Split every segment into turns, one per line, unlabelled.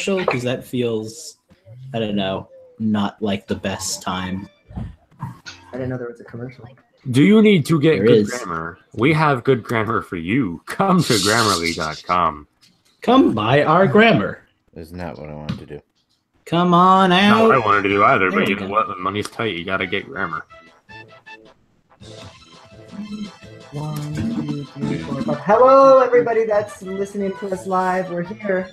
commercial? Because that feels, I don't know, not like the best time.
I didn't know there was a commercial.
Do you need to get
There
good
is.
grammar? We have good grammar for you. Come to Grammarly.com.
Come buy our grammar.
Isn't that what I wanted to do?
Come on
Not
out.
what I wanted to do either,
There
but
we
you know
go.
what? When money's tight, you gotta get grammar.
1, 2, 3, 4, 5. Hello, everybody that's listening to us live. We're here.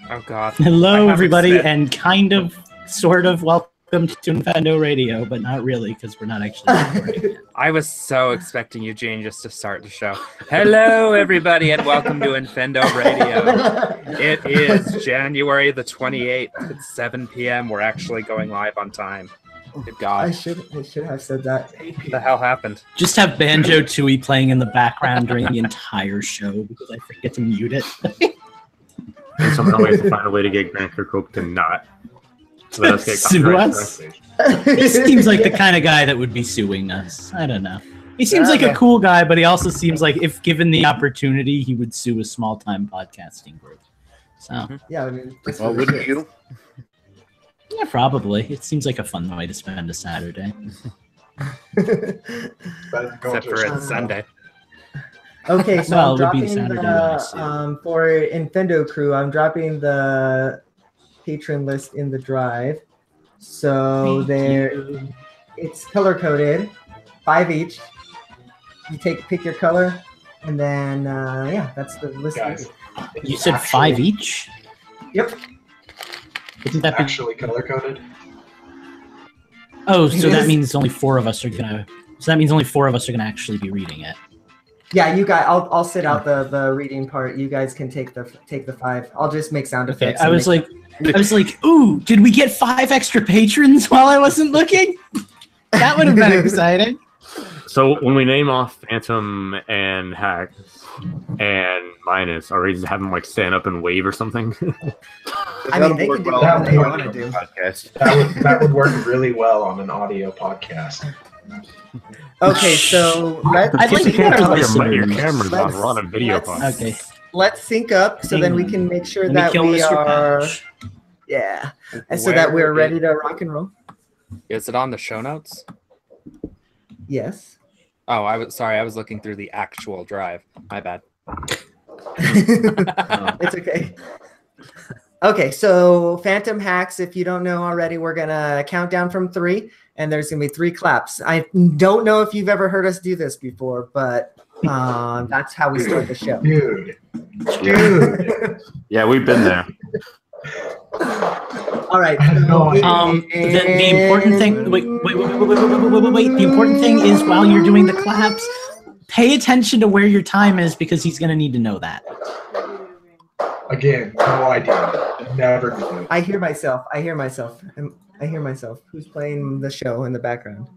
Oh God.
Hello,
I
everybody,
haven't
and kind of, sort of, welcome to Infendo Radio, but not really, because we're not actually recording it.
I was so expecting Eugene just to start the show. Hello, everybody, and welcome to Infendo Radio. It is January the 28th. It's 7 p.m. We're actually going live on time. Good
I
God.
should have said that.
What the hell happened?
Just have Banjo Tooie playing in the background during the entire show, because I forget to mute it.
And somehow we have to find a way to get Grant Kirkhope to not let us get
Sue
copyright
us?
strike.
He seems like the kind of guy that would be suing us. I don't know. He seems like a cool guy, but he also seems like if given the opportunity, he would sue a small-time podcasting group. So,
Yeah, I mean,
Well, wouldn't you?
yeah, probably. It seems like a fun way to spend a Saturday.
Except for it's Sunday.
Okay, so
Well,
I'm
it would be
dropping
Saturday when I see
the for Infendo crew. I'm dropping the patron list in the drive. So it's color coded, 5 each. You pick your color, and then yeah, that's the list.
Guys,
You said 5 each?
Yep.
Isn't that
actually color coded?
Oh, so
It
that
is.
means only 4 of us are gonna. So that means only 4 of us are gonna actually be reading it.
Yeah, you guys. I'll sit out the reading part. You guys can take the 5. I'll just make sound
Okay,
effects.
I was like, ooh, did we get 5 extra patrons while I wasn't looking? That would have been exciting.
So when we name off Phantom and Hack and Minus, are we just have them like stand up and wave or something?
I mean, they can do whatever they want to do.
Podcast.
That would work really well on an audio podcast.
Okay, so let's
I'd like to get our listeners.
Your camera's on.
Let's-
We're on a video
let's-
podcast.
Okay.
let's sync up so then we can make sure
Let me
that
kill
we
Mr.
are
Patch.
yeah, and so that we're ready to rock and roll.
Is it on the show notes?
Yes.
Oh, I was looking through the actual drive. My bad.
It's okay. Okay, so Phantom Hacks, if you don't know already, we're gonna count down from 3, and there's gonna be 3 claps. I don't know if you've ever heard us do this before, but that's how we start the show.
Dude.
Yeah, we've been there.
All right.
The important thing. Wait. The important thing is while you're doing the claps, pay attention to where your time is because he's gonna need to know that.
Again, no idea. Never knew.
I hear myself. Who's playing the show in the background?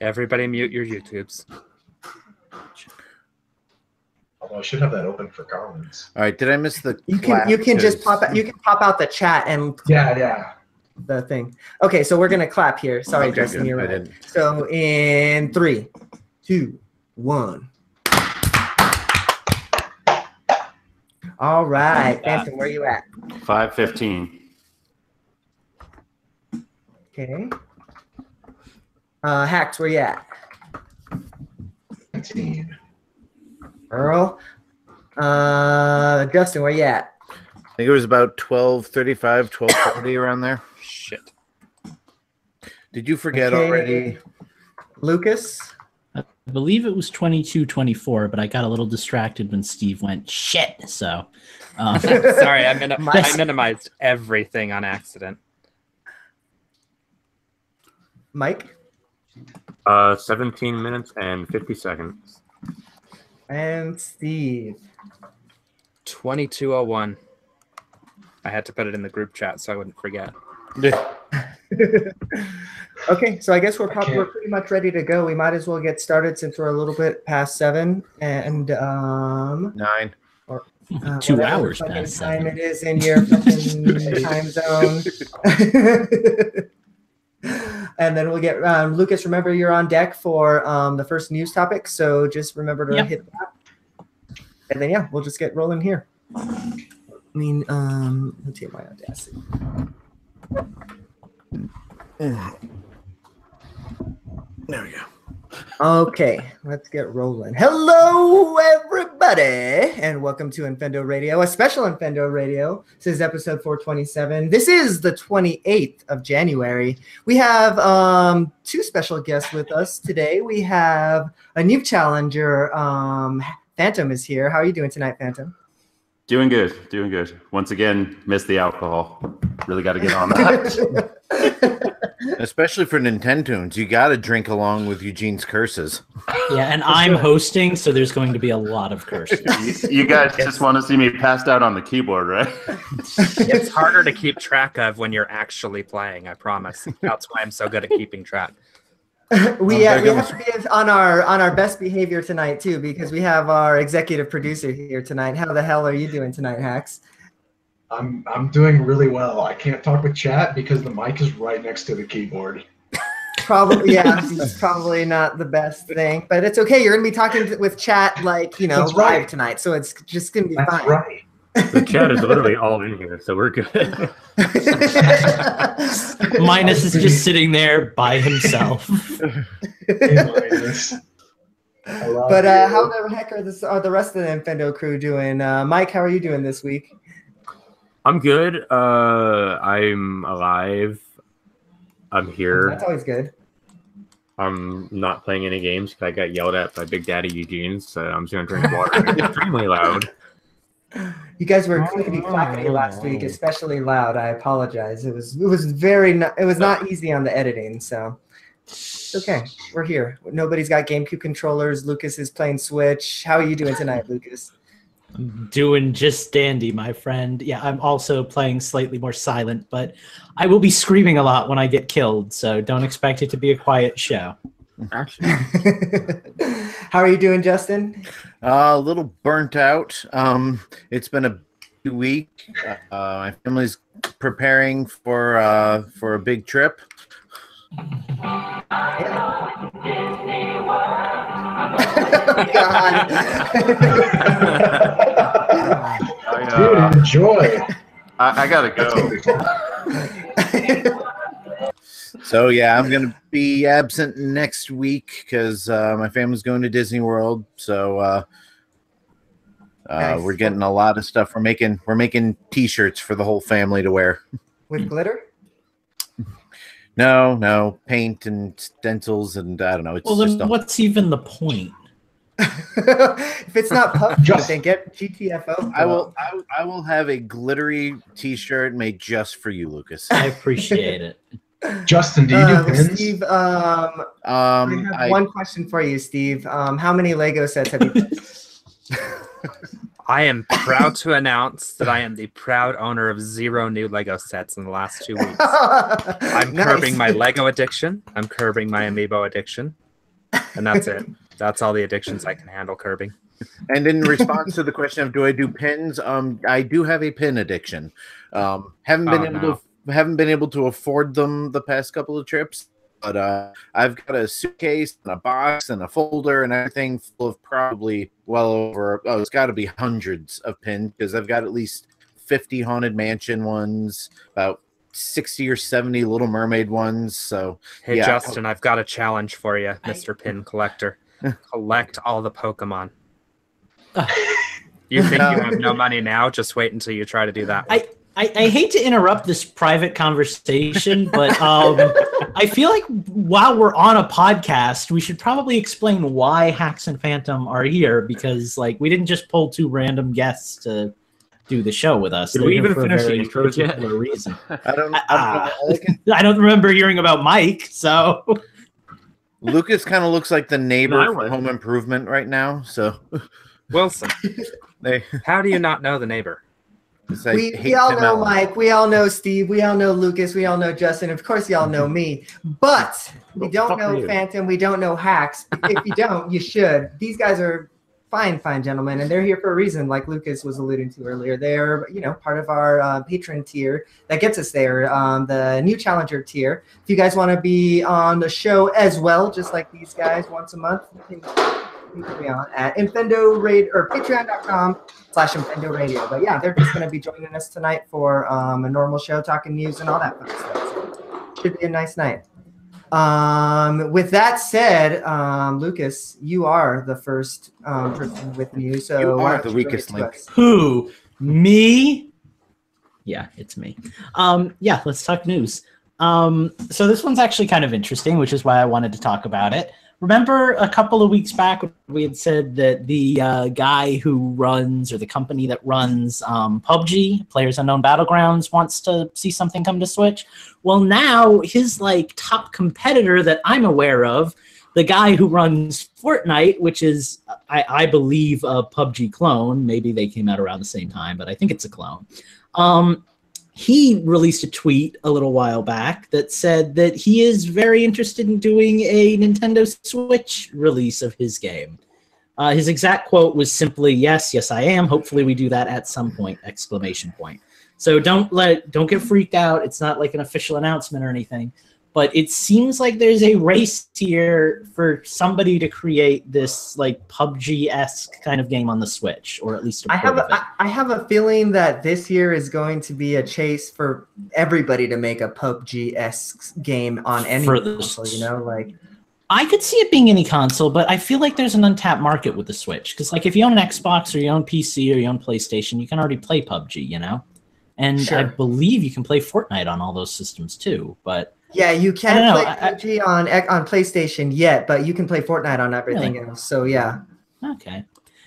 Everybody mute your YouTubes.
Although I should have that open for comments.
All right, did I miss the?
You can just pop out. You can pop out the chat and
Yeah.
the thing. Okay, so we're gonna clap here. Sorry,
Okay,
Justin,
good.
you're
I
right.
didn't.
So in 3, 2, 1. All right, Phantom, where you at?
5:15.
Okay. Hacks, where you at?
19.
Earl. Justin, where you at?
I think it was about 12:35, 12:40 around there.
Shit.
Did you forget
Okay.
already?
Lucas.
I believe it was 22:24, but I got a little distracted when Steve went shit. So,
Sorry, I minimized everything on accident.
Mike.
17 minutes and 50 seconds.
And Steve.
22:01. I had to put it in the group chat so I wouldn't forget.
Okay, so I guess we're pretty much ready to go. We might as well get started since we're a little bit past 7 and
9.
2
whatever
hours
fucking
past
time
7.
it is in your fucking time zone. And then we'll get Lucas. Remember, you're on deck for the first news topic, so just remember to
Yep.
hit that. And then, yeah, we'll just get rolling here. I mean, let's see my Audacity.
There we go.
Okay, let's get rolling. Hello, everybody, and welcome to Infendo Radio, a special Infendo Radio. This is episode 427. This is the 28th of January. We have two special guests with us today. We have a new challenger. Phantom is here. How are you doing tonight, Phantom?
Doing good. Once again, missed the alcohol. Really got to get on that.
Especially for Nintendoons, you got to drink along with Eugene's curses.
Yeah, and I'm hosting, so there's going to be a lot of curses.
You guys just want to see me passed out on the keyboard, right?
It's harder to keep track of when you're actually playing, I promise. That's why I'm so good at keeping track.
We have to be on our best behavior tonight, too, because we have our executive producer here tonight. How the hell are you doing tonight, Hax?
I'm doing really well. I can't talk with chat because the mic is right next to the keyboard.
Probably, yeah. It's probably not the best thing, but it's okay. You're going to be talking with chat, like,
That's
live
right.
tonight, so it's just going to be
That's
fine.
right.
The chat is literally all in here, so we're good.
Minus is just sitting there by himself.
Minus.
But how the heck are the rest of the Infendo crew doing? Mike, how are you doing this week?
I'm good. I'm alive. I'm here.
That's always good.
I'm not playing any games because I got yelled at by Big Daddy Eugene, so I'm just going to drink water. It's extremely loud.
You guys were clickety-clackety last week, especially loud. I apologize. It was not easy on the editing, so it's okay. We're here. Nobody's got GameCube controllers. Lucas is playing Switch. How are you doing tonight, Lucas?
I'm doing just dandy, my friend. Yeah, I'm also playing slightly more silent, but I will be screaming a lot when I get killed, so don't expect it to be a quiet show.
Actually,
How are you doing, Justin?
A little burnt out. It's been a big week. My family's preparing for a big trip.
Dude, enjoy.
I gotta go.
So yeah, I'm gonna be absent next week because my family's going to Disney World. So
Nice.
we're getting a lot of stuff. We're making T-shirts for the whole family to wear.
With glitter?
No, paint and stencils and I don't know. It's
Well,
just
then what's even the point?
If it's not puff, then get GTFO.
I will have a glittery T-shirt made just for you, Lucas.
I appreciate it.
Justin, do you do pins?
Steve, I have one question for you, Steve. How many Lego sets have you
I am proud to announce that I am the proud owner of 0 new Lego sets in the last 2 weeks. I'm curbing my Lego addiction. I'm curbing my Amiibo addiction. And that's it. That's all the addictions I can handle curbing.
And in response to the question of do I do pins, I do have a pin addiction. Haven't been able to afford them the past couple of trips, but I've got a suitcase and a box and a folder and everything full of probably well over it's got to be hundreds of pins because I've got at least 50 Haunted Mansion ones, about 60 or 70 Little Mermaid ones. So
Hey,
yeah.
Justin, I've got a challenge for you, Mr. Pin Collector. Collect all the Pokemon. You think you have no money now? Just wait until you try to do that.
I hate to interrupt this private conversation, but I feel like while we're on a podcast, we should probably explain why Hax and Phantom are here because, like, we didn't just pull 2 random guests to do the show with us.
Did we even finish the intros yet?
Reason.
I don't
I don't remember hearing about Mike, so
Lucas kind of looks like the neighbor from Home Improvement right now. So
Wilson, how do you not know the neighbor?
We all know Mike. We all know Steve. We all know Lucas. We all know Justin. Of course, y'all know me. But we don't know Phantom. We don't know Hax. If you don't, you should. These guys are fine gentlemen, and they're here for a reason, like Lucas was alluding to earlier. They're, part of our patron tier that gets us there, the new challenger tier. If you guys want to be on the show as well, just like these guys once a month, you can me on at Infendo Radio or patreon.com/Infendo Radio. But yeah, they're just going to be joining us tonight for a normal show, talking news and all that fun stuff. So should be a nice night. With that said, Lucas, you are the first person with news. So
You
why
are
don't
the
you
weakest
bring it to
link.
us?
Who? Me? Yeah, it's me. Yeah, let's talk news. So this one's actually kind of interesting, which is why I wanted to talk about it. Remember a couple of weeks back we had said that the guy who runs, or the company that runs PUBG, Players Unknown Battlegrounds, wants to see something come to Switch? Well, now his like top competitor that I'm aware of, the guy who runs Fortnite, which is, I believe, a PUBG clone. Maybe they came out around the same time, but I think it's a clone. He released a tweet a little while back that said that he is very interested in doing a Nintendo Switch release of his game. His exact quote was simply, yes, I am. Hopefully we do that at some point, ! So don't get freaked out. It's not like an official announcement or anything. But it seems like there's a race here for somebody to create this like PUBG-esque kind of game on the Switch, or at least
I have a feeling that this year is going to be a chase for everybody to make a PUBG-esque game on any console, you know, like.
I could see it being any console, but I feel like there's an untapped market with the Switch. Because like if you own an Xbox or you own PC or you own PlayStation, you can already play PUBG, you know? And
Sure.
I believe you can play Fortnite on all those systems too, but...
Yeah, you can't play PUBG
I
on PlayStation yet, but you can play Fortnite on everything else. So yeah.
Okay.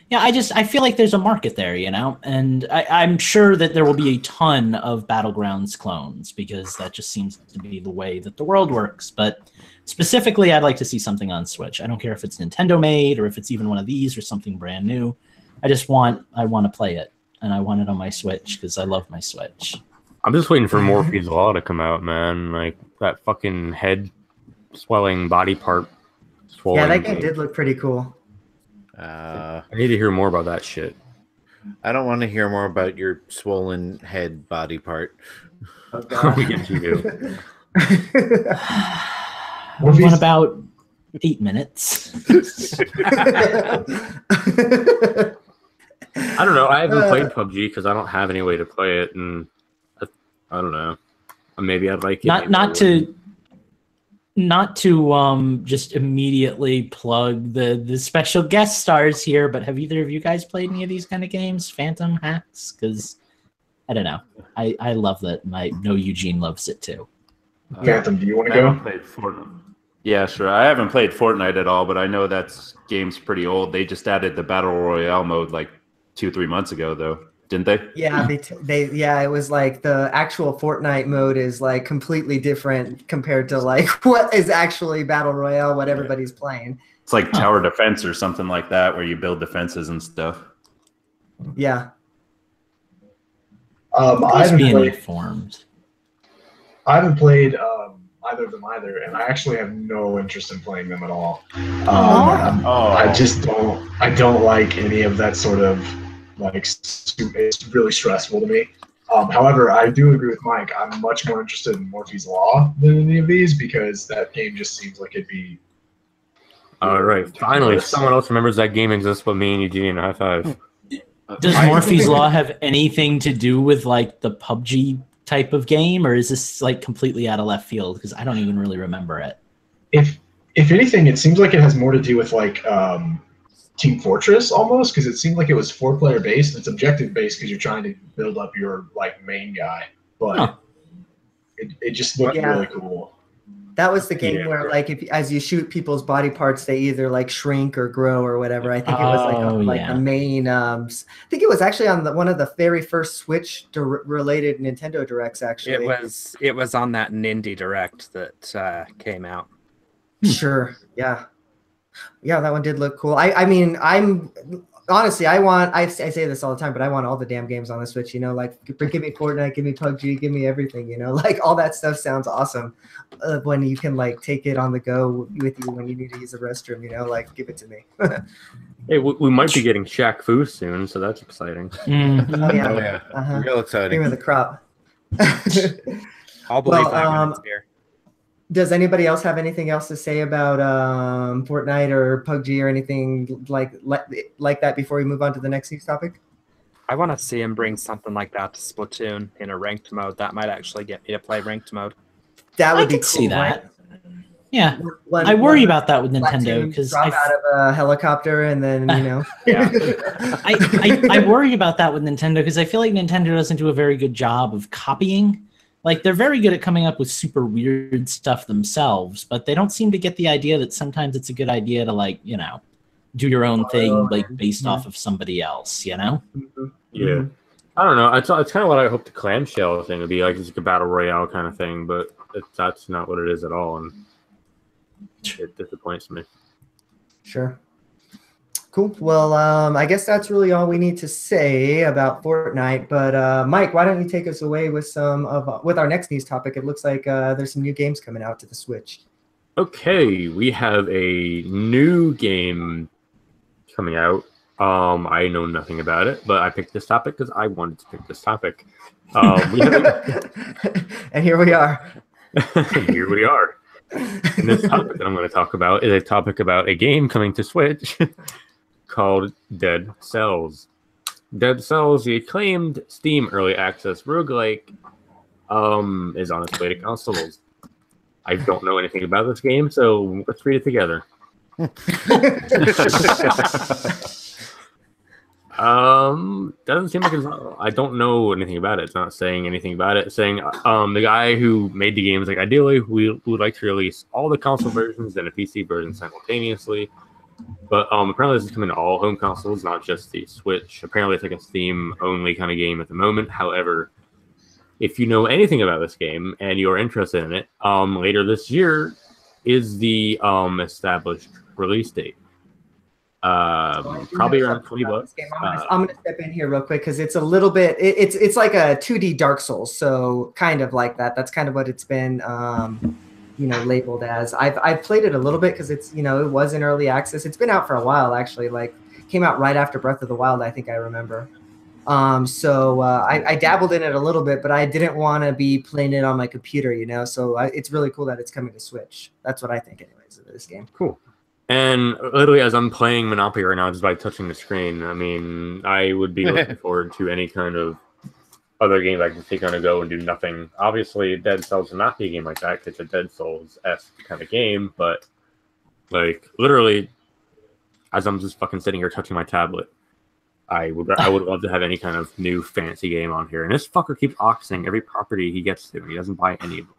Yeah, I feel like there's a market there, you know? And I'm sure that there will be a ton of Battlegrounds clones, because that just seems to be the way that the world works. But specifically, I'd like to see something on Switch. I don't care if it's Nintendo made or if it's even one of these or something brand new. I want to play it, and I want it on my Switch because I love my Switch.
I'm just waiting for Morphe's Law to come out, man. Like that fucking head swelling body part swollen.
Yeah, that game did look pretty cool.
I need to hear more about that shit.
I don't want to hear more about your swollen head body part.
Oh,
We get you do.
What about 8 minutes?
I don't know. I haven't played PUBG because I don't have any way to play it, and I don't know. Maybe I'd like it. Not to just immediately plug the special guest stars here, but have either of you guys played any of these kind of games, Phantom, Hacks? Because I don't know. I love that, and I know Eugene loves it too.
Phantom, do you want to
I haven't
go?
played Fortnite. Yeah, sure. I haven't played Fortnite at all, but I know that game's pretty old. They just added the Battle Royale mode like 2-3 months ago, though, didn't they?
Yeah, it was like the actual Fortnite mode is like completely different compared to like what is actually Battle Royale, what everybody's playing.
It's like tower defense or something like that, where you build defenses and stuff.
Yeah.
I
Informed.
haven't played either of them either, and I actually have no interest in playing them at all. I don't like any of that sort of like. It's really stressful to me. However, I do agree with Mike. I'm much more interested in Morphe's Law than any of these because that game just seems like it'd be.
All right, finally, someone else remembers that game exists but me and Eugene. High five.
Does Morphe's Law have anything to do with like the PUBG type of game, or is this like completely out of left field? Because I don't even really remember it.
If anything, it seems like it has more to do with like Team Fortress almost, because it seemed like it was 4-player based. It's objective based because you're trying to build up your like main guy, but it just looked really cool.
That was the game where, like, as you shoot people's body parts, they either like shrink or grow or whatever. I think it was like the main. I think it was actually on one of the very first Switch related Nintendo Directs. Actually,
it was on that Nindy Direct that came out.
Sure. Yeah. That one did look cool. I mean, I'm honestly, I say this all the time, but I want all the damn games on the Switch, you know, like give me Fortnite, give me PUBG, give me everything, you know, like all that stuff sounds awesome when you can like take it on the go with you when you need to use the restroom, you know, like give it to me.
Hey, we might be getting Shaq Fu soon, so that's exciting.
Oh yeah.
Real exciting.
Cream of the crop.
I'll believe that when it's here.
Does anybody else have anything else to say about Fortnite or PUBG or anything like that before we move on to the next news topic?
I want to see him bring something like that to Splatoon in a ranked mode. That might actually get me to play ranked mode.
That would
I
be
could
cool,
see that.
right?
Yeah, I worry about that with Nintendo because
drop out of a helicopter and then
Yeah.
I worry about that with Nintendo because I feel like Nintendo doesn't do a very good job of copying. Like they're very good at coming up with super weird stuff themselves, but they don't seem to get the idea that sometimes it's a good idea to do your own thing based off of somebody else.
Yeah. I don't know. It's kind of what I hope the clamshell thing would be like. It's like a battle royale kind of thing, but that's not what it is at all, and it disappoints me.
Sure. Cool. Well, I guess that's really all we need to say about Fortnite. But Mike, why don't you take us away with with our next news topic? It looks like there's some new games coming out to the Switch.
Okay, we have a new game coming out. I know nothing about it, but I picked this topic because I wanted to pick this topic.
And here we are.
Here we are. And this topic that I'm going to talk about is a topic about a game coming to Switch called Dead Cells. Dead Cells, the acclaimed Steam Early Access roguelike, is on its way to consoles. I don't know anything about this game, so let's read it together. Doesn't seem like I don't know anything about it. It's not saying anything about it. It's saying the guy who made the game is like, ideally we would like to release all the console versions and a PC version simultaneously. But apparently this is coming to all home consoles, not just the Switch. Apparently it's like a Steam only kind of game at the moment. However, if you know anything about this game and you're interested in it, later this year is the established release date. Probably around $20.
I'm gonna step in here real quick because it's a little bit. It's like a 2D Dark Souls, so kind of like that. That's kind of what it's been, labeled as. I've played it a little bit because it's it was in early access. It's been out for a while actually. Like came out right after Breath of the Wild, I think I remember. So I dabbled in it a little bit, but I didn't want to be playing it on my computer, So it's really cool that it's coming to Switch. That's what I think, anyways, of this game.
Cool. And literally, as I'm playing Monopoly right now, just by touching the screen, I mean, I would be looking forward to any kind of other game I can take on a go and do nothing. Obviously, Dead Cells will not be a game like that. It's a Dead Souls-esque kind of game, but like literally, as I'm just fucking sitting here touching my tablet, I would love to have any kind of new fancy game on here. And this fucker keeps auctioning every property he gets to. He doesn't buy any of them.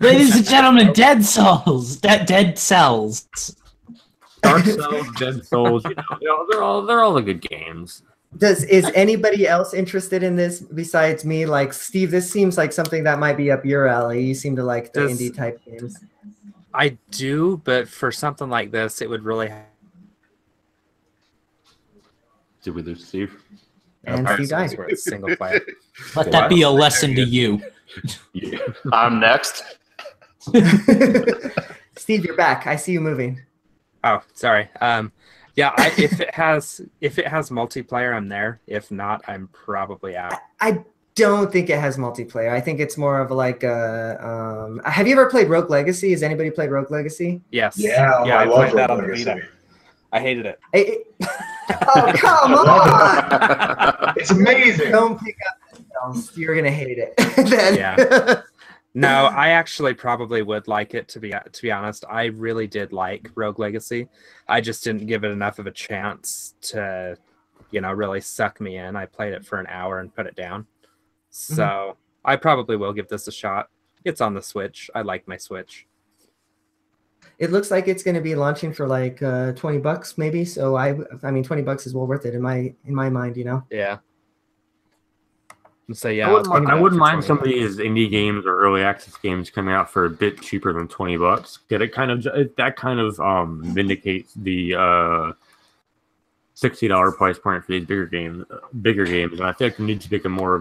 Ladies and gentlemen, Dead Cells. Dead Cells.
Dark Cells, Dead Souls, they're all the good games.
Is anybody else interested in this besides me? Like Steve, this seems like something that might be up your alley. You seem to like the indie type games.
I do, but for something like this, it would really.
Did we lose Steve?
And Steve died.
Where it's single player.
Let that be a lesson to you.
Yeah. I'm next.
Steve, you're back. I see you moving.
Oh, sorry. Yeah, if it has multiplayer, I'm there. If not, I'm probably out.
I don't think it has multiplayer. I think it's more of like a. Have you ever played Rogue Legacy? Has anybody played Rogue Legacy?
Yes.
Yeah,
I
love
played that
Rogue
on the
Legacy.
Vita. I hated it.
Oh, come on!
It's amazing.
Don't pick up themselves. You're gonna hate it. Then.
Yeah. No, I actually probably would like it, to be honest. I really did like Rogue Legacy. I just didn't give it enough of a chance to, really suck me in. I played it for an hour and put it down. So I probably will give this a shot. It's on the Switch. I like my Switch.
It looks like it's going to be launching for like $20 maybe. So I mean, $20 is well worth it in my mind,
Yeah. So yeah,
I wouldn't mind some of these indie games or early access games coming out for a bit cheaper than $20. That kind of vindicates the $60 price point for these bigger games. And I feel like we need to make more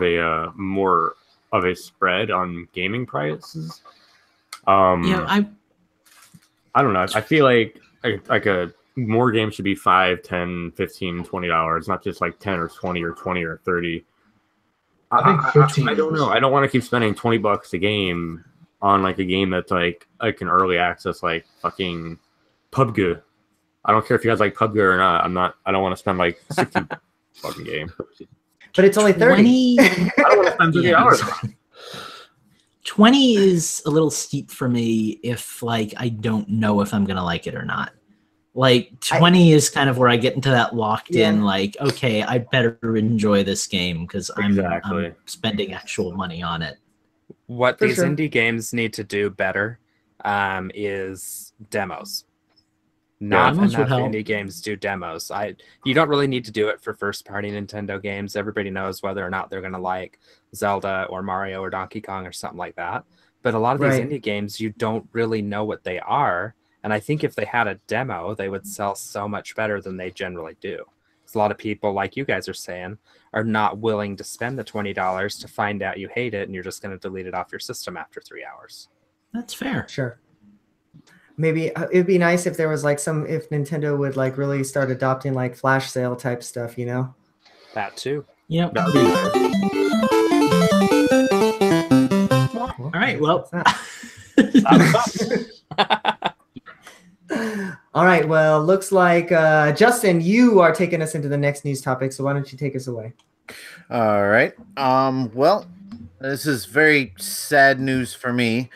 of a spread on gaming prices.
Yeah,
I don't know. I feel like more games should be $5, $10, $15, $20, not just like 10 or 20 or 20 or 30.
I think 15.
I don't know. I don't want to keep spending $20 a game on like a game that's like an early access, like fucking PUBG. I don't care if you guys like PUBG or not. I don't want to spend like 60 fucking game.
But it's only 30.
I don't want to spend 30 hours.
20 is a little steep for me if like I don't know if I'm gonna like it or not. Like 20 is kind of where I get into that locked in, like, okay, I better enjoy this game because I'm spending actual money on it.
What these indie games need to do better is demos. Not enough indie games do demos. You don't really need to do it for first-party Nintendo games. Everybody knows whether or not they're going to like Zelda or Mario or Donkey Kong or something like that. But a lot of these indie games, you don't really know what they are. And I think if they had a demo, they would sell so much better than they generally do. Because a lot of people, like you guys are saying, are not willing to spend the $20 to find out you hate it and you're just going to delete it off your system after 3 hours.
That's fair.
Sure. Maybe it'd be nice if there was like if Nintendo would like really start adopting like flash sale type stuff, you know?
That too.
Yep. All right. Well.
All right. Well, looks like Justin, you are taking us into the next news topic. So why don't you take us away?
All right. Well, this is very sad news for me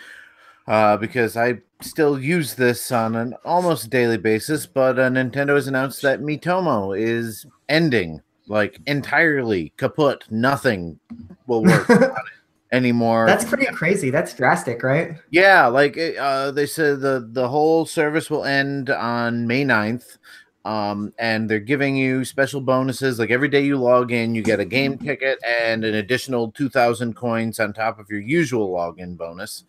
because I still use this on an almost daily basis. But Nintendo has announced that Miitomo is ending, like entirely kaput. Nothing will work anymore.
That's pretty crazy. That's drastic, right?
Yeah, like they said the whole service will end on May 9th. And they're giving you special bonuses. Like every day you log in, you get a game ticket and an additional 2,000 coins on top of your usual login bonus.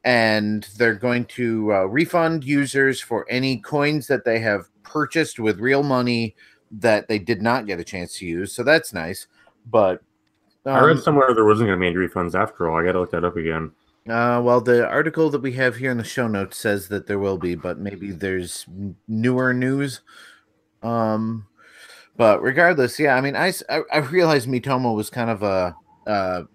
And they're going to refund users for any coins that they have purchased with real money that they did not get a chance to use. So that's nice. But
I read somewhere there wasn't going to be any refunds after all. I got to look that up again.
Well, the article that we have here in the show notes says that there will be, but maybe there's newer news. But regardless, yeah, I mean, I realized Miitomo was kind of a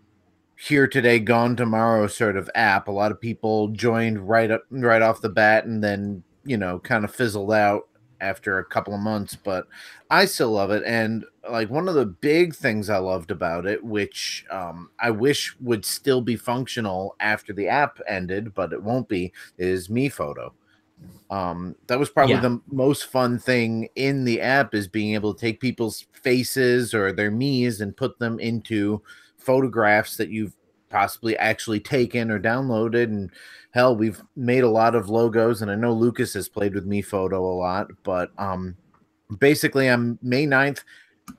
here today, gone tomorrow sort of app. A lot of people joined right off the bat, and then kind of fizzled out after a couple of months. But I still love it, and like one of the big things I loved about it, which I wish would still be functional after the app ended, but it won't be, is Miiphoto. That was probably the most fun thing in the app, is being able to take people's faces or their Miis and put them into photographs that you've possibly actually taken or downloaded. And hell, we've made a lot of logos, and I know Lucas has played with Miiphoto a lot, but basically on May 9th,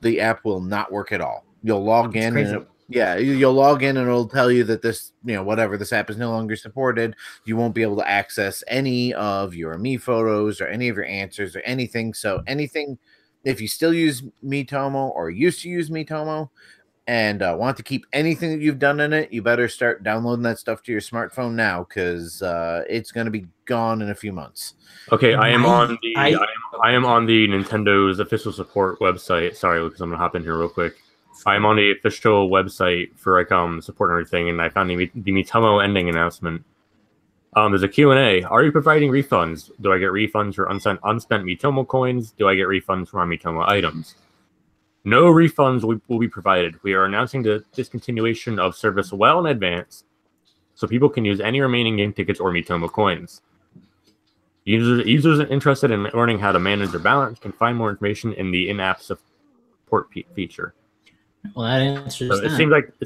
the app will not work at all. You'll log in and you'll log in and it'll tell you that this, this app is no longer supported. You won't be able to access any of your Miiphotos or any of your answers or anything. So anything, if you still use Miitomo or used to use Miitomo and want to keep anything that you've done in it, you better start downloading that stuff to your smartphone now, because it's going to be gone in a few months.
Okay, I am on the Nintendo's official support website. Sorry, Lucas, I'm gonna hop in here real quick. I'm on the official website for support and everything, and I found the Miitomo ending announcement. There's a Q&A. Are you providing refunds? Do I get refunds for unspent Miitomo coins? Do I get refunds for my Miitomo items? No refunds will be provided. We are announcing the discontinuation of service well in advance, so people can use any remaining game tickets or Miitomo coins. Users interested in learning how to manage their balance can find more information in the in-app support feature.
Well, that answers
that. It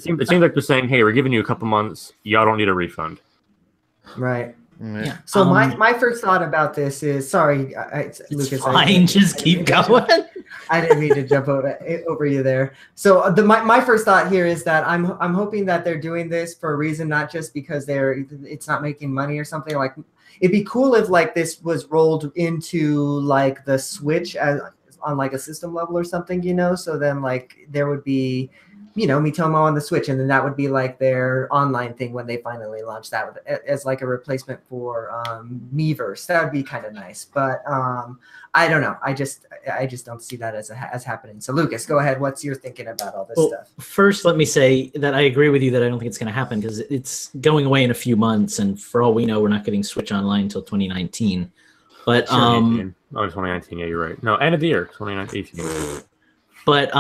seems like they're saying, "Hey, we're giving you a couple months. Y'all don't need a refund."
Right.
Yeah.
So my first thought about this is, sorry, Lucas.
Fine, just keep going.
I didn't mean to jump over you there. So my first thought here is that I'm hoping that they're doing this for a reason, not just because it's not making money or something. Like, it'd be cool if like this was rolled into like the Switch on like a system level or something, so then like there would be Miitomo on the Switch, and then that would be like their online thing when they finally launch that as like a replacement for Miiverse. That would be kind of nice, but I don't know. I just don't see that as happening. So Lucas, go ahead. What's your thinking about all this stuff?
First, let me say that I agree with you that I don't think it's going to happen because it's going away in a few months, and for all we know, we're not getting Switch Online until 2019. But
2019. Yeah, you're right. No, end of the year, 2019.
But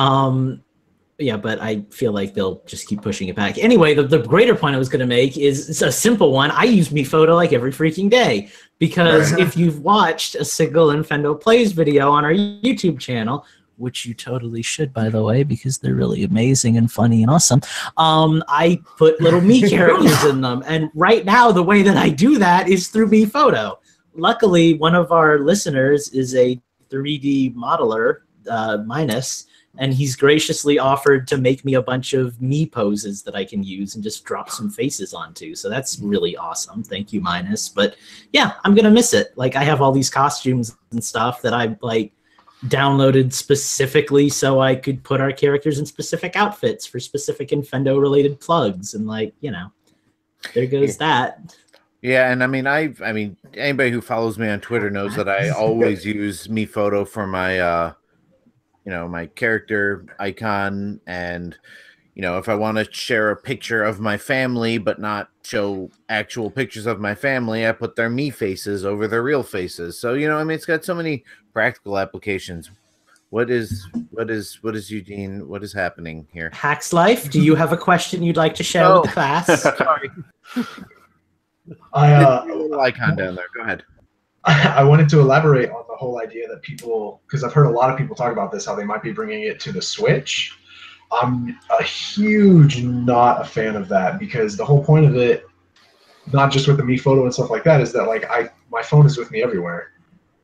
yeah, but I feel like they'll just keep pushing it back. Anyway, the greater point I was going to make is it's a simple one. I use Miifoto like every freaking day because if you've watched a single Infendo Plays video on our YouTube channel, which you totally should, by the way, because they're really amazing and funny and awesome, I put little Mii characters in them. And right now, the way that I do that is through Miifoto. Luckily, one of our listeners is a 3D modeler, Minus, and he's graciously offered to make me a bunch of Mii poses that I can use and just drop some faces onto. So that's really awesome. Thank you, Minus. But yeah, I'm going to miss it. Like, I have all these costumes and stuff that I like downloaded specifically so I could put our characters in specific outfits for specific Infendo related plugs. And like, there goes that.
Yeah, and I mean anybody who follows me on Twitter knows that I always use Miifoto for my my character icon, and if I want to share a picture of my family but not show actual pictures of my family, I put their Mii faces over their real faces. So it's got so many practical applications. What is Eugene? What is happening here?
Hacks Life, do you have a question you'd like to share with the class?
Sorry.
A
little icon down there. Go ahead.
I wanted to elaborate on the whole idea that people, because I've heard a lot of people talk about this, how they might be bringing it to the Switch. I'm a huge not a fan of that, because the whole point of it, not just with the Miifoto and stuff like that, is that like my phone is with me everywhere.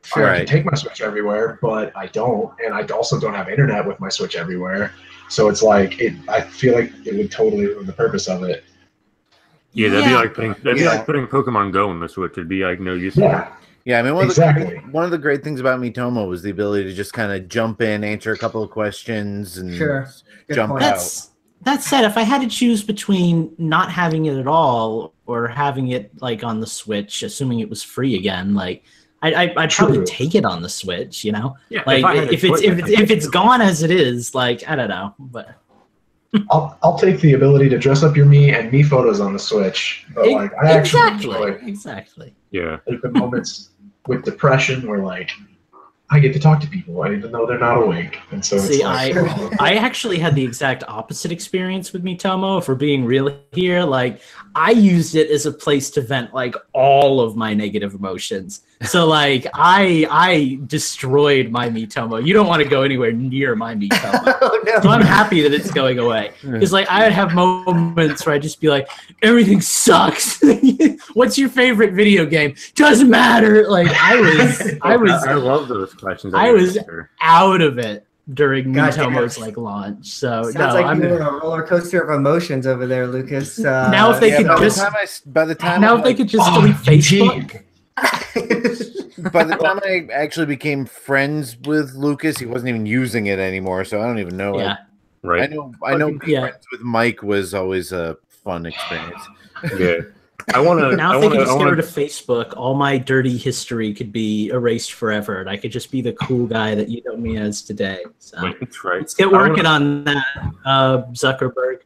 Sure, I can take my Switch everywhere, but I don't, and I also don't have internet with my Switch everywhere. So it's like I feel like it would totally ruin the purpose of it.
Yeah, that'd be like putting Pokemon Go on the Switch. It'd be like no use.
Yeah, I mean, one of the great things about Miitomo was the ability to just kind of jump in, answer a couple of questions, and jump out.
That said, if I had to choose between not having it at all or having it like on the Switch, assuming it was free again, like I'd probably take it on the Switch. Yeah, like if it's gone as it is, like I don't know, but.
I'll take the ability to dress up your Mii and Mii photos on the Switch, but like I actually
exactly.
Yeah,
like the moments with depression where like I get to talk to people even though they're not awake, and so it's like,
I actually had the exact opposite experience with Miitomo. If we're being real here, like I used it as a place to vent like all of my negative emotions. So like I destroyed my Miitomo. You don't want to go anywhere near my Miitomo. Oh, no. So I'm happy that it's going away. Because like I would have moments where I'd just be like, everything sucks. What's your favorite video game? Doesn't matter. Like I
love those questions.
I was out of it during Miitomo's like launch. So
sounds like you're on a roller coaster of emotions over there, Lucas.
Now if they could just delete Facebook.
By the time I actually became friends with Lucas, he wasn't even using it anymore, so I don't even know.
Yeah,
right.
I know. Being friends with Mike was always a fun experience.
Yeah. I want to.
Now, if they could just get rid of Facebook, all my dirty history could be erased forever, and I could just be the cool guy that you know me as today. So
that's right.
Let's get working on that, Zuckerberg.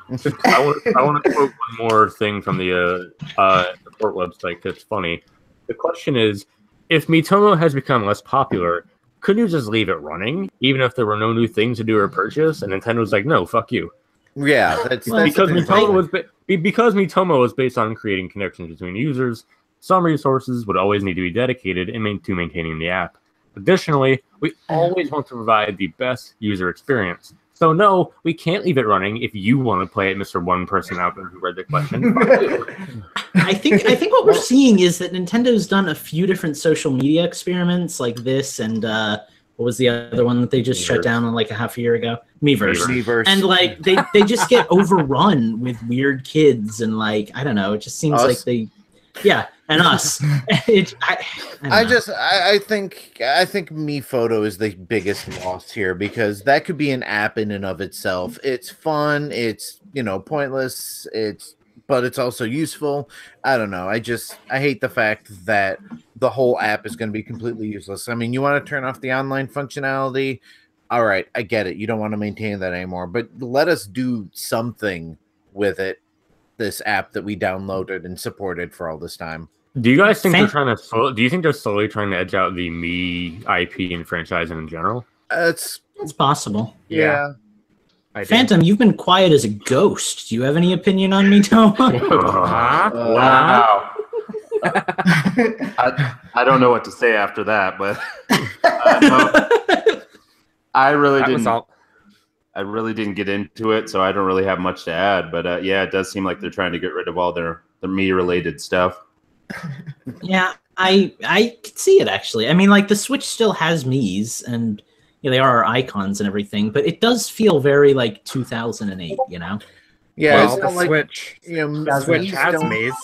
I want to quote one more thing from the support website that's funny. The question is, if Miitomo has become less popular, could you just leave it running, even if there were no new things to do or purchase? And Nintendo's like, no, fuck you.
Yeah, that's
because Miitomo was based on creating connections between users. Some resources would always need to be dedicated to maintaining the app. Additionally, we always want to provide the best user experience. So no, we can't leave it running if you want to play it, Mr. One Person out there who read the question.
I think what we're seeing is that Nintendo's done a few different social media experiments like this, and what was the other one that they just shut down like a half a year ago? Miiverse. And like they just get overrun with weird kids, and like I don't know, it just seems like and us.
I think Me Photo is the biggest loss here because that could be an app in and of itself. It's fun. It's pointless. But it's also useful. I don't know. I hate the fact that the whole app is going to be completely useless. I mean, you want to turn off the online functionality. All right, I get it. You don't want to maintain that anymore, but let us do something with it. This app that we downloaded and supported for all this time.
Do you guys think they're trying to? Do you think they're slowly trying to edge out the Me IP and franchising in general?
It's possible.
Yeah.
Phantom, you've been quiet as a ghost. Do you have any opinion on me, Toma?
Wow. I don't know what to say after that, but no, I really didn't get into it, so I don't really have much to add. But yeah, it does seem like they're trying to get rid of all their Me-related stuff.
Yeah, I could see it actually. I mean, like the Switch still has Mii's, and they are our icons and everything, but it does feel very like 2008,
Yeah,
well,
it's
the
like,
Switch. Switch has Mii's.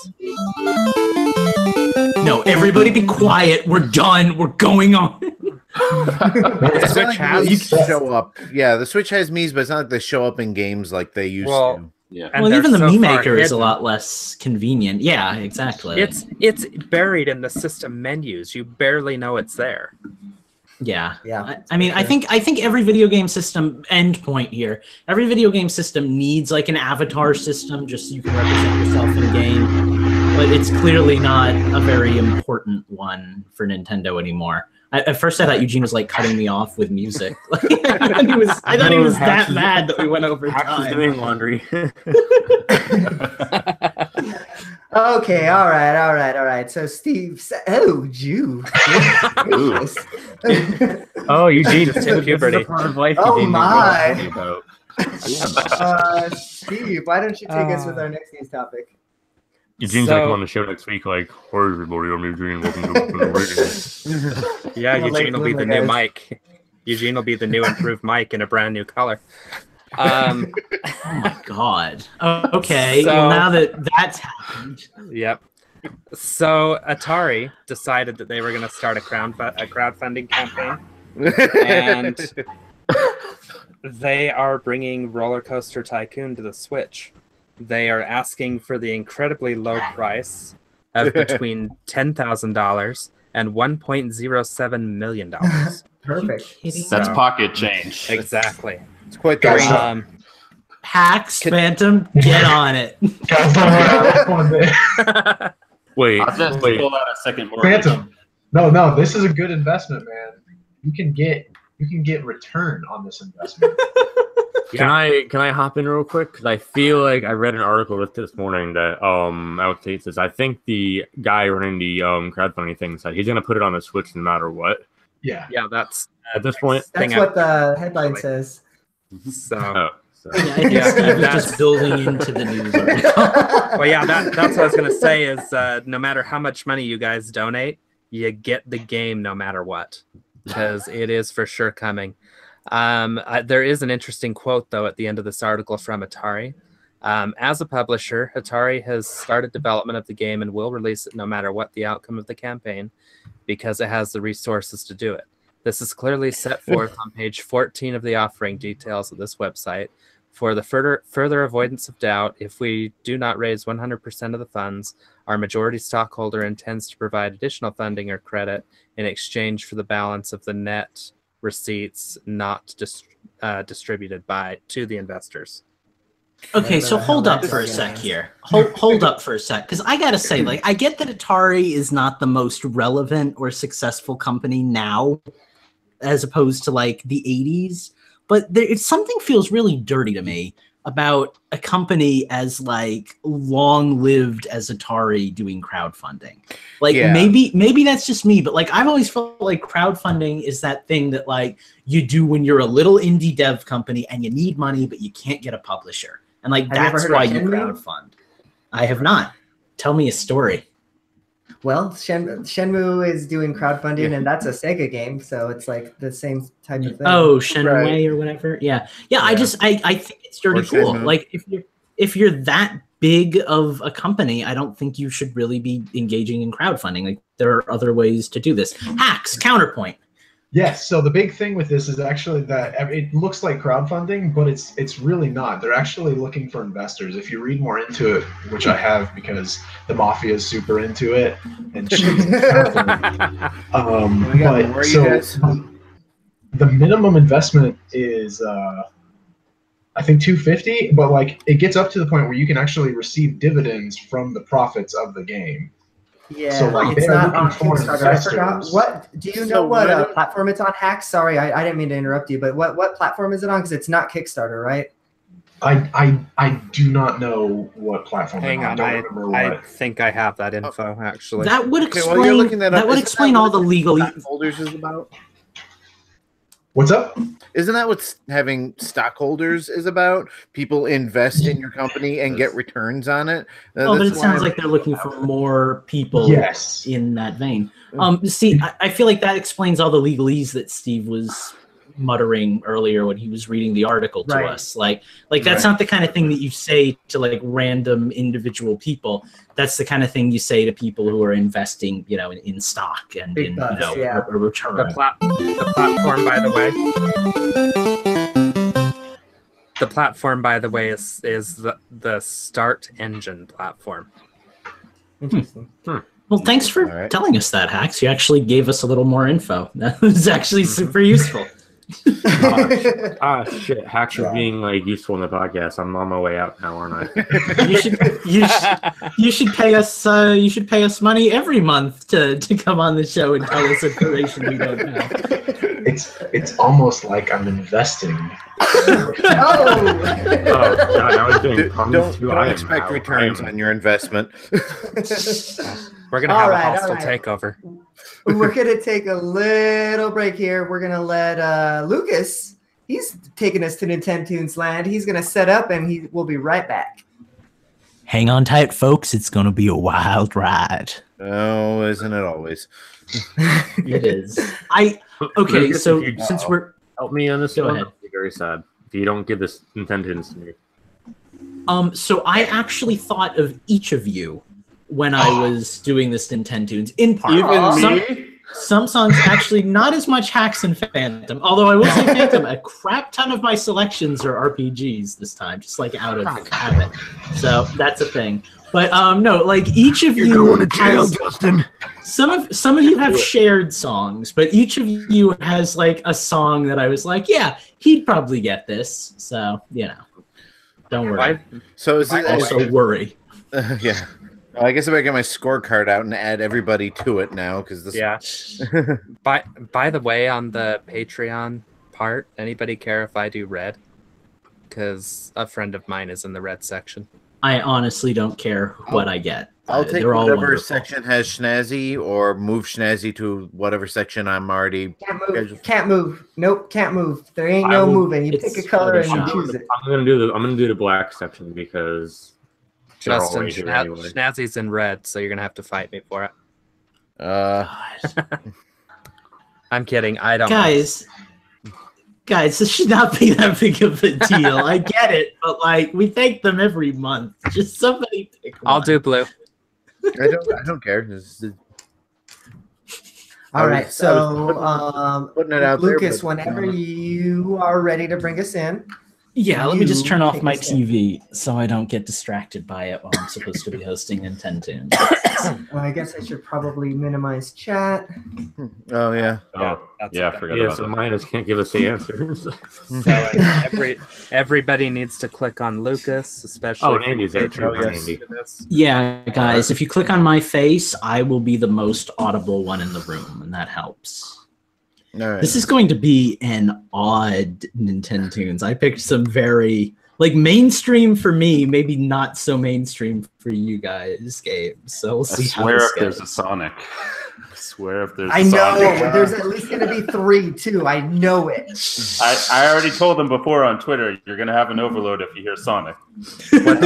No, everybody be quiet. We're done. We're going on.
The Switch has show up. Yeah, the Switch has Mii's, but it's not like they show up in games like they used to.
Yeah.
Well, even the Mii Maker is a lot less convenient. Yeah, exactly.
It's buried in the system menus. You barely know it's there.
Yeah. I mean, I think every video game system endpoint here. Every video game system needs like an avatar system just so you can represent yourself in game. But it's clearly not a very important one for Nintendo anymore. At first, I thought Eugene was like cutting me off with music. I thought he was that mad that we went over time.
Doing laundry.
Okay, all right. So Steve, Jew.
Oh, Eugene just hit puberty.
Oh my. Steve, why don't you take us with our next news topic?
Eugene's like on the show next week, like, "Hi everybody, I'm Eugene. Welcome to the radio."
Yeah, Eugene will be the new mic. Eugene will be the new improved mic in a brand new color.
Oh my god. Okay, well now that's happened.
Yep. So Atari decided that they were going to start a crowdfunding campaign, and they are bringing Roller Coaster Tycoon to the Switch. They are asking for the incredibly low price of between $10,000 and $1.07 million.
Perfect.
That's pocket change.
Exactly.
It's quite the range.
Hacks, Phantom, get on it.
Wait,
I'll just pull out a second mortgage.
Phantom. No, this is a good investment, man. You can get return on this investment.
Can I hop in real quick? Because I feel like I read an article this morning that outstates this. I think the guy running the crowdfunding thing said he's going to put it on the Switch no matter what.
Yeah, that's
at this point.
That's what the headline says.
So.
Yeah, I think Steve is just building into the news article.
Well, yeah, that's what I was going to say is no matter how much money you guys donate, you get the game no matter what, because it is for sure coming. There is an interesting quote, though, at the end of this article from Atari. As a publisher, Atari has started development of the game and will release it no matter what the outcome of the campaign, because it has the resources to do it. This is clearly set forth on page 14 of the offering details of this website. For the further avoidance of doubt, if we do not raise 100% of the funds, our majority stockholder intends to provide additional funding or credit in exchange for the balance of the net receipts not distributed to the investors.
Okay, so hold up for a sec here. Hold up for a sec, because I gotta say, like, I get that Atari is not the most relevant or successful company now, as opposed to like the 80s, but something feels really dirty to me about a company as like long-lived as Atari doing crowdfunding. Like maybe that's just me, but like I've always felt like crowdfunding is that thing that like you do when you're a little indie dev company and you need money but you can't get a publisher. And like that's why you crowdfund. I have not. Tell me a story.
Well, Shenmue is doing crowdfunding, and that's a Sega game, so it's like the same type of thing.
Oh, Shenmue or whatever. Yeah. I think it's dirty cool. Like if you're that big of a company, I don't think you should really be engaging in crowdfunding. Like, there are other ways to do this. Hacks, counterpoint.
Yes. So the big thing with this is actually that it looks like crowdfunding, but it's really not. They're actually looking for investors. If you read more into it, which I have because the mafia is super into it, and she's but so the minimum investment is I think 250, but like it gets up to the point where you can actually receive dividends from the profits of the game.
Yeah,
so like
it's not on
for
Kickstarter. I forgot.
investors.
What do you know? What platform it's on? Hacks. Sorry, I didn't mean to interrupt you, but what platform is it on? Because it's not Kickstarter, right?
I do not know what platform.
Hang on, I think I have that info actually.
That would explain. That would explain all the legal
holders is about.
What's up?
Isn't that what having stockholders is about? People invest in your company and get returns on it.
Oh, but it sounds like they're looking for more people in that vein. See, I feel like that explains all the legalese that Steve was muttering earlier when he was reading the article to us. Like that's not the kind of thing that you say to like random individual people. That's the kind of thing you say to people who are investing, in stock and in a return.
The platform, by the way. The platform, by the way, is the Start Engine platform.
Interesting.
Well, thanks for telling us that, Hacks. You actually gave us a little more info. That was actually super useful.
Shit! Hacks are being like useful in the podcast. I'm on my way out now, aren't I?
You should pay us. You should pay us money every month to come on the show and tell us information we don't know.
It's almost like I'm investing.
Don't expect returns on your investment.
We're gonna have a hostile takeover.
We're gonna take a little break here. We're gonna let Lucas. He's taking us to Nintendo's land. He's gonna set up, and we'll be right back.
Hang on tight, folks. It's gonna be a wild ride.
Oh, isn't it always?
It is. Okay. So since we're
help me on this,
go ahead.
I'll be very sad if you don't give this Nintendo's to me.
So I actually thought of each of you when I was doing this Nintendo's in part. Some songs actually not as much Hacks and Phantom, although I will say Phantom, a crap ton of my selections are RPGs this time, just like out of habit. So that's a thing. But no, like each of you
going to jail, Justin.
Some of you have shared songs, but each of you has like a song that I was like, yeah, he'd probably get this. So don't worry.
So is it
also worry?
Yeah. I guess I better get my scorecard out and add everybody to it now because this.
Yeah. By the way, on the Patreon part, anybody care if I do red? Because a friend of mine is in the red section.
I honestly don't care what I get.
I'll take whatever section has Schnazzy or move Schnazzy to whatever section I'm already.
Can't move. Nope, can't move. There ain't no moving. You pick a color and you choose it.
I'm gonna do the black section because.
Justin, Schnazzy's in red, so you're gonna have to fight me for it. I'm kidding. I don't.
Guys, this should not be that big of a deal. I get it, but like we thank them every month. Just somebody pick one.
I'll do blue.
I don't care.
All right, so putting it out Lucas, there, whenever you are ready to bring us in.
Yeah, let me just turn off my TV so I don't get distracted by it while I'm supposed to be hosting Nintendo.
Well, I guess I should probably minimize chat.
Oh, yeah.
I forgot about that. Minus can't give us the answers.
So everybody needs to click on Lucas, especially.
Oh, Andy's there too. Andy.
Yeah, guys, if you click on my face, I will be the most audible one in the room, and that helps.
Right.
This is going to be an odd Nintendo's. I picked some very mainstream for me, maybe not so mainstream for you guys games. So we'll see how this goes.
There's a Sonic. I swear if there's
I know there's at least going to be 3 too. I know it.
I already told them before on Twitter, you're going to have an overload if you hear Sonic.
What's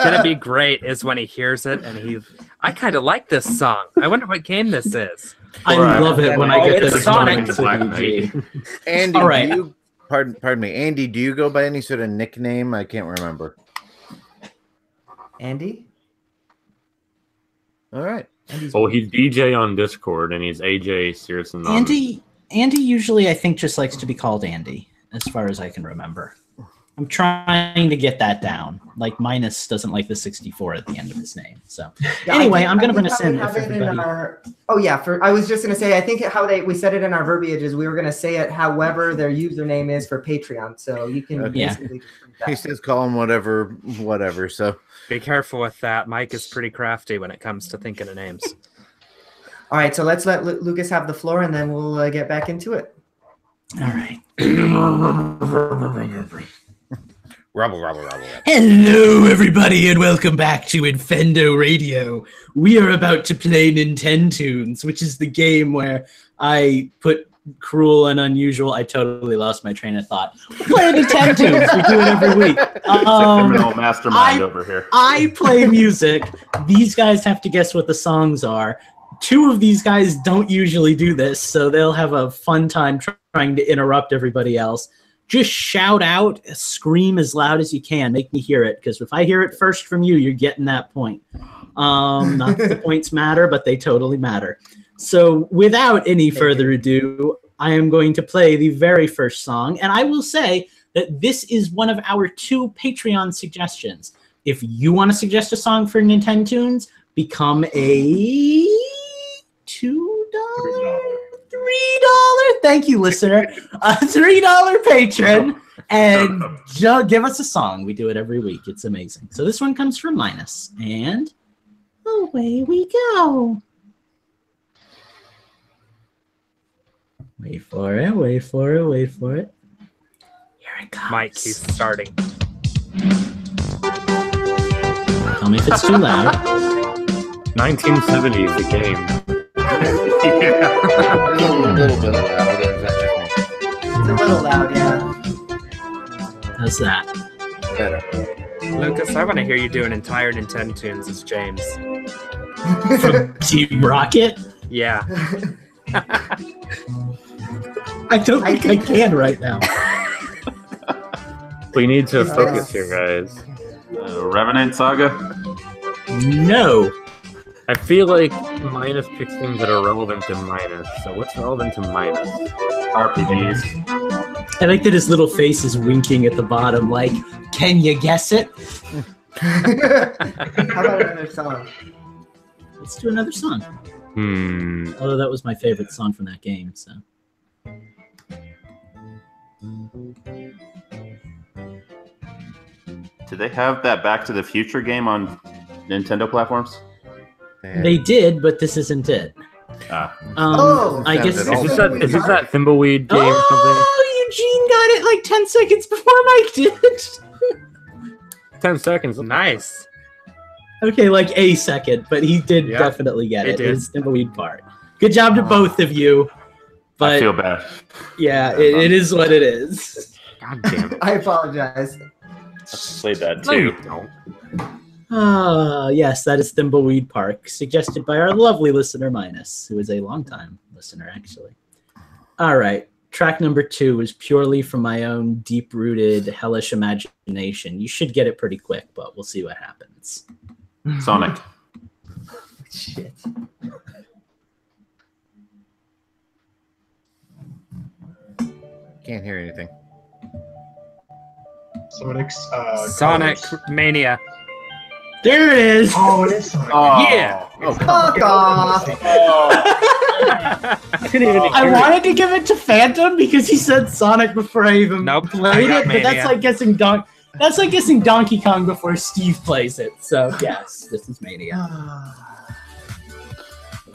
going to be great is when he hears it and I kind of like this song. I wonder what game this is.
I love it when I get this
Sonic.
Andy, all right. Pardon me, Andy. Do you go by any sort of nickname? I can't remember.
Andy?
All right.
Well, he's DJ on Discord, and he's AJ Searson.
Andy usually, I think, just likes to be called Andy, as far as I can remember. I'm trying to get that down. Like, Minus doesn't like the 64 at the end of his name. So
Yeah,
anyway, I'm going to bring
think
us
how we
in.
have
If
it in
everybody...
I was just going to say, I think how we said it in our verbiage is we were going to say it however their username is for Patreon. So you can basically just read that.
He says call him whatever. So
Be careful with that. Mike is pretty crafty when it comes to thinking of names.
All right, so let's let Lucas have the floor, and then we'll get back into it.
All right.
Rubble.
Hello, everybody, and welcome back to Infendo Radio. We are about to play Nintendoons, which is the game where I put cruel and unusual. I totally lost my train of thought. We play Nintendoons. We do it every week.
Criminal mastermind over here.
I play music. These guys have to guess what the songs are. Two of these guys don't usually do this, so they'll have a fun time trying to interrupt everybody else. Just shout out, scream as loud as you can. Make me hear it, because if I hear it first from you, you're getting that point. Not that the points matter, but they totally matter. So without any further ado, I am going to play the very first song, and I will say that this is one of our 2 Patreon suggestions. If you want to suggest a song for Nintendoons, become a $3. Thank you, listener. A $3 patron, and give us a song. We do it every week. It's amazing. So this one comes from Minus, and away we go. Wait for it. Here it comes.
Mike, he's starting.
Tell me if it's too loud.
1970s, the game.
Yeah. A little bit loud.
It's a little loud, yeah.
How's that?
Better.
Lucas, I want to hear you do an entire Nintendoons as James.
From Team Rocket?
Yeah.
I don't think I can right now.
We need to focus here, guys.
Revenant Saga?
No.
I feel like Minus picks things that are relevant to Minus. So what's relevant to Minus?
RPGs.
I like that his little face is winking at the bottom, like, can you guess it?
How about another song?
Let's do another song. Although that was my favorite song from that game, so.
Did they have that Back to the Future game on Nintendo platforms?
They did, but this isn't it. I guess
Is this that Thimbleweed game or something?
Oh, Eugene got it like 10 seconds before Mike did.
10 seconds.
Nice.
Okay, like a second, but he did definitely get it. It's Thimbleweed part. Good job to both of you. But
I feel bad.
Yeah, it is what it is.
God damn it.
I apologize.
I played that
No, you
too.
don't.
Yes, that is Thimbleweed Park, suggested by our lovely listener Minus, who is a longtime listener, actually. All right, track number 2 is purely from my own deep-rooted hellish imagination. You should get it pretty quick, but we'll see what happens.
Sonic.
Shit.
Can't hear anything.
Sonic Mania.
There it is.
Oh, it is Sonic.
Yeah.
Fuck off.
I wanted to give it to Phantom because he said Sonic before I even played it, but that's like guessing Donkey Kong before Steve plays it. So yes, this is Mania.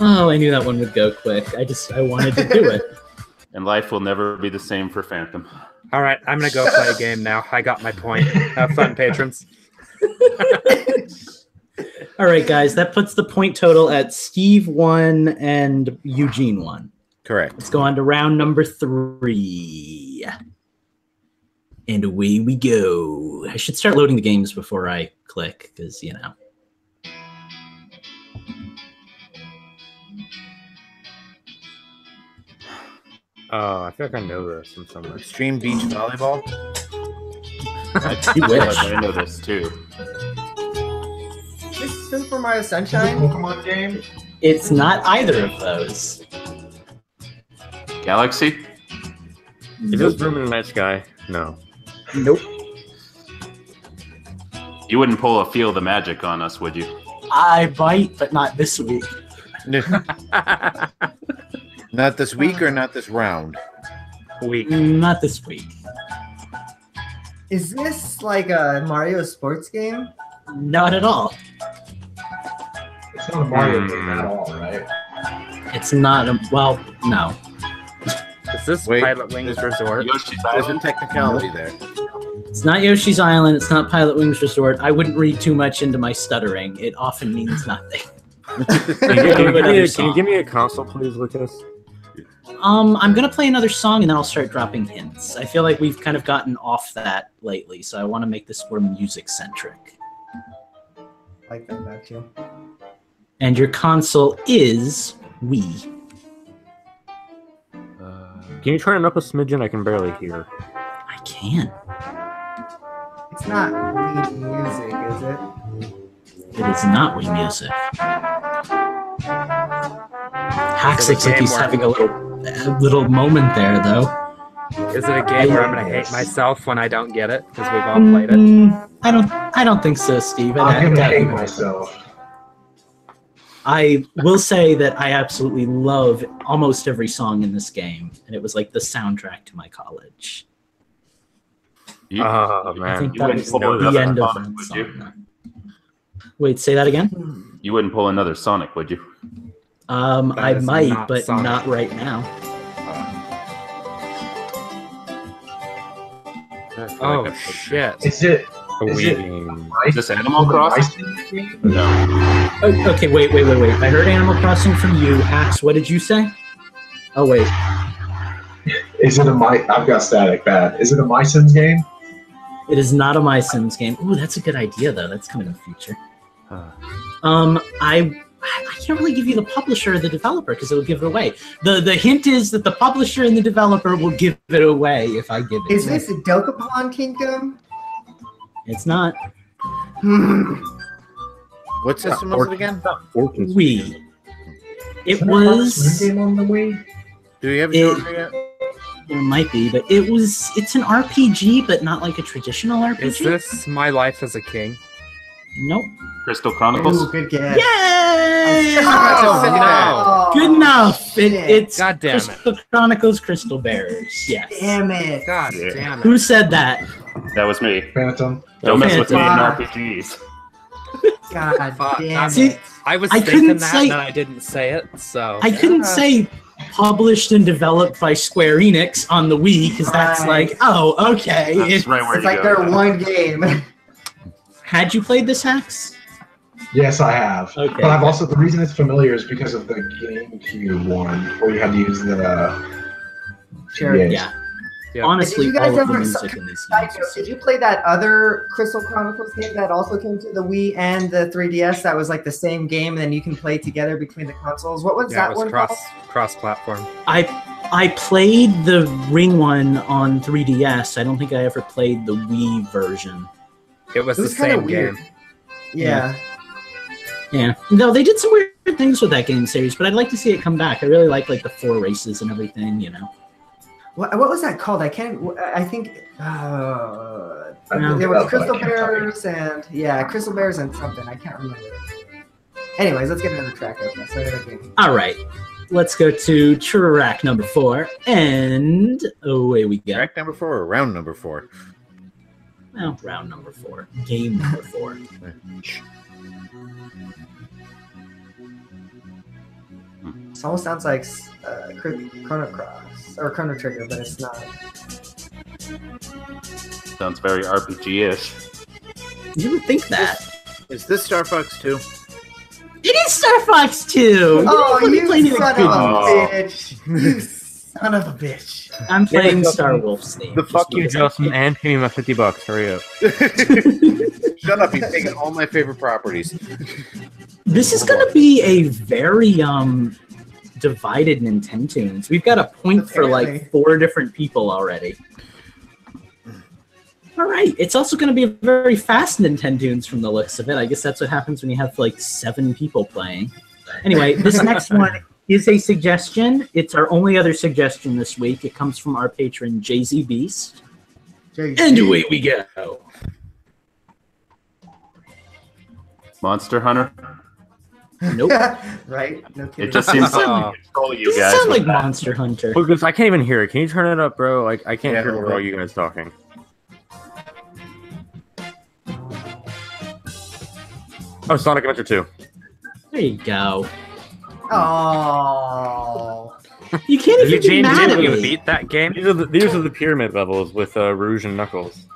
Oh, I knew that one would go quick. I wanted to do it.
And life will never be the same for Phantom.
All right, I'm going to go play a game now. I got my point. Have fun, patrons.
All right, guys, that puts the point total at Steve 1 and Eugene 1.
Correct.
Let's go on to round number 3. And away we go. I should start loading the games before I click, because, you know.
Oh, I feel like I know this from somewhere.
Extreme Beach Volleyball.
You wish.
I know this too.
Super Mario
Is it a
Sunshine?
Pokemon game?
It's not either of those.
Galaxy?
Is this Room in the Night Sky? No.
Nope.
You wouldn't pull a Feel the Magic on us, would you?
I bite, but not this week.
Not this week or not this round?
Week.
Not this week.
Is this like a Mario sports game?
Not at all.
It's not a Mario game at all, right?
It's not a, well, no.
Is this
Wait,
Pilot Wings Resort?
Yoshi's
There's a
Island?
technicality there.
It's not Yoshi's Island. It's not Pilot Wings Resort. I wouldn't read too much into my stuttering. It often means nothing.
Can you give me a console, please, Lucas?
I'm gonna play another song and then I'll start dropping hints. I feel like we've kind of gotten off that lately, so I want to make this more music centric.
Like that about you.
And your console is Wii.
Can you turn it up a smidgen? I can barely hear.
I can.
It's not Wii music, is it?
It is not Wii Music. Hax looks like he's having a little moment there, though.
Is it a game where I'm gonna hate myself when I don't get it because we've all played it?
I don't think so, Steve.
I'm gonna hate myself.
I will say that I absolutely love almost every song in this game, and it was like the soundtrack to my college.
You,
Oh,
I
man.
think
you
that
wouldn't
was
pull
the
another
end of
Sonic,
that
would you?
song. Wait, say that again?
You wouldn't pull another Sonic, would you?
I
is
might,
not
but
Sonic.
not right now.
Oh shit!
Is it
A
Is
Wii
it-
game.
Is this Animal Crossing? No.
Oh, okay, wait. I heard Animal Crossing from you. Hax, what did you say? Oh, wait.
Is it a my? I've got static bad. Is it a My Sims game?
It is not a My Sims game. Ooh, that's a good idea, though. That's coming in the future. I can't really give you the publisher or the developer because it'll give it away. The hint is that the publisher and the developer will give it away if I give it.
Is
away.
this Dokapon Kingdom?
It's not.
What system was it again?
Wii. It
Isn't there a Harvest
was.
Moon game on the Wii?
Do we have
It-
Georgia yet?
There might be, but it's an RPG, but not like a traditional RPG.
Is this My Life as a King?
Nope.
Crystal Chronicles?
Ooh, good guess.
Yay!
Oh,
Good enough.
shit.
It's
God damn it.
Crystal Chronicles Crystal Bears. Yes.
Damn it.
God
Yeah.
damn it!
Who said that?
That was me.
Phantom.
Don't mess with me in
Fuck.
RPGs.
God
Fuck,
damn
See,
it.
I was
I
thinking
couldn't
that,
say-
and I didn't say it. So
I couldn't say published and developed by Square Enix on the Wii because that's
Right.
like, oh, okay.
That's right where
It's
you
like
go.
their one game.
Had you played this, Hax?
Yes, I have.
Okay.
But I've also the reason it's familiar is because of the GameCube one where you had to use the.
Sure.
Yes.
Yeah.
Yeah.
Honestly,
Did you guys
all of the
ever-
music in these
Side
games.
note, did you play that other Crystal Chronicles game that also came to the Wii and the 3DS that was like the same game and then you can play together between the consoles? What was
yeah,
that
it was
one called?
cross platform.
I played the Ring one on 3DS. I don't think I ever played the Wii version.
It was
It
the
was kinda
same
weird.
game.
Yeah.
Yeah. No, they did some weird things with that game series, but I'd like to see it come back. I really like the 4 races and everything, you know.
What was that called? I can't. I think
I
No.
there
looked it
was
up, but I
Crystal
can't tell you.
Bears and Crystal Bears and something. I can't remember. Anyways, let's get another track open. So another game.
All right. Let's go to track number 4, and away we go.
Track number 4 or round number 4?
Well, round number 4, game number 4.
This almost sounds like Chrono Cross or Chrono Trigger, but it's not.
Sounds very RPG-ish.
You would think that.
Is this Star Fox 2?
It is Star Fox 2!
Oh,
didn't
you
play anything
son of
good.
a
Oh.
bitch! You son of a bitch!
I'm playing
Yeah,
Star Wolf's name.
The fuck
You, Justin, and pay me my $50. Hurry up.
Shut up, you've taken all my favorite properties.
This is going to be a very divided Nintendoons. We've got a point for like
Apparently.
4 different people already. All right. It's also going to be a very fast Nintendoons from the looks of it. I guess that's what happens when you have like 7 people playing. Anyway, this next one is a suggestion. It's our only other suggestion this week. It comes from our patron, Jay-Z Beast. And away we go.
Monster Hunter.
Nope.
Right? No kidding.
It just seems like control you
Doesn't
guys.
sound
with
like
that.
Monster Hunter.
Lucas, I can't even hear it. Can you turn it up, bro? Like I can't
Yeah,
hear
hold
all
on.
you guys talking. Oh, Sonic Adventure 2.
There you go.
Oh.
You can't even be
Eugene,
mad at
you
me.
beat that game?
These are the pyramid levels with Rouge and Knuckles.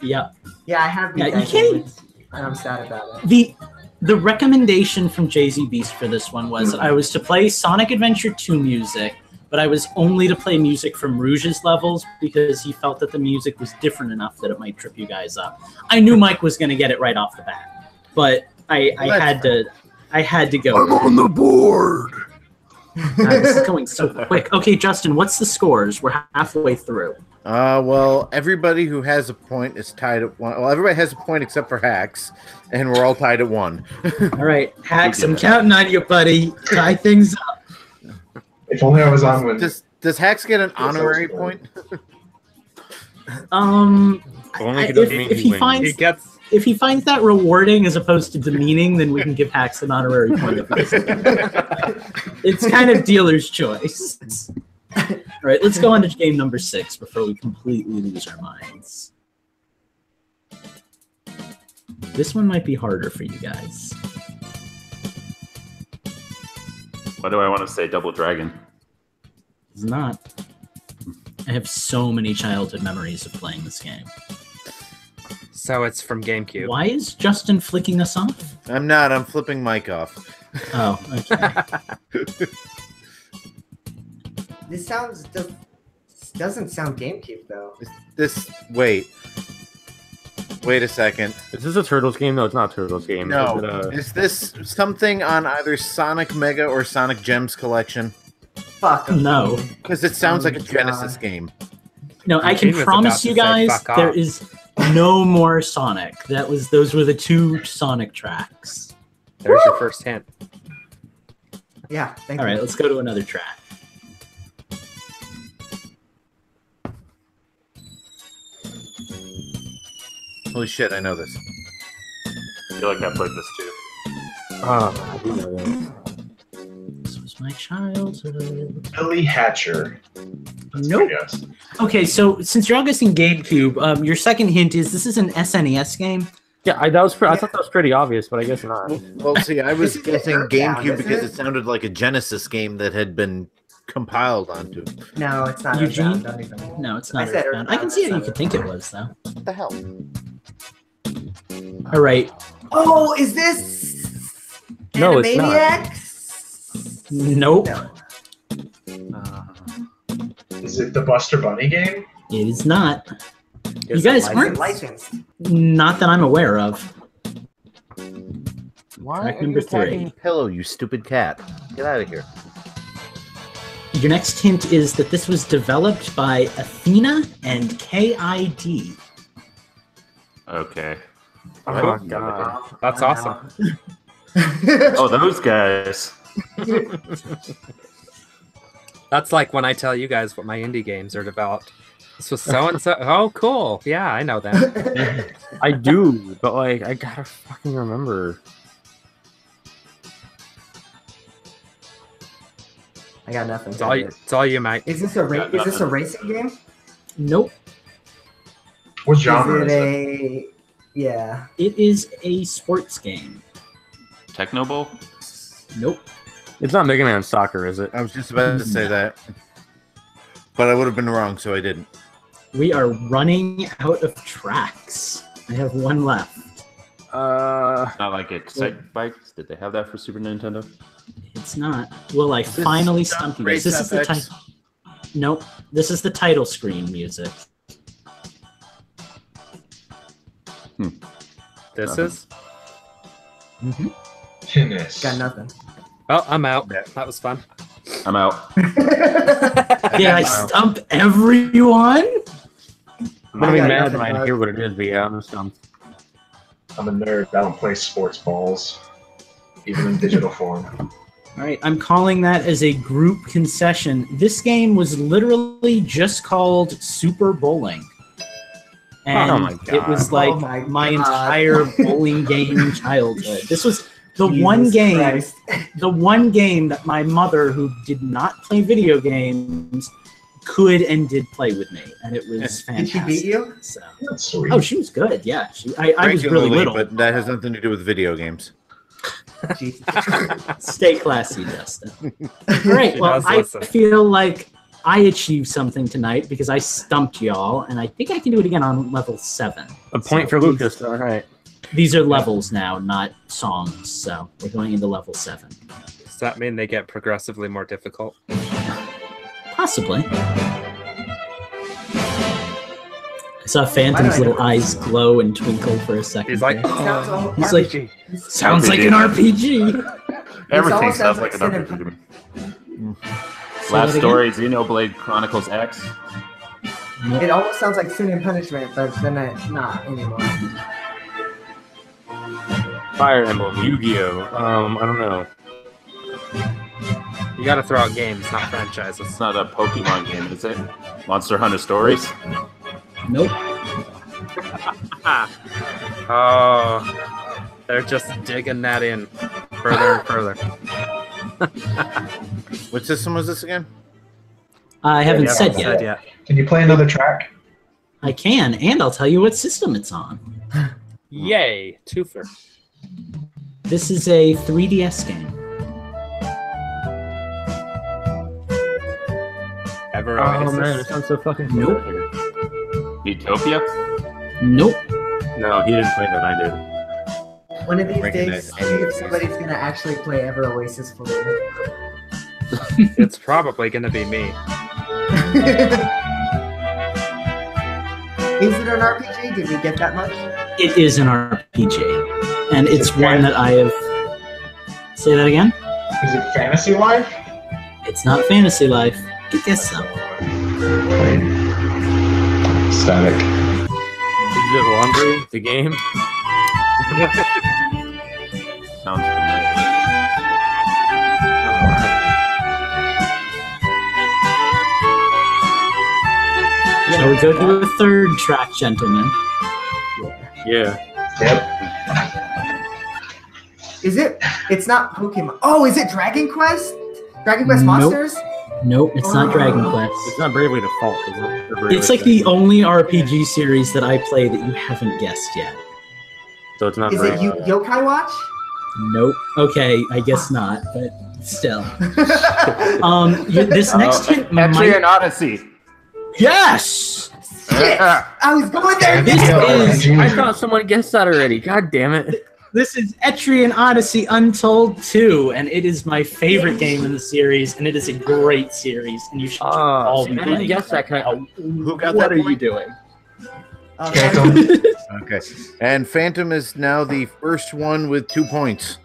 Yeah.
Yeah, I have beat
Yeah,
that
you can't-
game, and I'm sad about it.
The recommendation from Jay-Z Beast for this one was I was to play Sonic Adventure 2 music, but I was only to play music from Rouge's levels because he felt that the music was different enough that it might trip you guys up. I knew Mike was going to get it right off the bat, but I had to go.
I'm on the board.
God, this is going so quick. Okay, Justin, what's the scores? We're halfway through.
Well, everybody who has a point is tied at 1. Well, everybody has a point except for Hacks, and we're all tied at 1.
All right, Hacks, I'm counting on you, buddy. Tie things up.
If only I was on when.
Does Hacks get an honorary point?
Only if it doesn't mean
If he finds
He gets
if he finds that rewarding as opposed to demeaning, then we can give Hacks an honorary point. It's kind of dealer's choice. All right, let's go on to game number 6 before we completely lose our minds. This one might be harder for you guys.
What do I want to say? Double Dragon.
It's not. I have so many childhood memories of playing this game.
so it's from GameCube.
Why is Justin flicking us off?
I'm not. I'm flipping Mike off.
Oh, okay.
This doesn't sound GameCube though.
Wait a second.
Is this a Turtles game? No, it's not a Turtles game.
No.
Is it,
Is this something on either Sonic Mega or Sonic Gems Collection?
Fuck.
No.
Because it sounds like a
God.
Genesis game.
No, I can
Eugene was
promise
about
you
to say,
guys
"Fuck off."
there is no more Sonic. Those were the 2 Sonic tracks.
There's your first hint.
Yeah. Thank
All
you.
right, let's go to another track.
Holy shit, I know this.
I feel like I played this too.
I do know that.
This was my childhood.
Billy Hatcher. That's
Nope.
my guess.
Okay, so since you're all guessing GameCube, your second hint is this is an SNES game.
Yeah, I thought that was pretty obvious, but I guess not.
Well, see, I was
This is
guessing
Earthbound,
GameCube
isn't
because
it?
it sounded like a Genesis game that had been compiled onto.
No, it's not.
Eugene?
Earthbound, don't even.
No, it's not
I said
Earthbound. I can
Earthbound,
see how you
it's
could
not
think it was, though.
What the hell?
All right.
Oh, is this
No, it's not.
Animaniacs?
Nope.
No.
Is it the Buster Bunny game?
It is not. You
Is
guys
it
aren't.
Licensed.
Not that I'm aware of.
Why
Track
are
number
you attacking
3.
the pillow, you stupid cat? Get out of here.
Your next hint is that this was developed by Athena and KID.
Okay.
Oh, God. That's awesome.
Oh, those guys.
That's like when I tell you guys what my indie games are developed. This was so and so. Oh, cool. Yeah, I know that.
I do, but like I gotta fucking remember.
I got nothing.
It's all you, Mike.
Is this a racing game?
Nope.
What
Is
genre
it
is it?
a? Yeah.
It is a sports game.
Techno Bowl?
Nope.
It's not Mega Man Soccer, is it?
I was just about to say that. But I would have been wrong, so I didn't.
We are running out of tracks. I have one left.
Not like Excite Bikes. Did they have that for Super Nintendo?
It's not. Will I finally stump you guys? This is the
Race
title. Nope. This is the title screen music.
This is?
Tennis.
Got nothing.
Oh, I'm out. That was fun.
I'm out.
Did I stump everyone?
I'm gonna be
got
mad
nothing,
when I
bud.
hear what it is, but yeah, I'm just
I'm a nerd. I don't play sports balls, even in digital form.
All right, I'm calling that as a group concession. This game was literally just called Super Bowling. And
Oh my God.
it was like
Oh my
my
God.
entire bowling game childhood. This was the
Jesus
one game,
Christ.
the one game that my mother, who did not play video games, could and did play with me, and it was
Did
fantastic.
she beat you?
So,
That's sweet.
oh, she was good. Yeah, I was really
Regularly,
little.
but that has nothing to do with video games.
Jesus.
Stay classy, Justin. All right. Well,
does
I
listen.
feel like I achieved something tonight because I stumped y'all, and I think I can do it again on level 7.
a point
So
for Lucas. All right.
These are levels now, not songs. So we're going into level 7.
Does that mean they get progressively more difficult?
Possibly. I saw Phantom's little eyes glow and twinkle for a second.
He's like,
there.
Sounds all-
He's like,
RPG.
sounds like an RPG.
Everything
almost
sounds
sounds
like an
like
RPG to me.
Say that
Last
again?
story, Xenoblade Chronicles X.
It almost sounds like Sin and Punishment, but then not anymore.
Fire Emblem, Yu-Gi-Oh. I don't know.
You gotta throw out games, not franchises.
It's not a Pokemon game, is it? Monster Hunter Stories?
Nope.
Oh, they're just digging that in further and further.
What system was this again?
I haven't
You
said
haven't
yet.
Can you play another track?
I can, and I'll tell you what system it's on.
Yay, twofer.
This is a 3DS game.
Ever
Oh
Oasis?
man, it sounds so fucking
Nope.
familiar.
Utopia?
Nope.
No, he didn't play that. I did.
One of these
Breaking
days,
that.
see if somebody's gonna actually play Ever Oasis for me.
It's probably gonna be me.
Is it an RPG? Did we get that much?
It is an RPG, and it's one that I have. Say that again.
Is it Fantasy Life?
It's not Fantasy Life. I guess so.
Static.
Is it Laundry, the game?
Sounds familiar.
Shall we go to a third track, gentlemen?
Yeah.
Yep.
Is it? It's not Pokemon. Oh, is it Dragon Quest? Dragon Quest
Nope.
Monsters?
Nope, it's not Dragon
It's
Quest.
not Bravely Default, is it? Or Bravely
It's like the
Default.
only RPG series that I play that you haven't guessed yet.
So it's not
Is it
Bravely.
Yokai Watch?
Nope. Okay, I guess not, but still. This next hint
Etrian
might...
Odyssey.
Yes!
Shit! I was going there.
This is...
I thought someone guessed that already. God damn it.
This is Etrian Odyssey Untold 2, and it is my favorite game in the series, and it is a great series, and you should all be
I didn't
playing.
guess that kind of.
Who got
What
that
are you
point?
doing?
Okay.
Okay. And Phantom is now the first one with 2 points.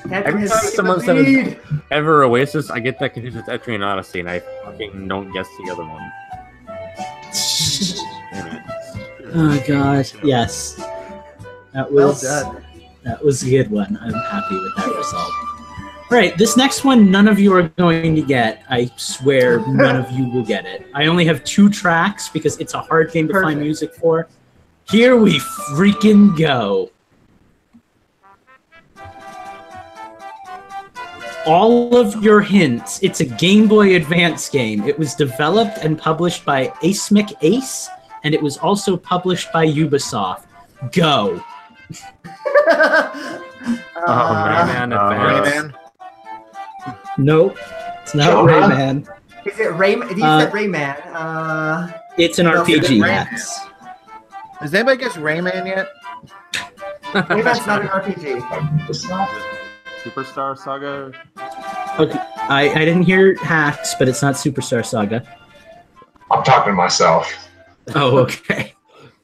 Every time someone says Ever Oasis, I get that confused with Etrian Odyssey, and I fucking don't guess the other one. Damn it.
Oh god, yes. That
Well
was
done.
that was a good one. I'm happy with that result. Alright, this next one none of you are going to get. I swear none of you will get it. I only have 2 tracks because it's a hard game to find
Perfect.
music for. Here we freaking go. All of your hints. It's a Game Boy Advance game. It was developed and published by Acemic Ace, and it was also published by Ubisoft. Go.
Rayman Advance.
Rayman?
Nope. It's not
Jonah?
Rayman.
Is it Rayman? You said Rayman.
It's an
No, is it
RPG,
Rayman?
yes.
Has anybody guessed Rayman yet?
Rayman's not an RPG.
Superstar Saga?
Okay. I didn't hear hacks, but it's not Superstar Saga.
I'm talking to myself.
Oh, okay.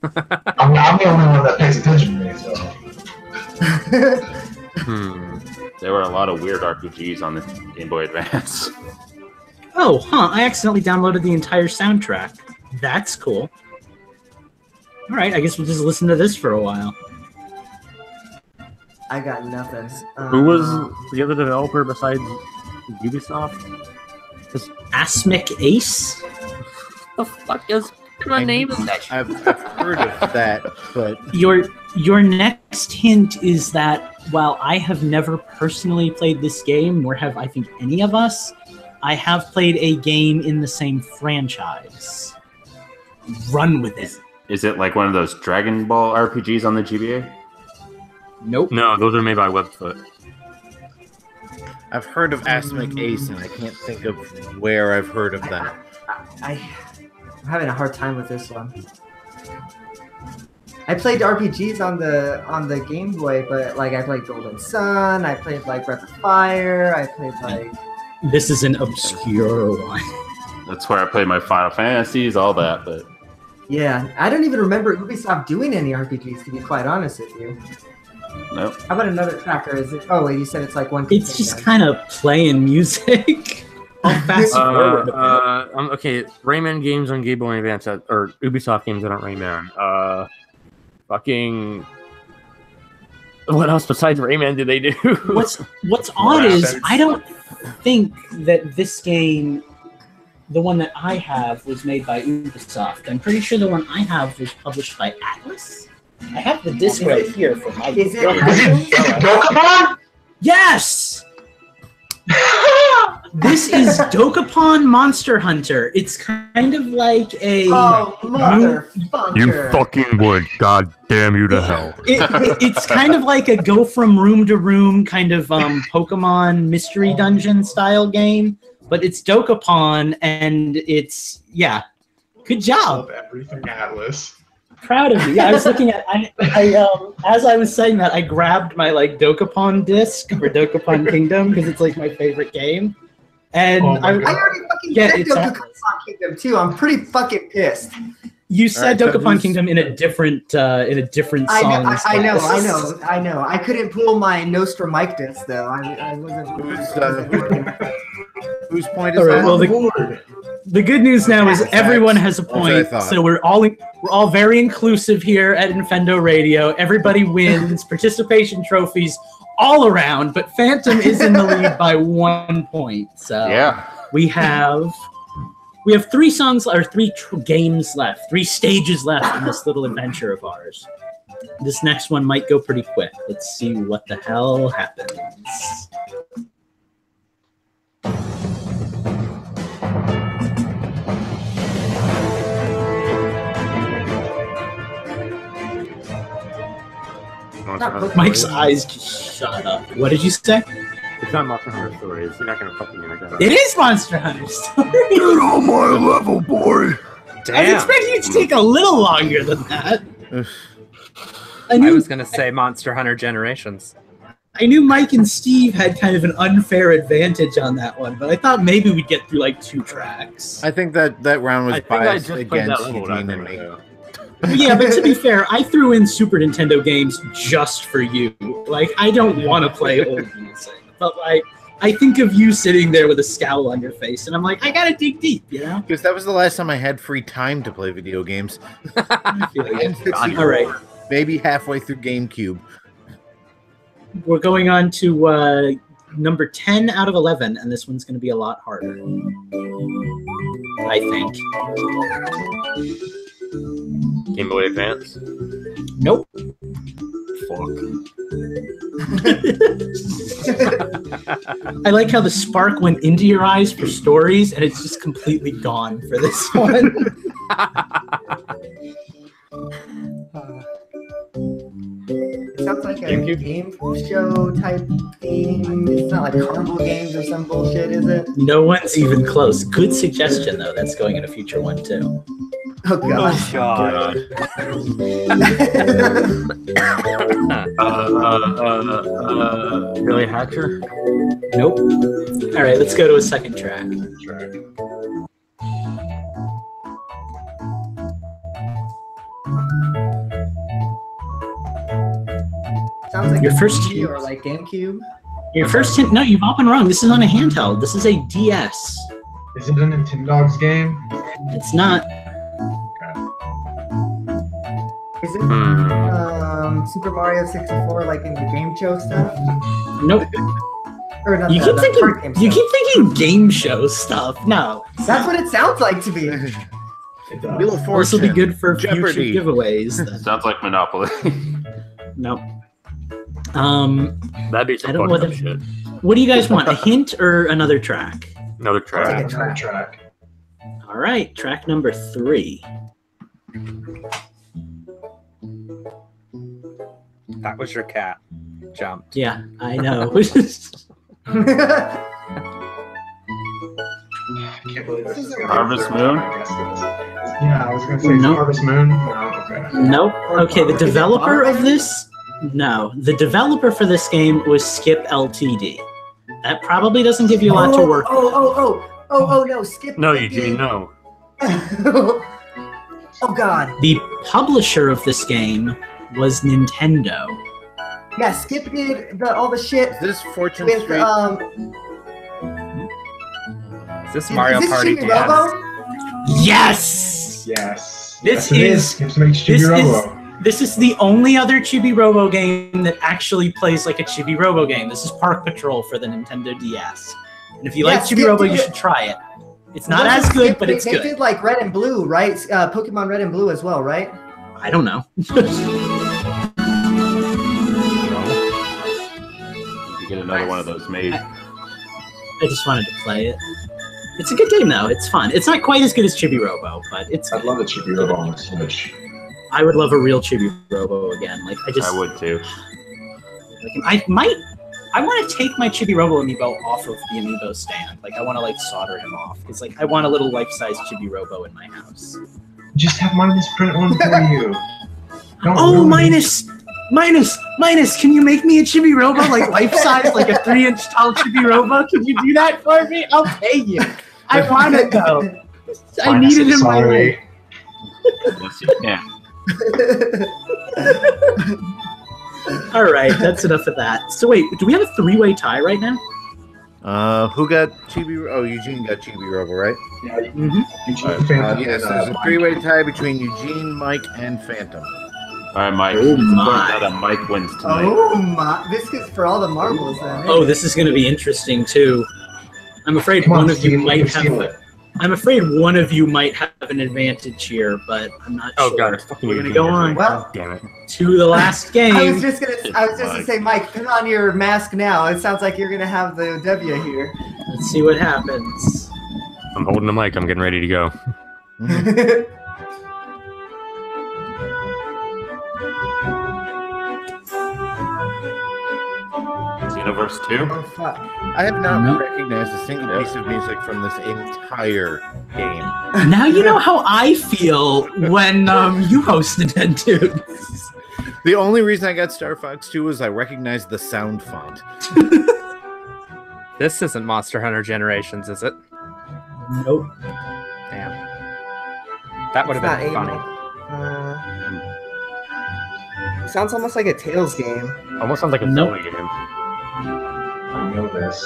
I'm the only one that pays attention to me, so.
There were a lot of weird RPGs on the Game Boy Advance.
Oh, huh. I accidentally downloaded the entire soundtrack. That's cool. All right, I guess we'll just listen to this for a while.
I got nothing.
Who was the other developer besides Ubisoft?
Asmic Ace?
The fuck is the name of that?
I've heard of that, but
Your next hint is that while I have never personally played this game, nor have I think any of us, I have played a game in the same franchise. Run with it.
Is it like one of those Dragon Ball RPGs on the GBA?
Nope.
No, those are made by Webfoot.
I've heard of Asmic Ace, and I can't think of where I've heard of that.
I'm having a hard time with this one. I played RPGs on the Game Boy, but like I played Golden Sun, I played like Breath of Fire, I played like.
This is an obscure one.
That's where I played my Final Fantasies, all that, but
Yeah, I don't even remember Ubisoft doing any RPGs, to be quite honest with you.
nope.
How about another track, or is it? Oh wait, you said it's like one.
It's just kind of playing music. I'll fast forward a bit.
Okay, Rayman games on Game Boy Advance, or Ubisoft games on Rayman. Fucking. What else besides Rayman did they do?
What's odd is I don't think that this game, the one that I have, was made by Ubisoft. I'm pretty sure the one I have was published by Atlas. I have the disc right here for my.
Is it
Dokapon?
Yes. This is Dokapon Monster Hunter. It's kind of like a.
Oh, motherfucker!
You fucking would. God damn you to hell.
It's kind of like a go from room to room kind of Pokemon mystery dungeon style game, but it's Dokapon, and it's good job.
Love everything Atlas.
Proud of you. Yeah, I was looking at. As I was saying that, I grabbed my like Dokapon disc for Dokapon Kingdom because it's like my favorite game, and
Oh my
I
God.
already fucking
Yeah,
said
it's
Dokapon Kingdom too. I'm pretty fucking pissed.
you said
All right, so
Dokapon
who's-
Kingdom in a different song.
I know. I couldn't pull my Nostra mic disc though. I wasn't.
Whose point is
All right,
that?
well, the good news now is everyone has a
That's what I
point,
thought.
so we're all very inclusive here at Infendo Radio. Everybody wins participation trophies all around, but Phantom is in the lead by 1 point. So
Yeah.
we have 3 songs or 3 games left, 3 stages left in this little adventure of ours. This next one might go pretty quick. Let's see what the hell happens. Mike's eyes just shut up. What did you say?
It's not Monster Hunter Stories. You're not gonna fucking get that.
It is Monster Hunter Story.
Get on my level, boy.
I was
Damn.
expecting you to take a little longer than that. I
I
knew,
was gonna say Monster Hunter Generations.
I knew Mike and Steve had kind of an unfair advantage on that one, but I thought maybe we'd get through like 2 tracks.
I think that round was
I think I
biased
just played that
against
level.
Eugene and me.
Yeah, but to be fair, I threw in Super Nintendo games just for you. Like, I don't want to play old music, but like, I think of you sitting there with a scowl on your face, and I'm like, I gotta dig deep, you know?
Because that was the last time I had free time to play video games.
I feel like
And
it. All right,
Maybe halfway through GameCube.
we're going on to number 10 out of 11, and this one's going to be a lot harder, I think.
Game Boy Advance.
Nope.
Fuck.
I like how the spark went into your eyes for stories, and it's just completely gone for this one.
It sounds like a game show type theme. It's not like Carnival Games or some bullshit, is it?
No one's even close. Good suggestion, though. That's going in a future one, too.
Oh god.
God.
Billy Hatcher.
Nope. All right, let's go to a second track.
Sounds like
Your
a
first
Wii
hint.
or like GameCube.
Your first hint. No, you've all been wrong. This is on a handheld. This is a DS.
Is it a Nintendogs game?
It's not.
Is it Super Mario 64 like in the game show stuff?
Nope.
Or not
You
the
keep
card game
thinking. You
stuff.
keep thinking game show stuff. No.
That's what it sounds like to me.
Wheel of
This
Fortune.
will be good for
Jeopardy.
future giveaways. Then.
Sounds like Monopoly.
Nope.
That'd be some
I don't
fucked
know
up shit.
What do you guys want? A hint or another track?
Another
Take
track.
a
Another
track.
track.
All right, track number 3.
That was your cat. Jumped.
Yeah, I know.
I can't believe this is gonna be
Harvest
the third
Moon?
time I guessed this. Yeah, I was gonna say is it
No.
Harvest Moon. No, okay.
Nope. Okay, the
Is it
developer of
Bomberman?
this. No, the developer for this game was Skip Ltd. That probably doesn't give you a lot to work.
Oh no, skip.
No,
did
Eugene, no.
oh god.
The publisher of this game was Nintendo.
Yeah, Skip did all the shit
Is this Fortune
with
Street?
Is this Mario
is this
Party
Chibi
DS?
Robo?
Yes.
Yes.
This
Yes, it
is-
Skips makes
this
Chibi
is-
Robo.
This is the only other Chibi Robo game that actually plays like a Chibi Robo game. This is Park Patrol for the Nintendo DS. And if you
Yeah,
like Chibi
Skip
Robo,
did
you
it.
should try it. It's not
Wasn't
as good,
Skip-
but it's
they
good.
did like Red and Blue, right? Pokemon Red and Blue as well, right?
I don't know.
You get another one of those made.
I just wanted to play it. It's a good game though. It's fun. It's not quite as good as Chibi Robo, but it's.
I'd
Good.
love a Chibi Robo on the Switch.
I would love a real Chibi Robo again. Like
I would too.
I want to take my Chibi Robo amiibo off of the amiibo stand. Like I want to like solder him off because like I want a little life-size Chibi Robo in my house.
Just have Minus print one for you. Don't
Oh,
ruin
minus! Can you make me a Chibi Robo like life-size, like a 3-inch tall Chibi Robo? Can you do that for me? I'll pay you. I want it though. I
Minus,
need it in my life.
sorry.
Yes, you can.
All right, that's enough of that. So wait, do we have a 3-way tie right now?
Who got Chibi? Oh, Eugene got Chibi Robo, right?
Yeah,
Mm-hmm.
Eugene, Phantom,
Yes,
and,
there's a
Mike.
3-way tie between Eugene, Mike, and Phantom.
All right, Mike.
Oh,
It's
my.
important that Mike wins tonight.
Oh my! This is for all the marbles then.
Oh, this is going to be interesting too. I'm afraid
Come on,
one of you
Steve,
might
steal
have.
it.
I'm afraid one of you might have an advantage here, but I'm not
Oh
sure.
god, it's fucking
We're gonna
Eugene.
go on
Well,
Damn it.
to the last game.
I was just gonna say, Mike, put on your mask now. It sounds like you're gonna have the W here.
Let's see what happens.
I'm holding the mic. I'm getting ready to go.
Universe 2?
Oh fuck!
I have not
Nope.
recognized a single piece of music from this entire game.
Now you know how I feel when you host Nintendo.
The only reason I got Star Fox 2 is I recognized the sound font.
This isn't Monster Hunter Generations, is it?
Nope.
Damn. That would
It's
have been
not
funny.
Sounds almost like a Tails game.
Almost sounds like a
Nope.
Zelda game.
I know this.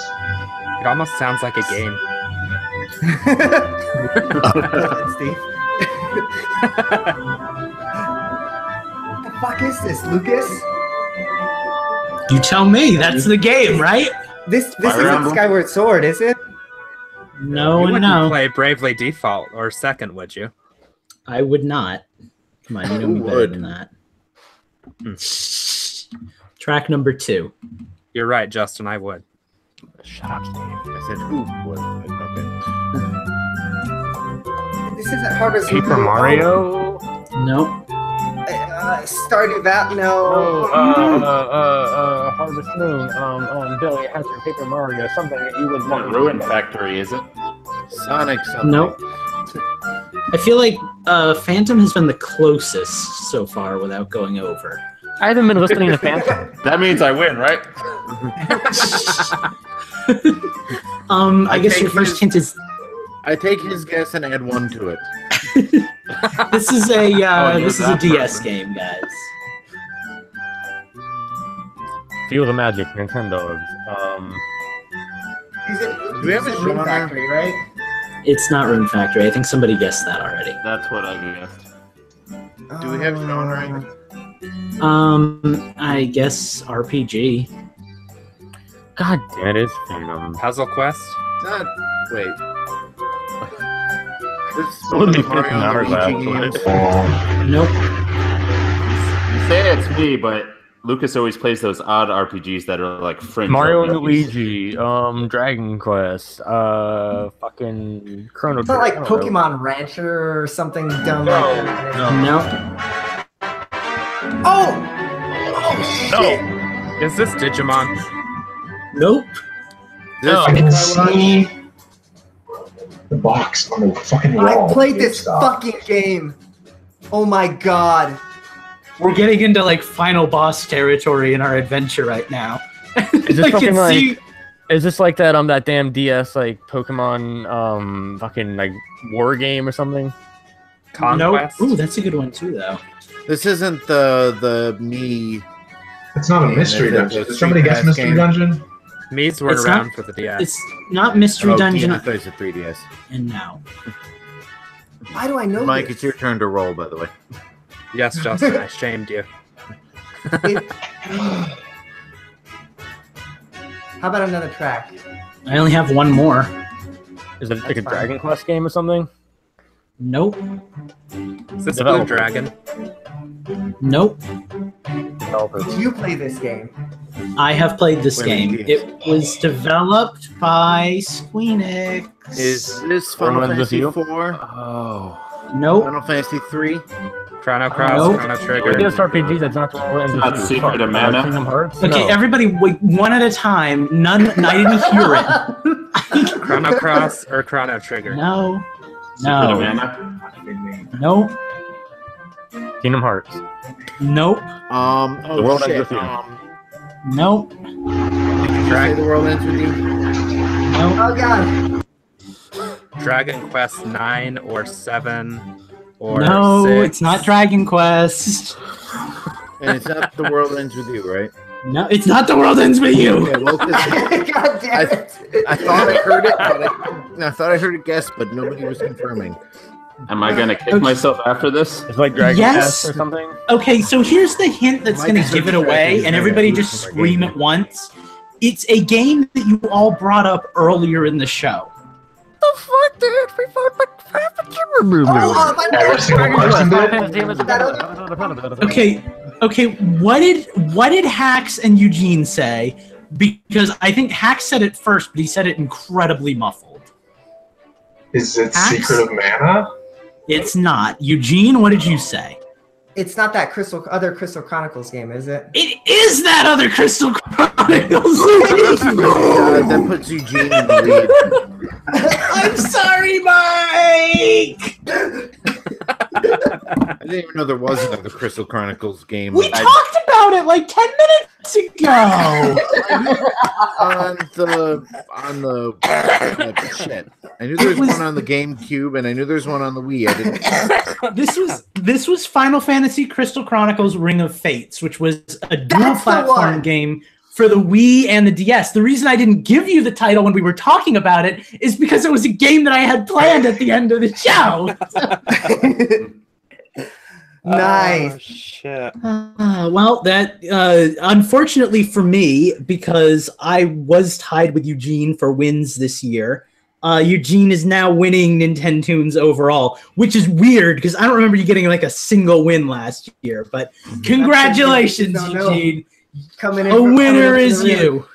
It almost sounds like a game.
Steve. What the fuck is this, Lucas?
You tell me. That's the game, right?
This
Fire
isn't
Emblem?
Skyward Sword, is it?
No
You
and
wouldn't
no.
play Bravely Default or Second, would you?
I would not. Come on, you know me
Who
better
would?
than that. Track number 2.
You're right, Justin. I would.
Shut up, Steve.
I said, who would? Okay.
This isn't Harvest
Paper
Moon.
Mario?
Nope.
Stardew Valley. No.
Harvest Moon. Billy Hatcher, Paper Mario, something that you would
Not Ruin Factory, is it?
Sonic something.
Nope. I feel like Phantom has been the closest so far without going over.
I haven't been listening to Phantom.
That means I win, right?
I guess
take
your first
his-
hint is
I take his guess and add 1 to it.
this is a
you're
this is a
that
DS
person.
game, guys.
Feel the magic, Nintendo.
Do we have a
Rune
genre?
Factory, right?
It's not Rune Factory. I think somebody guessed that already.
That's what I guessed.
Do we have genre?
I guess RPG.
God damn it, it's Phantom.
Puzzle Quest.
Wait. This is
Would be
Mario
flipping
and
hourglass,
Luigi
wouldn't
games.
it?
Nope.
You say it's me, but Lucas always plays those odd RPGs that are like fringe.
Mario and
RPGs.
Luigi, Dragon Quest, fucking Chrono
It's not like
Trigger, I don't know.
Pokemon Rancher or something dumb like that.
Nope.
Oh!
No.
Is this Digimon?
Nope.
This
I can see the box on the fucking wall.
I played this
Stop.
fucking game. Oh my god.
We're getting into like final boss territory in our adventure right now.
Is this
I
fucking
can
like?
see.
Is this like that damn DS like Pokemon fucking like war game or something?
Nope.
Conquest?
Ooh, that's a good one too, though.
This isn't the me.
It's not a mystery
Yeah,
dungeon.
the
Did somebody guess
Street
mystery
Pass
dungeon?
Me's were
It's
around
not-
for the DS.
It's not Mystery Dungeon.
I thought it was a 3DS.
And now.
Why do I know
Mike,
this?
it's your turn to roll, by the way.
Yes, Justin, I shamed you.
It- How about another track?
I only have one more.
Is it like a
That's fine.
Dragon Quest game or something?
Nope.
Is this Blue
Developer.
Dragon?
Nope.
Developers.
Do you play this game?
I have played this
Wait,
game.
yes.
It was developed by Squeenix.
Is this Final
Orlando
Fantasy
Field?
4?
Oh.
Nope.
Final Fantasy 3?
Chrono Cross,
Nope.
Chrono
Wait,
Trigger.
DS RPG, that's not the one
It's not Secret of Mana?
Kingdom Hearts?
Okay,
No.
everybody, wait, one at a time. None. I didn't hear it.
Chrono Cross or Chrono Trigger?
No.
Secret of
No.
Mana?
Nope.
Kingdom Hearts.
Nope.
Oh,
The World
shit.
Ends With You.
Nope.
Did you say the world ends with you?
Nope.
Oh god.
Dragon Quest 9 or 7 or
No,
6.
it's not Dragon Quest.
And it's not the world ends with you, right?
No, it's not The World Ends With You.
Okay, well, 'cause
God damn it.
I thought I heard it, but I thought I heard it guess, but nobody was confirming.
Am I gonna kick
Okay.
myself after this?
It's like Dragon
Yes.
Quest or something?
Okay, so here's the hint that's
Mike
going
is
to give it
so
away,
distracted,
and
he's
everybody
gonna
just
lose my
scream
game.
at once. It's a game that you all brought up earlier in the show.
Oh, my
Every single person did.
Okay. What did Hax and Eugene say? Because I think Hax said it first, but he said it incredibly muffled.
Is it
Axe?
Secret of Mana?
It's not. Eugene, what did you say?
It's not that other Crystal Chronicles game, is it?
It is that other Crystal Chronicles.
That puts Eugene in the lead.
I'm sorry, Mike.
I didn't even know there was another Crystal Chronicles game.
We talked about it like 10 minutes ago.
on the shit. I knew there was one on the GameCube, and I knew there was one on the Wii. I didn't.
This was Final Fantasy Crystal Chronicles Ring of Fates, which was a dual
That's the
platform
one.
game for the Wii and the DS. The reason I didn't give you the title when we were talking about it is because it was a game that I had planned at the end of the show.
Nice.
Oh, shit.
Well, that unfortunately for me, because I was tied with Eugene for wins this year, Eugene is now winning Nintendo's overall, which is weird because I don't remember you getting like a single win last year. But congratulations,
No, no.
Eugene!
Coming in
A
from-
winner
coming in
is
from the rim.
you.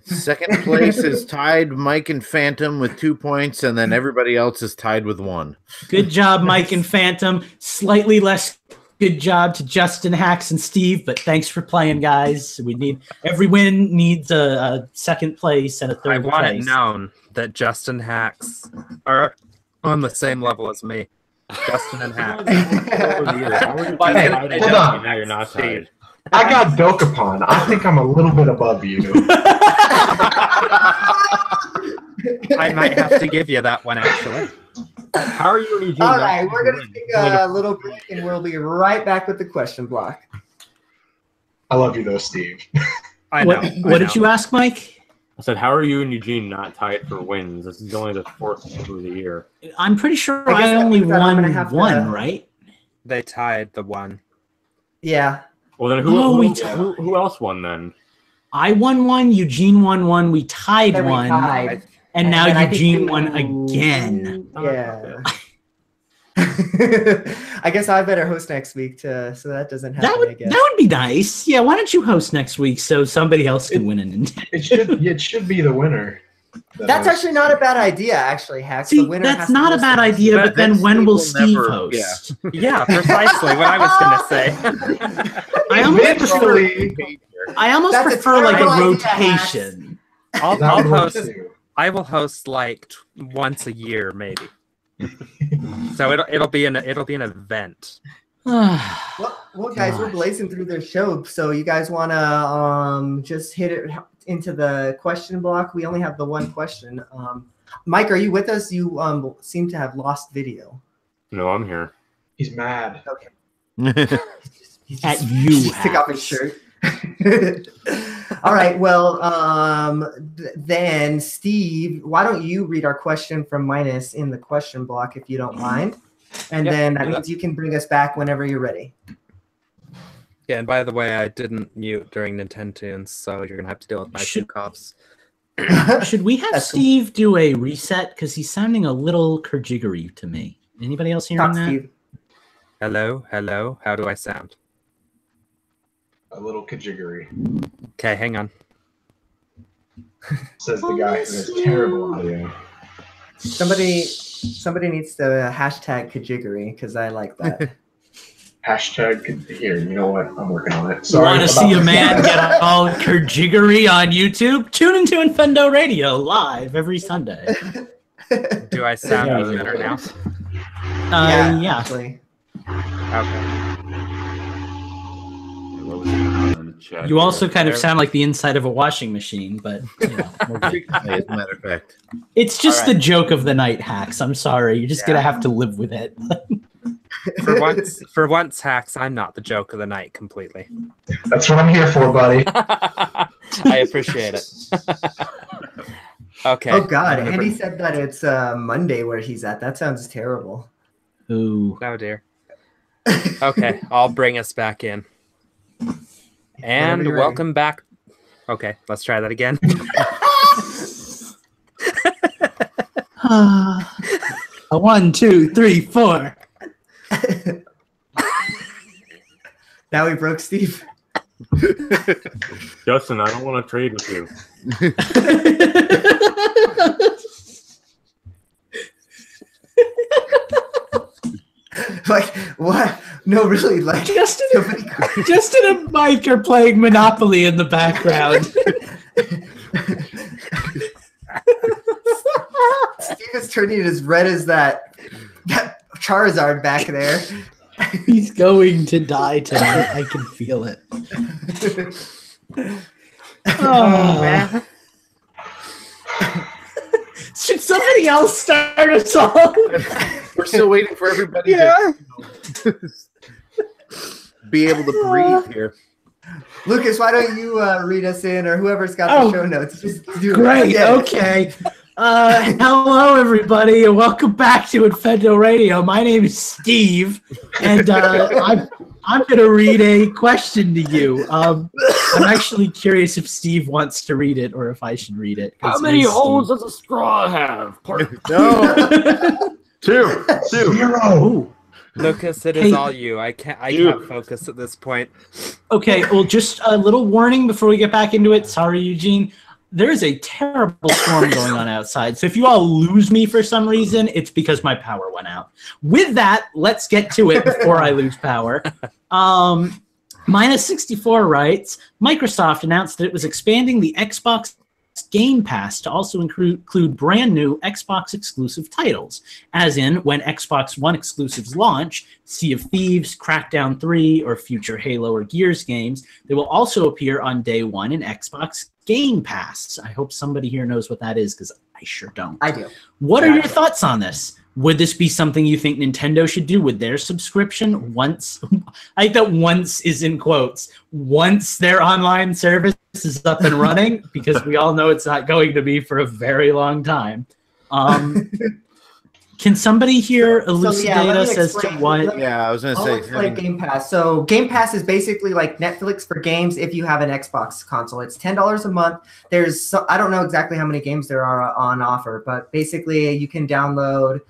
Second place is tied Mike and Phantom with 2 points, and then everybody else is tied with 1.
Good job, Mike and Phantom. Slightly less good job to Justin, Hax, and Steve, but thanks for playing, guys. Every win needs a second place and a
I
third
want
place.
it known that Justin Hacks are on the same level as me. Justin and Hacks.
Hey, hold on.
Now you're not tied.
I got Dokapon. I think I'm a little bit above you.
I might have to give you that one, actually.
How are you and Eugene?
All
not
right, we're going to
winning?
take a little break and we'll be right back with the question block.
I love you though, Steve.
I know.
What did you ask, Mike?
I said, how are you and Eugene not tied for wins? This is only the fourth game of the year.
I'm pretty sure
I guess
I
that
only
means that I'm
won
gonna have to-
one, right?
They tied the one.
Yeah.
Well, then who else won then?
I won one. Eugene won one. We tied
Then we
one.
tied.
And
And
now
then I think
Eugene
you-
won again.
Yeah. I guess I better host next week so that doesn't happen. I guess.
That would be nice. Yeah, why don't you host next week so somebody else can win a Nintendo?
It should be the winner.
That's actually not a bad idea, actually, Hacks.
See,
The winner has
that's
to
not a
host
bad
it.
idea, but then
then
when
Steve
will
will
Steve
never-
host?
Yeah, precisely what I was gonna say.
I almost prefer,
Eventually,
I almost
That's a
prefer like a
terrible idea,
rotation.
I'll
that would work
host.
too.
I will host like once a year, maybe. So it'll be an event.
Well, guys, we're blazing through the show, so you guys want to just hit it into the question block? We only have the one question. Mike, are you with us? You seem to have lost video.
No, I'm here.
He's mad.
Okay. He's
At
just-
you,
he just took off his
Hacks.
shirt. All right. Well, then Steve, why don't you read our question from Minus in the question block if you don't mind, and
Yep,
then that
do that.
means you can bring us back whenever you're ready.
Yeah, and by the way, I didn't mute during Nintendo Tunes, so you're gonna have to deal with my two
Should-
coughs.
Should we have
That's cool.
Steve do a reset? Because he's sounding a little kerjiggery to me. Anybody else hearing
Talk,
that?
Steve.
Hello, hello. How do I sound?
A little kajiggery,
Okay, hang on.
says the guy who has terrible audio.
Somebody needs to hashtag Kajiggery because I like that.
Hashtag here. You know what? I'm working on it.
You
Sorry.
want to
about
see a
this.
man get all kerjiggery on YouTube? Tune into Infendo Radio live every Sunday.
Do I sound
Yeah,
any better now?
Yeah.
Actually.
Okay.
You also kind of sound like the inside of a washing machine, but you know, we're good.
As a matter of fact.
It's just
All
the
right.
joke of the night, Hacks. I'm sorry. You're just gonna have to live with it.
For once, Hacks, I'm not the joke of the night completely.
That's what I'm here for, buddy.
I appreciate it. Okay.
Oh God,
I'm gonna
Andy
bring-
said that it's Monday where he's at. That sounds terrible.
Ooh.
Oh dear. Okay, I'll bring us back in. And
Whenever you're ready.
welcome back. Okay, let's try that again.
A 1, 2, 3, 4.
Now we broke Steve.
Justin, I don't want to trade with you.
Like what? No, really. Like
Justin,
somebody-
Justin and Mike are playing Monopoly in the background.
Steve is turning as red as that Charizard back there.
He's going to die tonight. I can feel it. Oh, man. Should somebody else start a song?
We're still waiting for everybody
Yeah.
to be able to breathe here.
Lucas, why don't you read us in, or whoever's got
Oh,
the show notes? Just do it.
Great.
Yeah.
Okay. Hello, everybody, and welcome back to Infendo Radio. My name is Steve, and I'm going to read a question to you. I'm actually curious if Steve wants to read it or if I should read it. 'cause
How many
it is
holes does a straw have?
No.
Two.
Zero.
Ooh.
Lucas, it
Hey.
is all you. I can't focus at this point.
Okay, well, just a little warning before we get back into it. Sorry, Eugene. There is a terrible storm going on outside. So if you all lose me for some reason, it's because my power went out. With that, let's get to it before I lose power. Minus 64 writes, Microsoft announced that it was expanding the Xbox Game Pass to also include brand new Xbox exclusive titles, as in when Xbox One exclusives launch, Sea of Thieves, Crackdown 3, or future Halo or Gears games, they will also appear on day one in Xbox Game Pass. I hope somebody here knows what that is, because I sure don't.
I do.
What are your thoughts on this? Would this be something you think Nintendo should do with their subscription once? I think that once is in quotes. Once their online service is up and running, because we all know it's not going to be for a very long time. Can somebody here elucidate
let me
us as to
explain.
what?
Yeah, I was gonna
I'll
say.
explain Game Pass. So Game Pass is basically like Netflix for games if you have an Xbox console. It's $10 a month. I don't know exactly how many games there are on offer, but basically you can download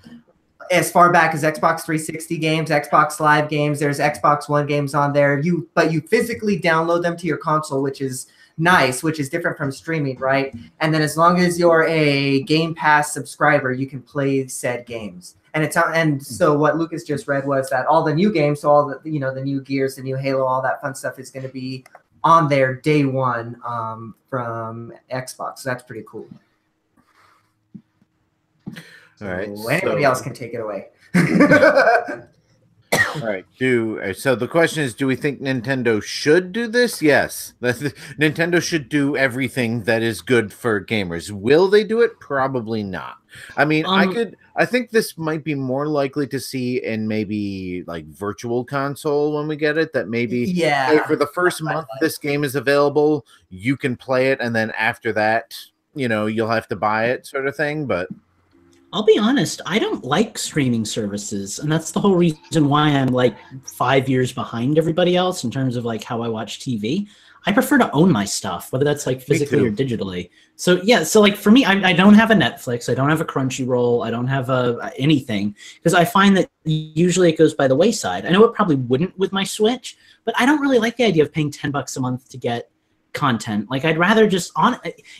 as far back as Xbox 360 games, Xbox Live games. There's Xbox One games on there. But you physically download them to your console, which is nice, which is different from streaming, right? And then as long as you're a Game Pass subscriber, you can play said games. And so what Lucas just read was that all the new games, so all the the new Gears, the new Halo, all that fun stuff is going to be on there day one from Xbox. So that's pretty cool.
All right.
So anybody else can take it away.
All right. So the question is, do we think Nintendo should do this? Yes. Nintendo should do everything that is good for gamers. Will they do it? Probably not. I mean, I think this might be more likely to see in maybe like virtual console when we get it, that maybe hey, for the first month this game is available, you can play it, and then after that, you'll have to buy it, sort of thing. But
I'll be honest, I don't like streaming services, and that's the whole reason why I'm like 5 years behind everybody else in terms of like how I watch TV. I prefer to own my stuff, whether that's like physically or digitally. So yeah, so like for me, I don't have a Netflix, I don't have a Crunchyroll, I don't have anything, because I find that usually it goes by the wayside. I know it probably wouldn't with my Switch, but I don't really like the idea of paying $10 a month to get content. Like I'd rather just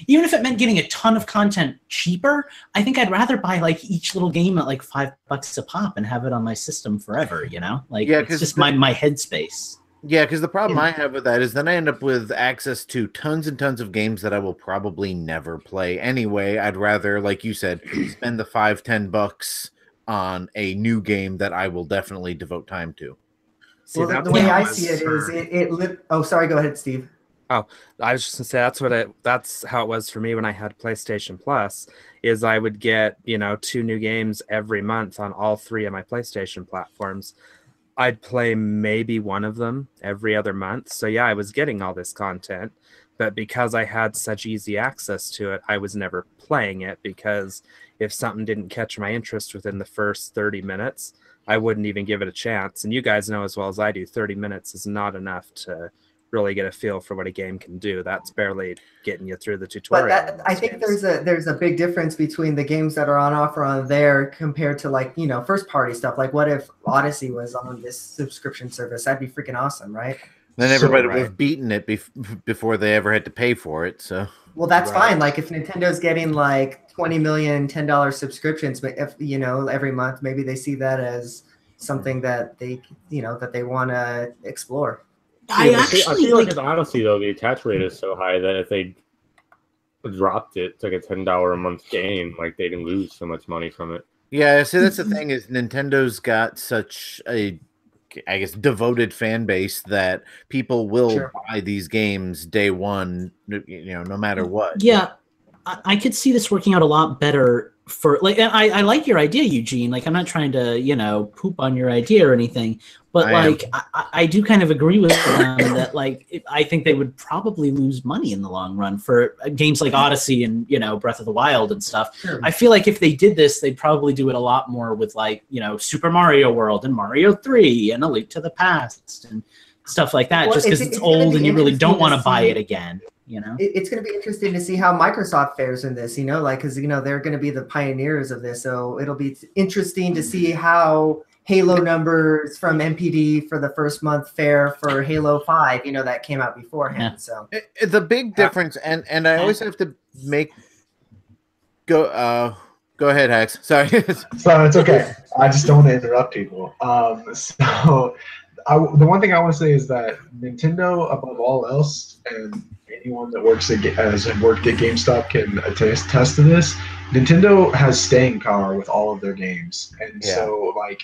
even if it meant getting a ton of content cheaper, I think I'd rather buy like each little game at like $5 a pop and have it on my system forever, Like it's just my headspace.
Yeah, because the problem I have with that is then I end up with access to tons and tons of games that I will probably never play anyway. I'd rather, like you said, spend the $5-10 on a new game that I will definitely devote time to.
See, well, the way I see it is oh, sorry, go ahead, Steve.
Oh, I was just gonna say that's how it was for me when I had PlayStation Plus. Is I would get 2 new games every month on all 3 of my PlayStation platforms. I'd play maybe one of them every other month. So yeah, I was getting all this content, but because I had such easy access to it, I was never playing it, because if something didn't catch my interest within the first 30 minutes, I wouldn't even give it a chance. And you guys know as well as I do, 30 minutes is not enough to really get a feel for what a game can do. That's barely getting you through the tutorial.
But I think there's a big difference between the games that are on offer on there compared to like first party stuff. Like what if Odyssey was on this subscription service? That'd be freaking awesome, right?
Then everybody would have beaten it before they ever had to pay for it. So
well, that's fine. Like if Nintendo's getting like 20 million $10 subscriptions, but if every month, maybe they see that as something that they that they want to explore.
I feel like it's honestly though the attach rate is so high that if they dropped it to like a $10 a month game, like they didn't lose so much money from it.
Yeah, see that's the thing is Nintendo's got such a devoted fan base that people will buy these games day one, no matter what.
Yeah, I could see this working out a lot better for like. I like your idea, Eugene. Like I'm not trying to poop on your idea or anything, but I do kind of agree with them that like I think they would probably lose money in the long run for games like Odyssey and Breath of the Wild and stuff. Sure. I feel like if they did this, they'd probably do it a lot more with like Super Mario World and Mario 3 and A Link to the Past and stuff like that. Well, just because it's old and you really don't want to buy it again.
It's going to be interesting to see how Microsoft fares in this, because they're going to be the pioneers of this. So it'll be interesting to see how Halo numbers from MPD for the first month fare for Halo 5, that came out beforehand. Yeah. So
the big difference, and I always have to go ahead, Hax. Sorry.
So it's okay. I just don't want to interrupt people. The one thing I want to say is that Nintendo, above all else, and anyone that has worked at GameStop can attest to this. Nintendo has staying power with all of their games, and so like,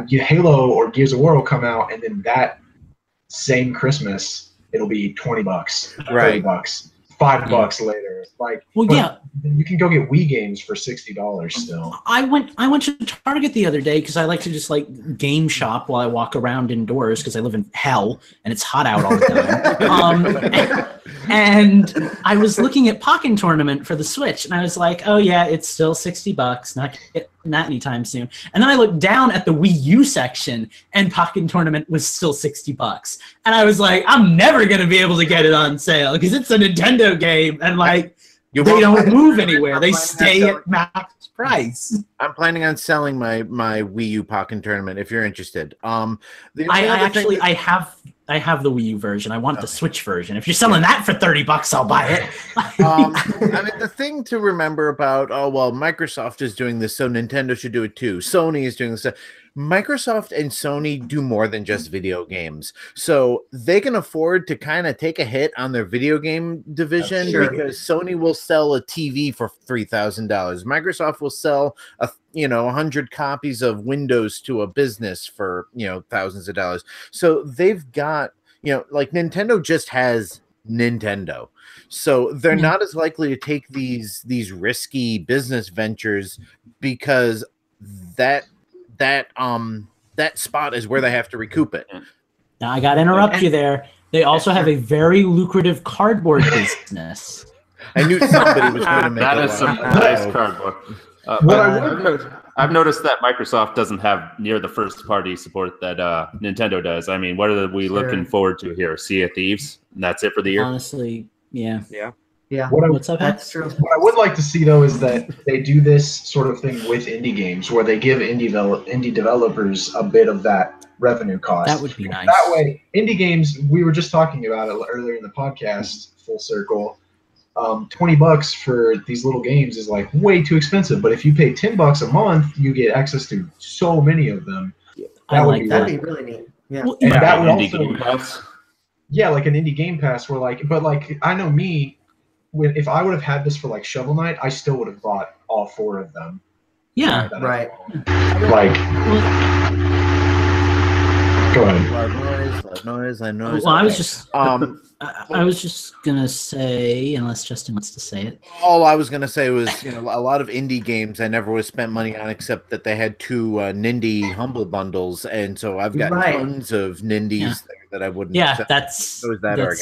Halo or Gears of War will come out, and then that same Christmas it'll be $20, $30, $5 later. Like,
well, yeah,
you can go get Wii games for $60 still.
I went to Target the other day because I like to just like game shop while I walk around indoors because I live in hell and it's hot out all the time. And I was looking at Pokken Tournament for the Switch, and I was like, oh yeah, it's still $60. that anytime soon. And then I looked down at the Wii U section, and Pokken Tournament was still $60. And I was like, I'm never gonna be able to get it on sale because it's a Nintendo game, and like they don't move anywhere. They stay at max price.
I'm planning on selling my Wii U Pokken Tournament if you're interested.
I have the Wii U version. I want the Switch version. If you're selling that for $30, I'll buy it.
I mean, the thing to remember about, Microsoft is doing this, so Nintendo should do it too. Sony is doing this. Microsoft and Sony do more than just video games. So they can afford to kind of take a hit on their video game division because Sony will sell a TV for $3,000. Microsoft will sell 100 copies of Windows to a business for, thousands of dollars. So they've got, like Nintendo just has Nintendo. So they're not as likely to take these risky business ventures because that spot is where they have to recoup it.
Now I got to interrupt you there. They also have a very lucrative cardboard business.
I knew somebody was going to make
that. Is some nice cardboard. I've noticed that Microsoft doesn't have near the first-party support that Nintendo does. I mean, what are we looking forward to here? Sea of Thieves, and that's it for the year.
Honestly, yeah.
What's
up?
That's true.
What I would like to see though is that they do this sort of thing with indie games, where they give indie developers a bit of that revenue cost.
That would be nice.
That way, indie games. We were just talking about it earlier in the podcast. Full circle. $20 for these little games is like way too expensive. But if you pay $10 a month, you get access to so many of them.
That'd be really neat. Yeah,
and that would
indie
also,
game pass.
Yeah, like an indie game pass, where I know me. If I would have had this for like Shovel Knight, I still would have bought all 4 of them.
Yeah,
right.
Go ahead.
Loud noise.
Well, I was just, I was just gonna say, unless Justin wants to say it.
All I was gonna say was, a lot of indie games I never would have spent money on, except that they had 2 Nindy Humble bundles, and so I've got tons of Nindies there that I wouldn't.
Yeah, that's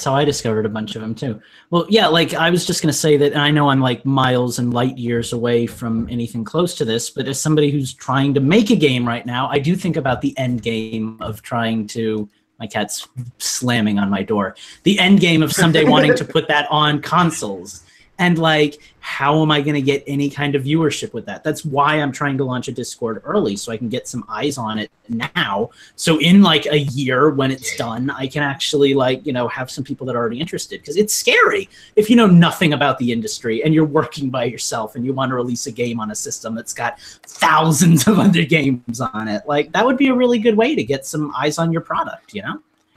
how I discovered a bunch of them too. Well, yeah, like I was just gonna say that, and I know I'm like miles and light years away from anything close to this, but as somebody who's trying to make a game right now, I do think about the end game of trying to. My cat's slamming on my door. The end game of someday wanting to put that on consoles. And like, how am I going to get any kind of viewership with that? That's why I'm trying to launch a Discord early so I can get some eyes on it now. So in like a year when it's done, I can actually have some people that are already interested. Because it's scary if you know nothing about the industry and you're working by yourself and you want to release a game on a system that's got thousands of other games on it. Like that would be a really good way to get some eyes on your product,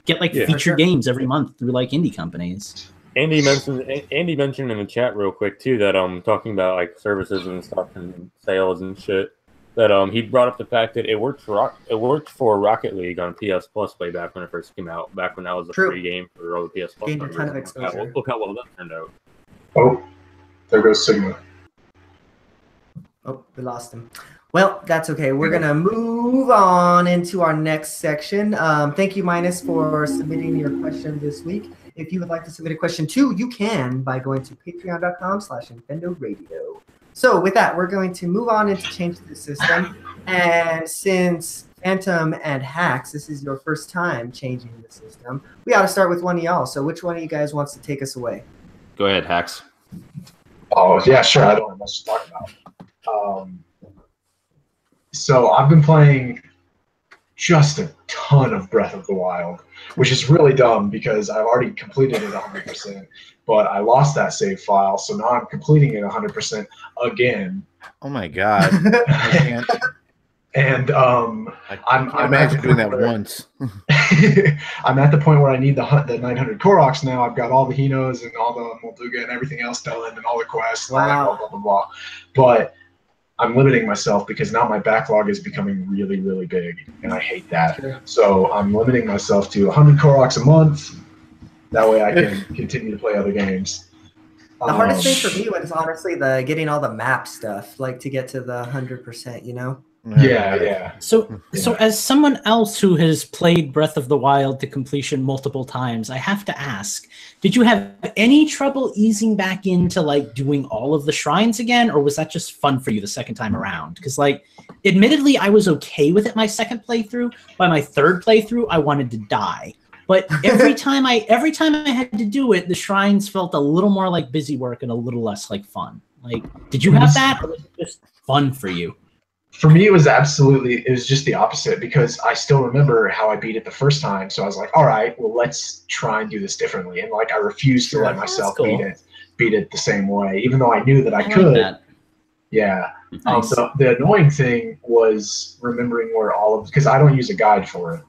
Get featured games every month through like indie companies.
Andy mentioned in the chat real quick too that talking about like services and stuff and sales and shit that he brought up the fact that it worked for Rocket League on PS Plus way back when it first came out, back when that was a free game for all the PS Plus.
Gained a ton of exposure.
Look how well that turned out.
Oh, there goes Sigma.
Oh, we lost him. Well, that's okay. We're going to move on into our next section. Thank you, Minus, for submitting your question this week. If you would like to submit a question too, you can by going to patreon.com/InfendoRadio. So with that, we're going to move on into change the system. And since Phantom and Hacks, this is your first time changing the system, we ought to start with one of y'all. So which one of you guys wants to take us away?
Go ahead, Hacks.
Oh, yeah, sure. I don't have much to talk about. So I've been playing just a ton of Breath of the Wild, which is really dumb because I've already completed it 100%, but I lost that save file, so now I'm completing it 100% again.
Oh my god! I can't.
And
I imagine doing that once.
I'm at the point where I need the 900 Koroks now. I've got all the Hinos and all the Molduga and everything else done, and all the quests.
Wow.
And blah blah blah. But I'm limiting myself because now my backlog is becoming really, really big, and I hate that.
Sure.
So I'm limiting myself to 100 Koroks a month. That way I can continue to play other games.
The hardest thing for me was honestly getting all the map stuff, like to get to the 100%,
Yeah.
So as someone else who has played Breath of the Wild to completion multiple times, I have to ask, did you have any trouble easing back into like doing all of the shrines again, or was that just fun for you the second time around? Because like, admittedly, I was okay with it my second playthrough. By my third playthrough, I wanted to die. But every time I had to do it, the shrines felt a little more like busy work and a little less like fun. Like, did you have that, or was it just fun for you?
For me, it was just the opposite, because I still remember how I beat it the first time. So I was like, all right, well, let's try and do this differently. And like, I refused to let myself beat it the same way, even though I knew that I could. Like that. Yeah.
Nice.
The annoying thing was remembering where because I don't use a guide for it.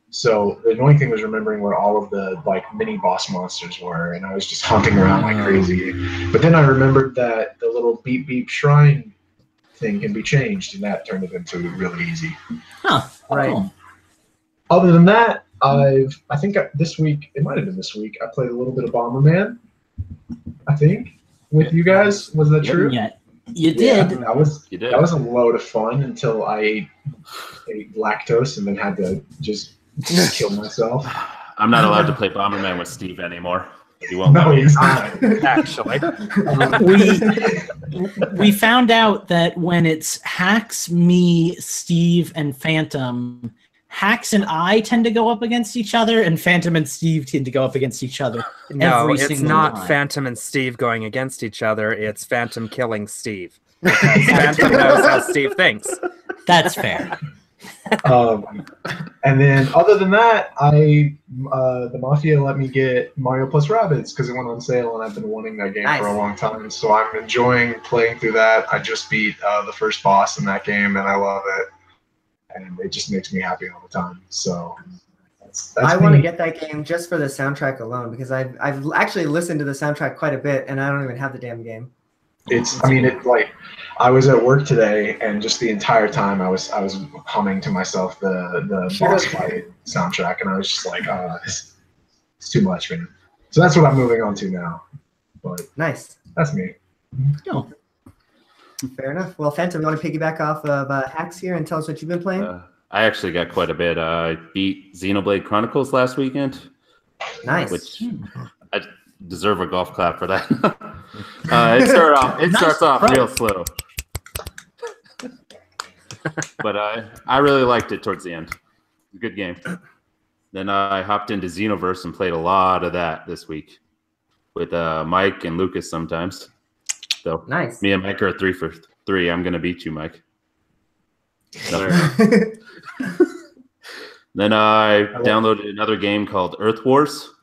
So the annoying thing was remembering where all of the like mini boss monsters were, and I was just hunting around like crazy. But then I remembered that the little beep beep shrine thing can be changed, and that turned it into really easy.
Huh.
Right.
Cool.
Other than that, I think this week, it might have been this week, I played a little bit of Bomberman, I think, with you guys. Was that true?
Yeah, you did.
That was a load of fun until I ate lactose and then had to just kill myself.
I'm not allowed to play Bomberman with Steve anymore. He won't.
No, he's not.
Actually,
we found out that when it's Hax, me, Steve, and Phantom, Hax and I tend to go up against each other, and Phantom and Steve tend to go up against each other.
no, it's
single
not
time.
Phantom and Steve going against each other. It's Phantom killing Steve. Because Phantom knows how Steve thinks.
That's fair.
And then other than that, the Mafia let me get Mario plus Rabbids because it went on sale, and I've been wanting that game for a long time. So I'm enjoying playing through that. I just beat the first boss in that game, and I love it. And it just makes me happy all the time. So
I want to get that game just for the soundtrack alone, because I've actually listened to the soundtrack quite a bit, and I don't even have the damn game.
I was at work today, and just the entire time I was humming to myself the boss fight soundtrack, and I was just like, it's too much, man. So that's what I'm moving on to now. But
nice.
That's me.
Oh.
Fair enough. Well, Phantom, you want to piggyback off of Hax here and tell us what you've been playing?
I actually got quite a bit. I beat Xenoblade Chronicles last weekend.
Nice.
Which I deserve a golf clap for that. It starts off real slow. But I really liked it towards the end. Good game. Then I hopped into Xenoverse and played a lot of that this week with Mike and Lucas sometimes. So
nice.
Me and Mike are 3 for 3. I'm gonna beat you, Mike. No. Then I downloaded another game called Earth Wars,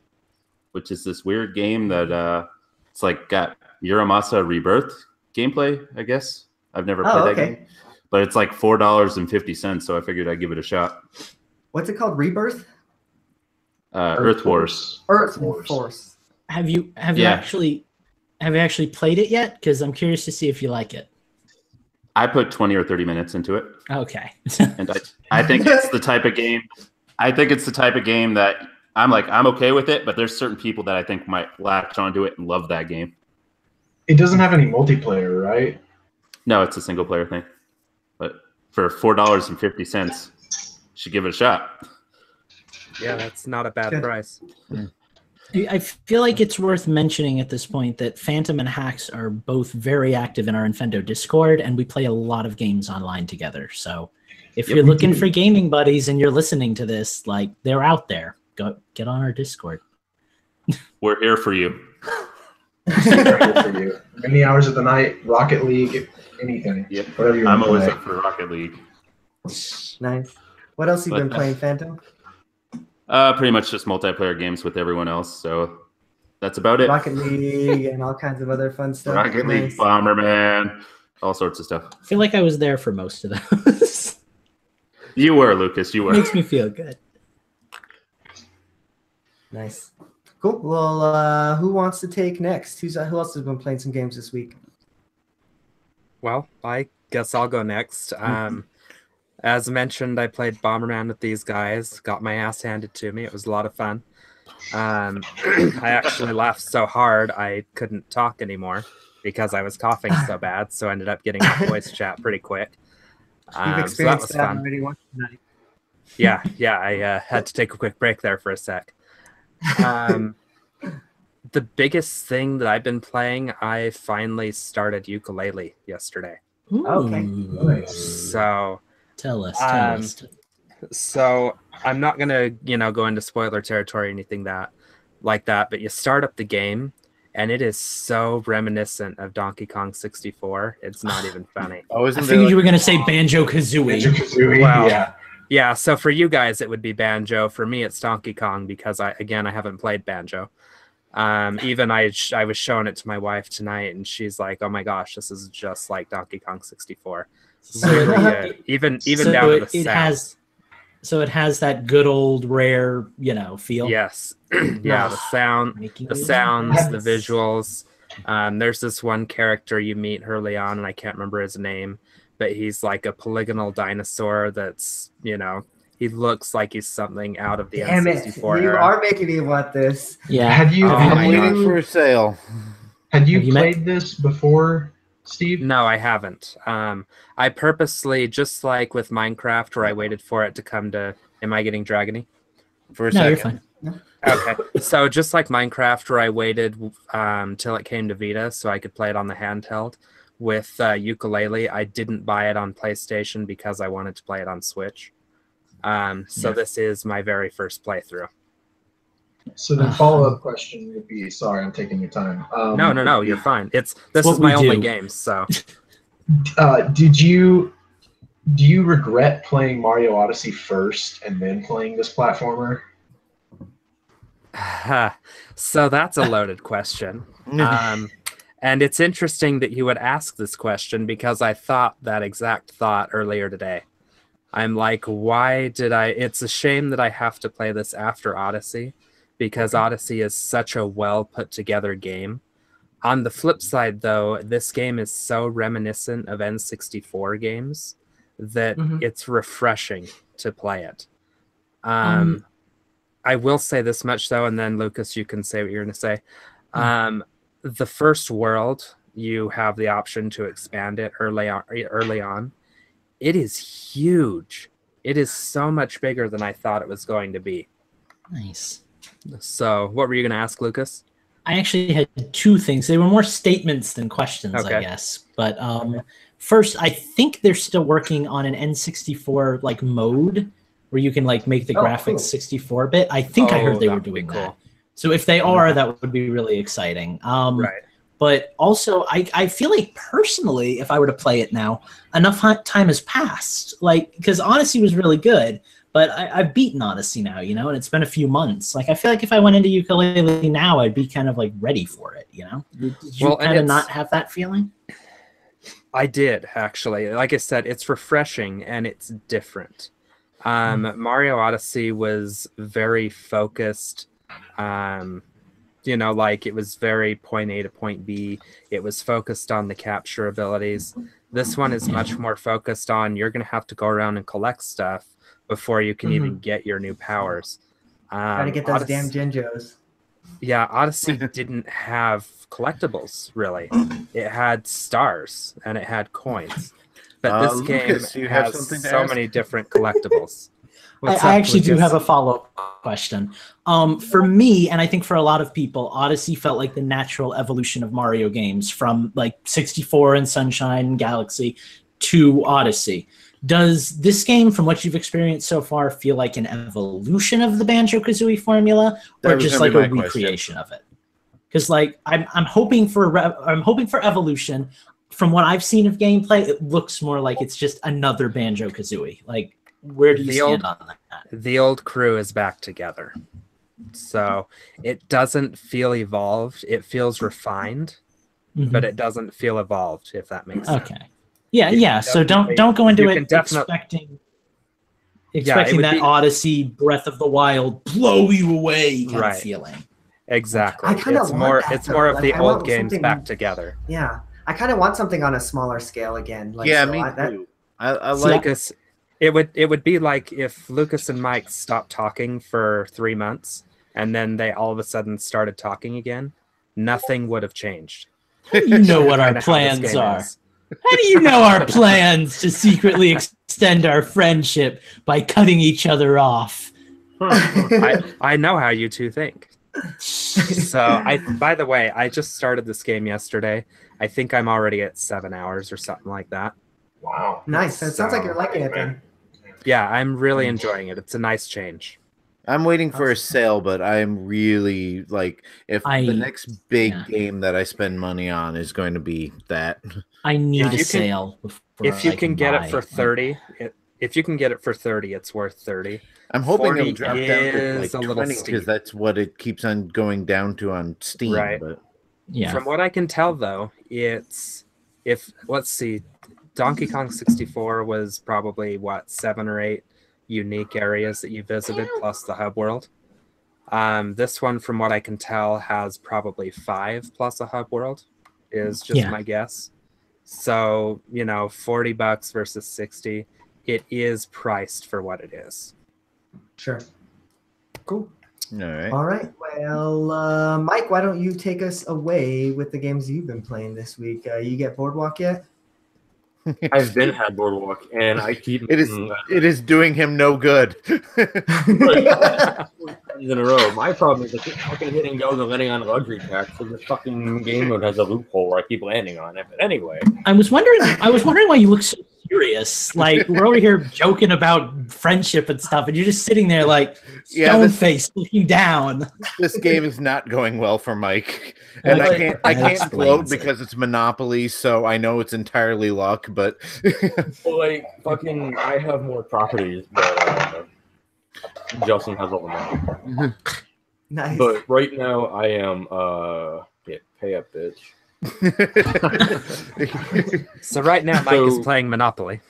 which is this weird game that it's like got Muramasa Rebirth gameplay, I guess. I've never played that game. But it's like $4.50, so I figured I'd give it a shot.
What's it called? Rebirth?
Earth Wars.
Earth Wars.
Have you actually played it yet? Because I'm curious to see if you like it.
I put 20 or 30 minutes into it.
Okay.
And I think it's the type of game. I think it's the type of game that I'm okay with it, but there's certain people that I think might latch onto it and love that game.
It doesn't have any multiplayer, right?
No, it's a single player thing. But for $4.50, you should give it a shot.
Yeah, that's not a bad price.
I feel like it's worth mentioning at this point that Phantom and Hax are both very active in our Infendo Discord, and we play a lot of games online together. So if you're looking for gaming buddies and you're listening to this, like, they're out there. Go get on our Discord.
We're here for you.
We're here for you. Many hours of the night, Rocket League, anything.
Yep.
Whatever you want.
I'm always up for Rocket League.
Nice. What else have you been playing, Phantom?
Pretty much just multiplayer games with everyone else. So that's about it.
Rocket League and all kinds of other fun stuff.
Rocket League, Bomberman, all sorts of stuff.
I feel like I was there for most of those.
You were, Lucas. You were.
Makes me feel good.
Nice. Cool. Well, who wants to take next? Who else has been playing some games this week?
Well, I guess I'll go next. As mentioned, I played Bomberman with these guys. Got my ass handed to me. It was a lot of fun. I actually laughed so hard I couldn't talk anymore because I was coughing so bad. So I ended up getting a voice chat pretty quick.
You've experienced that already once tonight.
Yeah, I had to take a quick break there for a sec. The biggest thing that I've been playing, I finally started ukulele yesterday.
Okay.
Nice.
So
Tell us.
So I'm not gonna, go into spoiler territory or anything like that, but you start up the game and it is so reminiscent of Donkey Kong 64. It's not even funny.
I figured you were gonna say Banjo-Kazooie.
Banjo-Kazooie,
Well, yeah. So for you guys, it would be Banjo. For me, it's Donkey Kong because I haven't played Banjo. Even I was showing it to my wife tonight, and she's like, "Oh my gosh, this is just like Donkey Kong 64." Really good. Even down to the sounds.
So it has that good old rare, feel.
Yes. Yeah, the sounds, the visuals. There's this one character you meet early on, and I can't remember his name, but he's like a polygonal dinosaur that's, he looks like he's something out of the N64
You
era.
are making me want this.
Yeah.
Have you
waiting for sale.
Had you played this before, Steve?
No, I haven't. I purposely, just like with Minecraft, where I waited for it to come to. Am I getting dragony?
For a
No,
second.
you're fine.
Okay, so just like Minecraft, where I waited till it came to Vita so I could play it on the handheld. With ukulele, I didn't buy it on PlayStation because I wanted to play it on Switch. So this is my very first playthrough.
So the follow-up question would be, sorry, I'm taking your time.
No, you're fine. This is my only game, so.
Do you regret playing Mario Odyssey first and then playing this platformer?
So that's a loaded question. And it's interesting that you would ask this question because I thought that exact thought earlier today. I'm like, why did I? It's a shame that I have to play this after Odyssey because Odyssey is such a well put together game. On the flip side, though, this game is so reminiscent of N64 games that it's refreshing to play it. I will say this much, though, and then, Lucas, you can say what you're going to say. The first world, you have the option to expand it early on. It is huge. It is so much bigger than I thought it was going to be.
Nice.
So what were you going to ask, Lucas?
I actually had two things. They were more statements than questions, I guess. But first, I think they're still working on an N64 like mode where you can like make the graphics 64-bit. I think I heard they were doing that. So if they are, that would be really exciting.
Right.
But also, I feel like personally, if I were to play it now, enough time has passed. Like, because Odyssey was really good, but I've beaten Odyssey now, and it's been a few months. Like, I feel like if I went into ukulele now, I'd be kind of like ready for it, Did you kind of not have that feeling?
I did, actually. Like I said, it's refreshing and it's different. Mario Odyssey was very focused. Like it was very point A to point B. It was focused on the capture abilities. This one is much more focused on you're going to have to go around and collect stuff before you can even get your new powers.
Gotta get those damn Jinjos.
Yeah, Odyssey didn't have collectibles, really. It had stars and it had coins. But this
Lucas,
game has so many different collectibles.
I actually do have a follow-up question. For me, and I think for a lot of people, Odyssey felt like the natural evolution of Mario games from like 64 and Sunshine and Galaxy to Odyssey. Does this game, from what you've experienced so far, feel like an evolution of the Banjo-Kazooie formula, or just like a recreation of it? Because like I'm hoping for evolution. From what I've seen of gameplay, it looks more like it's just another Banjo-Kazooie. Like, where do you stand on that?
The old crew is back together. So it doesn't feel evolved. It feels refined, but it doesn't feel evolved, if that makes sense.
Okay. Yeah. So don't go into it expecting that Odyssey Breath of the Wild blow you away kind of feeling.
Exactly. It's more of the old games back together.
Yeah. I kind of want something on a smaller scale again. Like,
yeah, me too. I like
Lucas. It would be like if Lucas and Mike stopped talking for 3 months and then they all of a sudden started talking again. Nothing would have changed.
You know what our plans are.
How do you know our plans to secretly extend our friendship by cutting each other off?
I know how you two think. So by the way, I just started this game yesterday. I think I'm already at 7 hours or something like that.
Wow.
Nice. It sounds like you're liking it then.
Yeah, I'm really enjoying it. It's a nice change.
I'm waiting for a sale, but I'm really like, if the next big game that I spend money on is going to be that.
I need a sale.
If you can get it for 30, if you can get it for 30, it's worth 30.
I'm hoping it'll drop down to
is
like
a little
20
steep.
because that's what it keeps on going down to on Steam.
Right.
But
yeah.
From what I can tell, though, let's see, Donkey Kong 64 was probably 7 or 8 unique areas that you visited plus the hub world. This one, from what I can tell, has probably 5 plus a hub world, is just my guess. So, $40 versus 60, it is priced for what it is.
Sure. Cool.
All
right. Well, Mike, why don't you take us away with the games you've been playing this week? You get Boardwalk yet?
I've been had Boardwalk, and I keep
it is doing him no good.
In a row. My problem is I keep fucking hitting go and landing on luxury tax, so this fucking game mode has a loophole where I keep landing on it. But anyway,
I was wondering why you look so serious. Like, we're over here joking about friendship and stuff, and you're just sitting there like stone faced looking down.
This game is not going well for Mike. And I can't gloat because it's Monopoly, so I know it's entirely luck, but
well, like fucking I have more properties, but Justin has all the money.
Nice.
But right now I am pay up, bitch.
So right now Mike is playing Monopoly.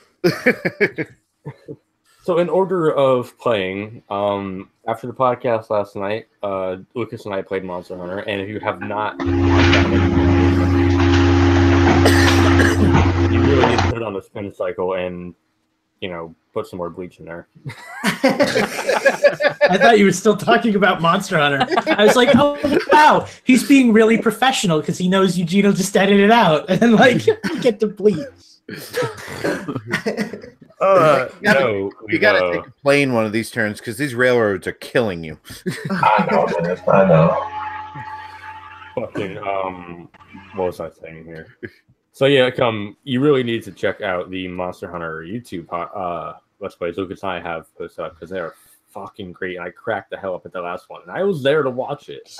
So in order of playing, after the podcast last night, Lucas and I played Monster Hunter, and if you have not, you really need to put it on the spin cycle and, put some more bleach in there.
I thought you were still talking about Monster Hunter. I was like, oh, wow, he's being really professional because he knows Eugene will just edit it out and then, get to bleach.
You gotta take a plane one of these turns because these railroads are killing you.
I know.
Fucking what was I saying here? So yeah, you really need to check out the Monster Hunter YouTube Let's Plays Lucas and I have posted up because they are fucking great. And I cracked the hell up at the last one, and I was there to watch it.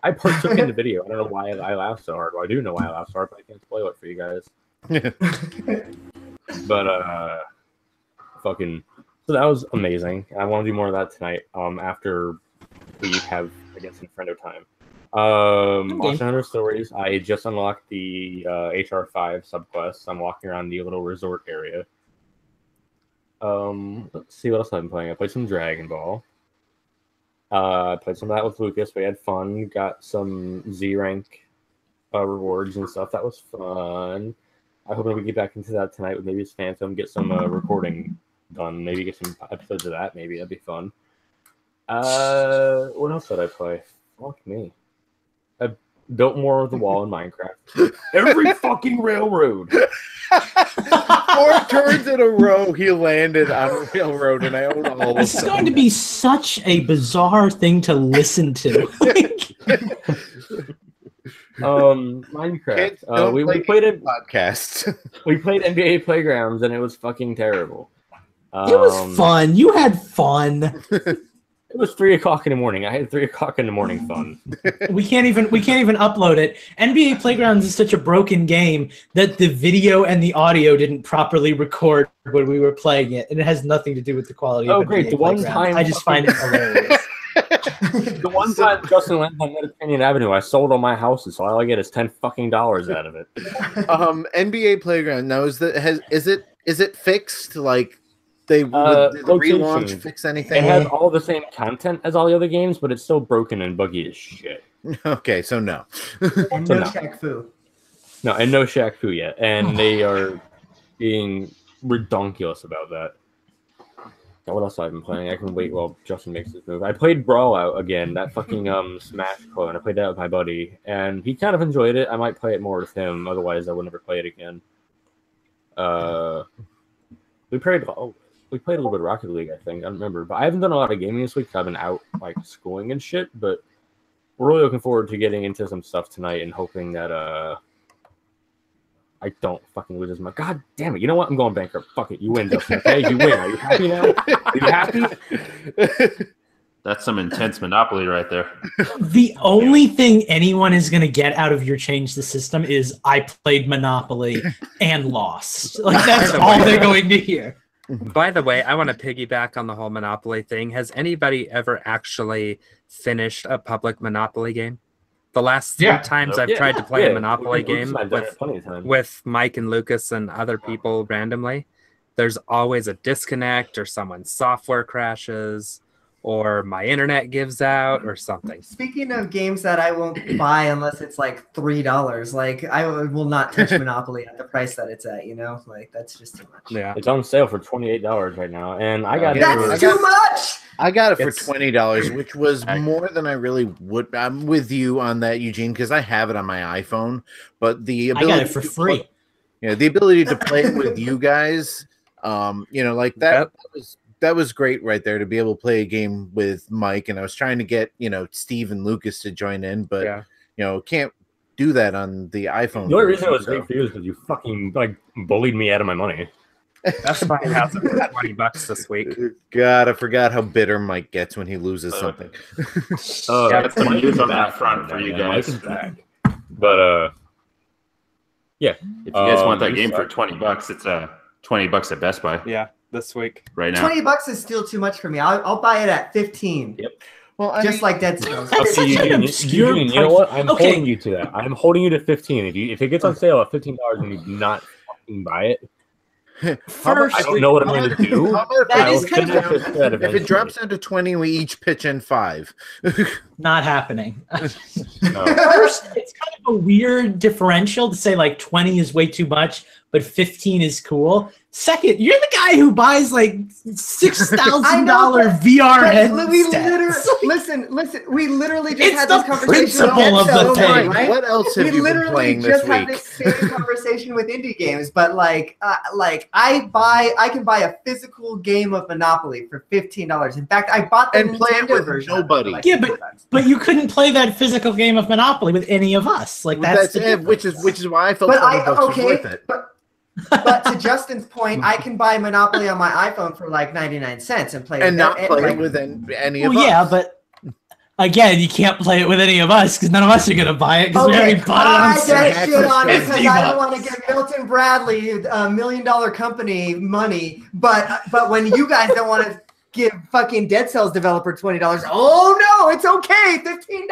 I partook in the video. I don't know why I laughed so hard. Well, I do know why I laughed so hard, but I can't spoil it for you guys. But fucking, so that was amazing. I want to do more of that tonight. After we have, I guess, Infendo time. Monster Hunter Stories. I just unlocked the HR5 subquest. I'm walking around the little resort area. Let's see what else I've been playing. I played some Dragon Ball. I played some of that with Lucas. We had fun. Got some Z rank rewards and stuff. That was fun. I hope we can get back into that tonight with maybe Phantom, get some recording done, maybe get some episodes of that. Maybe that'd be fun. What else did I play? Fuck me. I built more of the wall in Minecraft. Every fucking railroad.
4 turns in a row, he landed on a railroad, and I own all of them.
This is going to be such a bizarre thing to listen to.
Minecraft. We played a
podcast.
We played NBA Playgrounds, and it was fucking terrible.
It was fun. You had fun.
It was 3 o'clock in the morning. I had 3 o'clock in the morning fun.
We can't even upload it. NBA Playgrounds is such a broken game that the video and the audio didn't properly record when we were playing it, and it has nothing to do with the quality.
Oh,
of
great!
NBA
The one time
I just find it hilarious.
The one time Justin lands on Mediterranean Avenue, I sold all my houses, so all I get is $10 fucking out of it.
NBA Playground now is it fixed? Like did the relaunch fix anything?
It has all the same content as all the other games, but it's still broken and buggy as shit.
Okay, so no.
And no Shaq Fu.
No, and no Shaq Fu yet, and they are being redonkulous about that. What else have I been playing? I can wait while Justin makes his move. I played Brawl Out again, that fucking Smash clone. I played that with my buddy, and he kind of enjoyed it. I might play it more with him, otherwise I would never play it again. We played a little bit of Rocket League, I think. I don't remember, but I haven't done a lot of gaming this week. I've been out like schooling and shit, but we're really looking forward to getting into some stuff tonight and hoping that I don't fucking lose as much. God damn it! You know what? I'm going bankrupt. Fuck it. You win, Justin. Okay, you win. Are you happy now? Are you happy?
That's some intense Monopoly right there.
The only thing anyone is going to get out of your change the system is I played Monopoly and lost. Like that's all they're going to hear.
By the way, I want to piggyback on the whole Monopoly thing. Has anybody ever actually finished a public Monopoly game? The last 3 times I've tried to play a Monopoly game with Mike and Lucas and other people randomly, there's always a disconnect or someone's software crashes or my internet gives out or something.
Speaking of games that I won't buy unless it's like $3, like I will not touch Monopoly at the price that it's at, you know? Like that's just too much.
Yeah.
It's on sale for $28 right now, and I got
That's too much!
I got it for $20, which was more than I really would. I'm with you on that, Eugene, because I have it on my iPhone. But the ability
I got it for free.
The ability to play it with you guys, like that was great right there to be able to play a game with Mike. And I was trying to get Steve and Lucas to join in, but can't do that on the iPhone.
The only reason it was great for you is because you fucking bullied me out of my money.
That's why it has $20 this week.
God, I forgot how bitter Mike gets when he loses something.
That's some news on that front for you guys.
But
if you guys want that game for $20, it's $20 at Best Buy.
Yeah, this week.
Right now.
$20 is still too much for me. I'll buy it at $15.
Yep.
Well,
just like Dead Cells.
Okay, you know what? I'm holding you to that. I'm holding you to $15. If it gets on sale at $15 and you do not fucking buy it,
First,
I don't know what I'm going to do.
If it drops down to 20, we each pitch in 5.
Not happening. First, it's kind of a weird differential to say like 20 is way too much, but 15 is cool. Second, you're the guy who buys like $6,000 VR headsets.
Listen. We literally just had this conversation.
Principle of the thing.
Right?
What else have you been playing this week?
We literally just had this same conversation with indie games, but I can buy a physical game of Monopoly for $15. In fact, I bought the Nintendo version.
Nobody.
Yeah, but you couldn't play that physical game of Monopoly with any of us. Like that's
it. Which is why I felt $20 was worth it.
But to Justin's point, I can buy Monopoly on my iPhone for like 99 cents and play
and not play it with any of us.
Yeah, but again, you can't play it with any of us because none of us are gonna buy it because we already bought it on
sale. I get shit on it because I don't want to give Milton Bradley $1 million company money, but when you guys don't want to give fucking Dead Cells developer $20. Oh no, it's okay, $15.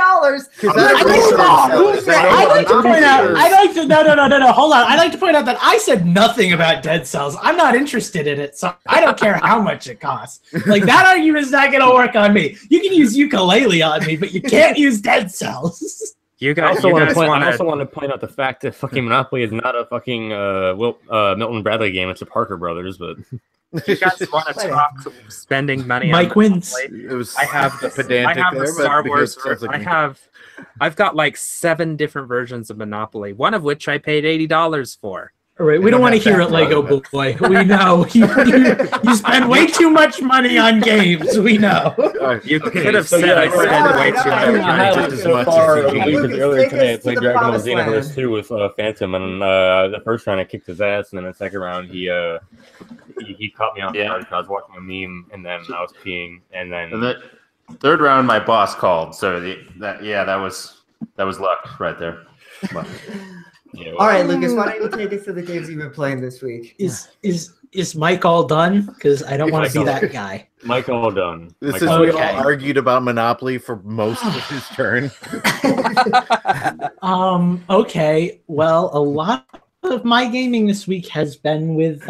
Hold on. I'd like to point out that I said nothing about Dead Cells. I'm not interested in it, so I don't care how much it costs. Like that argument is not gonna work on me. You can use Ukulele on me, but you can't use Dead Cells.
I also want to point out the fact that fucking Monopoly is not a fucking Milton Bradley game. It's a Parker Brothers, but.
You guys want to talk spending money?
Mike wins.
I have the Star Wars. I've got like 7 different versions of Monopoly. One of which I paid $80 for.
All right, we don't want to hear it, Lego boy. We know you spend way too much money on games. We know.
You could have said I spend way too much money.
So far, earlier today, I played Dragon Ball Xenoverse 2 with Phantom, and the first round I kicked his ass, and then the second round he caught me off guard because I was watching a meme, and then I was peeing, and then
the third round my boss called, so that was luck right there. But,
all right, Lucas, why don't you take us to the games you've been playing this week?
Is Mike all done? Because I don't want to be that guy.
Mike all done.
We all argued about Monopoly for most of his turn.
Okay. Well, a lot of my gaming this week has been with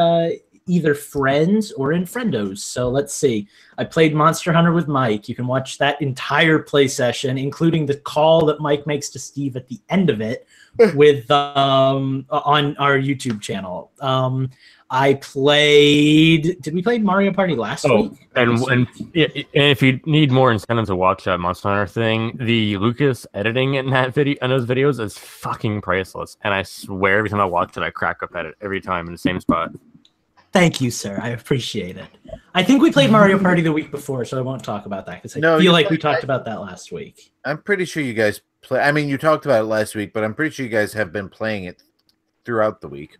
either friends or Infendos. So let's see. I played Monster Hunter with Mike. You can watch that entire play session, including the call that Mike makes to Steve at the end of it, with on our YouTube channel. I played. Did we play Mario Party last week?
And if you need more incentive to watch that Monster Hunter thing, the Lucas editing in that video and those videos is fucking priceless. And I swear, every time I watch it, I crack up at it every time in the same spot.
Thank you, sir. I appreciate it. I think we played Mario Party the week before, so I won't talk about that because I feel like we talked about that last week.
I'm pretty sure you guys play. I mean, you talked about it last week, but I'm pretty sure you guys have been playing it throughout the week.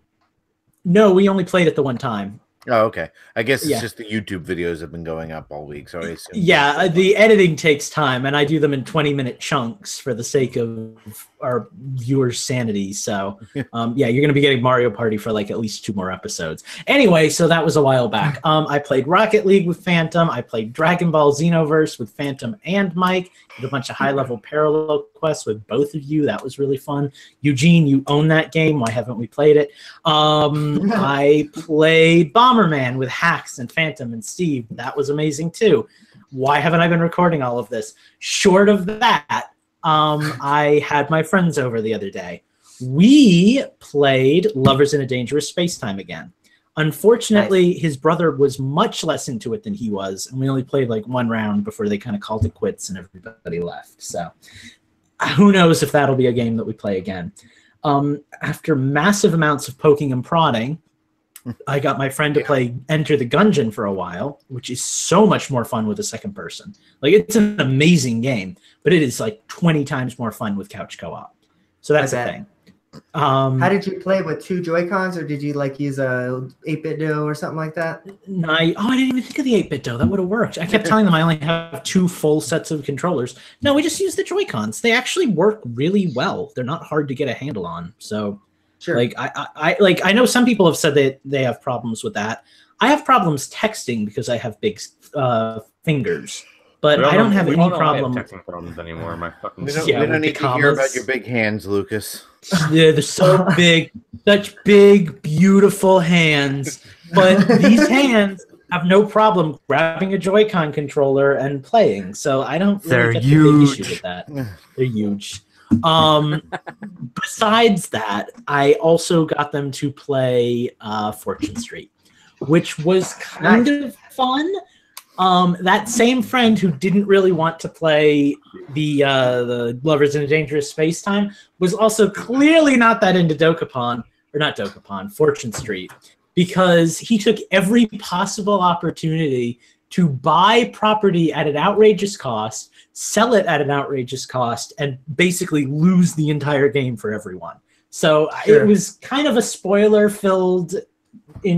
No, we only played it the one time.
Oh, okay. I guess it's just the YouTube videos have been going up all week, so I assume.
Yeah, the editing takes time, and I do them in 20-minute chunks for the sake of our viewers' sanity. So, yeah, you're going to be getting Mario Party for like at least 2 more episodes. Anyway, so that was a while back. I played Rocket League with Phantom. I played Dragon Ball Xenoverse with Phantom and Mike. Did a bunch of high-level parallel quests with both of you. That was really fun. Eugene, you own that game. Why haven't we played it? I played Bomberman with Hax and Phantom and Steve. That was amazing too. Why haven't I been recording all of this? Short of that, I had my friends over the other day. We played Lovers in a Dangerous Space-Time again. Unfortunately, his brother was much less into it than he was, and we only played like 1 round before they kind of called it quits and everybody left. So who knows if that'll be a game that we play again. After massive amounts of poking and prodding, I got my friend to play Enter the Gungeon for a while, which is so much more fun with a second person. Like, it's an amazing game, but it is like 20 times more fun with couch co-op. So that's the thing.
How did you play with 2 Joy-Cons, or did you like use a 8-bit Do or something like that?
No, I didn't even think of the 8-bit Do. That would have worked. I kept telling them I only have 2 full sets of controllers. No, we just use the Joy-Cons. They actually work really well. They're not hard to get a handle on. So,
sure.
Like I know some people have said that they have problems with that. I have problems texting because I have big fingers. But I don't have any problem.
Texting problems anymore. My fucking
we don't need to hear about your big hands, Lucas.
Yeah, they're so big, such big, beautiful hands. But these hands have no problem grabbing a Joy-Con controller and playing. So I don't really get the big issue with that. They're huge. Besides that, I also got them to play Fortune Street, which was kind of fun. That same friend who didn't really want to play the Lovers in a Dangerous Space-Time was also clearly not that into Fortune Street, because he took every possible opportunity to buy property at an outrageous cost, sell it at an outrageous cost, and basically lose the entire game for everyone. So it was kind of a spoiler-filled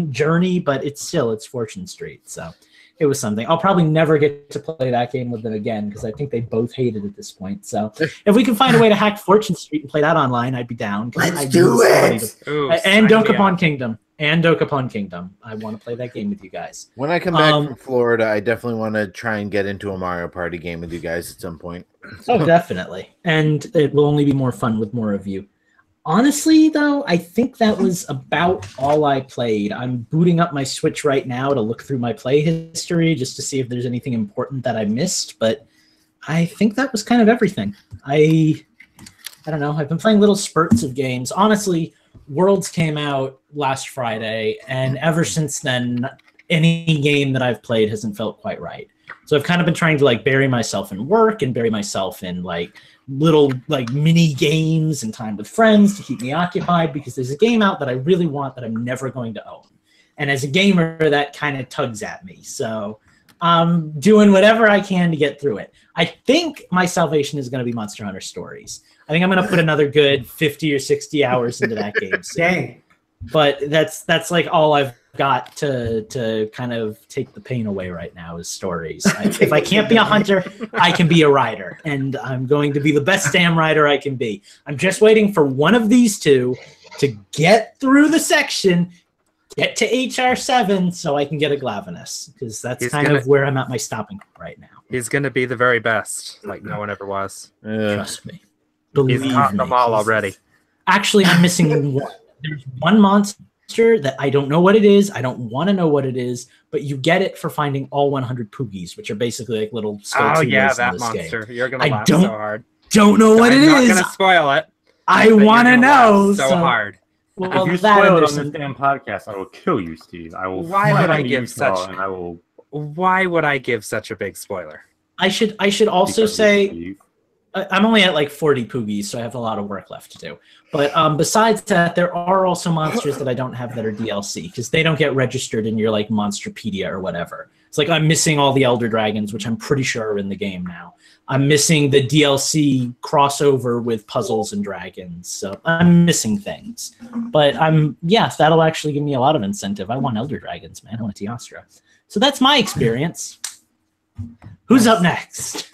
journey, but it's Fortune Street, so it was something. I'll probably never get to play that game with them again because I think they both hate it at this point. So if we can find a way to hack Fortune Street and play that online, I'd be down.
Let's do it!
And Dokapon Kingdom. And Dokapon Kingdom. I want to play that game with you guys.
When I come back from Florida, I definitely want to try and get into a Mario Party game with you guys at some point.
Oh, definitely. And it will only be more fun with more of you. Honestly, though, I think that was about all I played. I'm booting up my Switch right now to look through my play history just to see if there's anything important that I missed, but I think that was kind of everything. I don't know. I've been playing little spurts of games. Honestly, Worlds came out last Friday, and ever since then, any game that I've played hasn't felt quite right. So I've kind of been trying to like bury myself in work and bury myself in like little like mini games and time with friends to keep me occupied, because there's a game out that I really want that I'm never going to own. And as a gamer, that kind of tugs at me. So I'm doing whatever I can to get through it. I think my salvation is going to be Monster Hunter Stories. I think I'm going to put another good 50 or 60 hours into that game.
Dang.
But that's like all I've got to kind of take the pain away right now is Stories. If I can't be a hunter, I can be a rider, and I'm going to be the best damn rider I can be. I'm just waiting for one of these two to get through the section, get to HR7 so I can get a Glavenus, because that's of where I'm at my stopping point right now.
He's going to be the very best, like no one ever was.
Trust me. Believe
He's caught them all already.
Actually, I'm missing one. There's one monster that I don't know what it is. I don't want to know what it is, but you get it for finding all 100 Poogies, which are basically like little skeletons.
Oh yeah, that monster. Game. You're gonna laugh so hard.
Don't know what it is.
I'm not gonna spoil it.
I want to know
so hard.
If you
that
spoil it on
Anderson-
this damn podcast, I will kill you, Steve. I will.
Why
fly
would I
onto
give
Utah
such-
And I will.
Why would I give such a big spoiler?
I should also
because
say
Steve.
I'm only at like 40 Poogies, so I have a lot of work left to do. But besides that, there are also monsters that I don't have that are DLC because they don't get registered in your like Monsterpedia or whatever. It's like I'm missing all the Elder Dragons, which I'm pretty sure are in the game now. I'm missing the DLC crossover with puzzles and dragons, so I'm missing things. But that'll actually give me a lot of incentive. I want Elder Dragons, man. I want Teostra. So that's my experience. Who's up next?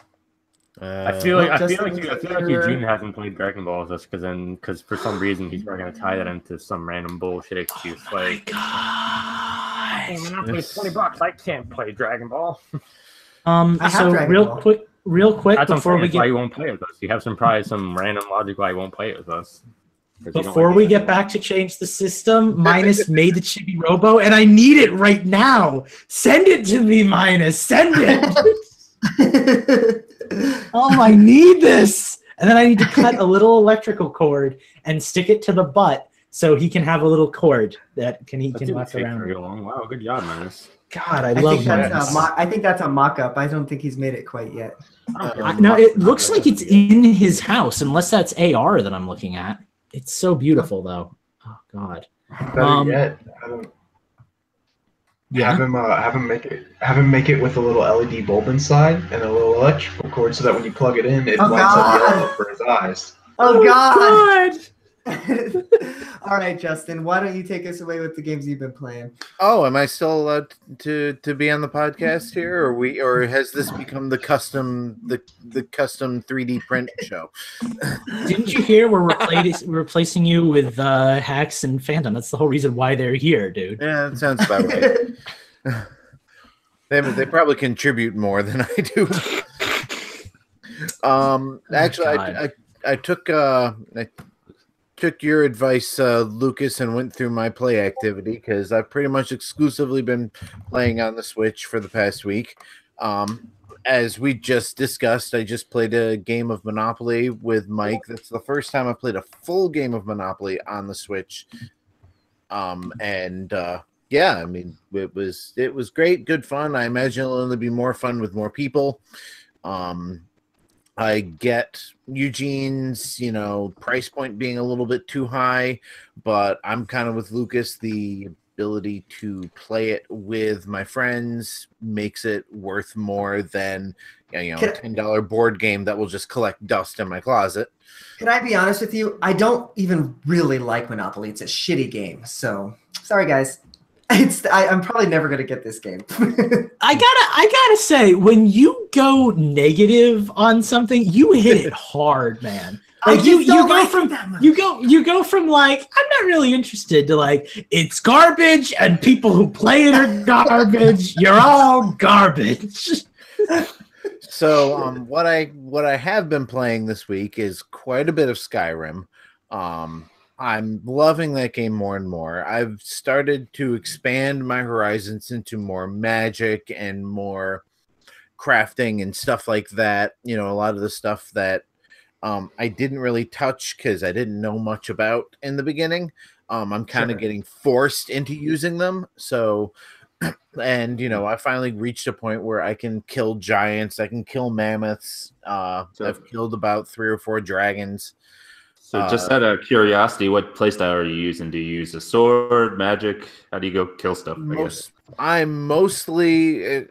I feel like Eugene hasn't played Dragon Ball with us because for some reason he's probably gonna tie that into some random bullshit excuse like,
God.
"Hey, man, I paid $20. I can't play Dragon Ball."
I have
So
Dragon Ball.
real quick
That's
before we
why
get
you won't play with us. You have some random logic why you won't play it with us. 'Cause you don't
before
like
we
it.
get back to change the system, Minus made the Chibi Robo, and I need it right now. Send it to me, Minus. Send it. Oh, I need this. And then I need to cut a little electrical cord and stick it to the butt so he can have a little cord that he
That
can
didn't
walk
take
around.
very long. Wow, good job, Minus.
God, I love Minus.
I think that's a mock-up. I don't think he's made it quite yet.
No, it looks like it's in his house, unless that's AR that I'm looking at. It's so beautiful, though. Oh God.
Better yet, have him make it with a little LED bulb inside and a little electrical cord, so that when you plug it in, it lights up yellow for his eyes.
Oh God!
God.
All right, Justin, why don't you take us away with the games you've been playing?
Oh, am I still allowed to be on the podcast here, or has this become the custom 3D print show?
Didn't you hear we're replacing you with Hacks and Phantom? That's the whole reason why they're here, dude.
Yeah, that sounds about right. They probably contribute more than I do. Actually, I took your advice, Lucas, and went through my play activity because I've pretty much exclusively been playing on the Switch for the past week. As we just discussed, I just played a game of Monopoly with Mike. That's the first time I played a full game of Monopoly on the Switch. Yeah, I mean, it was great, good fun. I imagine it'll only be more fun with more people. I get Eugene's, price point being a little bit too high, but I'm kind of with Lucas. The ability to play it with my friends makes it worth more than, $10 board game that will just collect dust in my closet.
Can I be honest with you? I don't even really like Monopoly. It's a shitty game. So sorry, guys. I'm probably never gonna get this game.
I gotta say, when you go negative on something, you hit it hard, man. Like you go from like I'm not really interested to like it's garbage and people who play it are garbage. You're all garbage.
So what I have been playing this week is quite a bit of Skyrim. I'm loving that game more and more. I've started to expand my horizons into more magic and more crafting and stuff like that. A lot of the stuff that I didn't really touch because I didn't know much about in the beginning. I'm kind of getting forced into using them. So, and I finally reached a point where I can kill giants. I can kill mammoths. I've killed about 3 or 4 dragons.
So just out of curiosity, what playstyle are you using? Do you use a sword, magic? How do you go kill stuff?
I'm mostly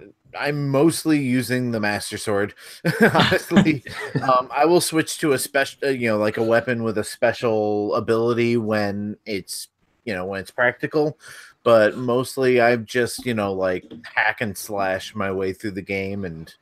using the Master Sword. Honestly, I will switch to a special, like a weapon with a special ability when it's practical. But mostly, I've just like hack and slash my way through the game and.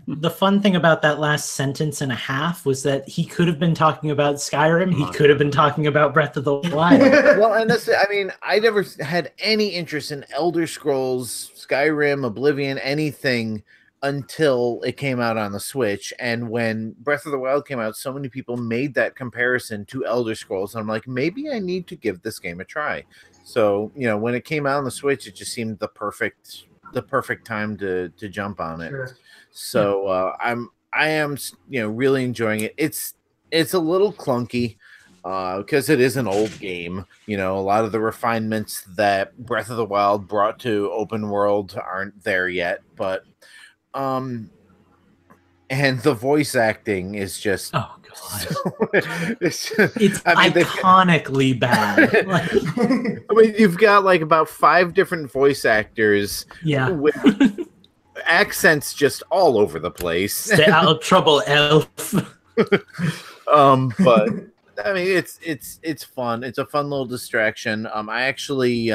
The fun thing about that last sentence and a half was that he could have been talking about Skyrim. He could have been talking about Breath of the Wild.
Well, and that's it. I mean, I never had any interest in Elder Scrolls, Skyrim, Oblivion, anything until it came out on the Switch. And when Breath of the Wild came out, so many people made that comparison to Elder Scrolls. And I'm like, maybe I need to give this game a try. So, when it came out on the Switch, it just seemed the perfect time to jump on it.
Sure.
So I am really enjoying it. It's a little clunky. because it is an old game. You know, a lot of the refinements that Breath of the Wild brought to open world aren't there yet, but and the voice acting is just
it's iconically bad. Like,
I mean, you've got like about 5 different voice actors, with accents just all over the place.
Stay out of trouble, elf.
But I mean, it's fun. It's a fun little distraction. I actually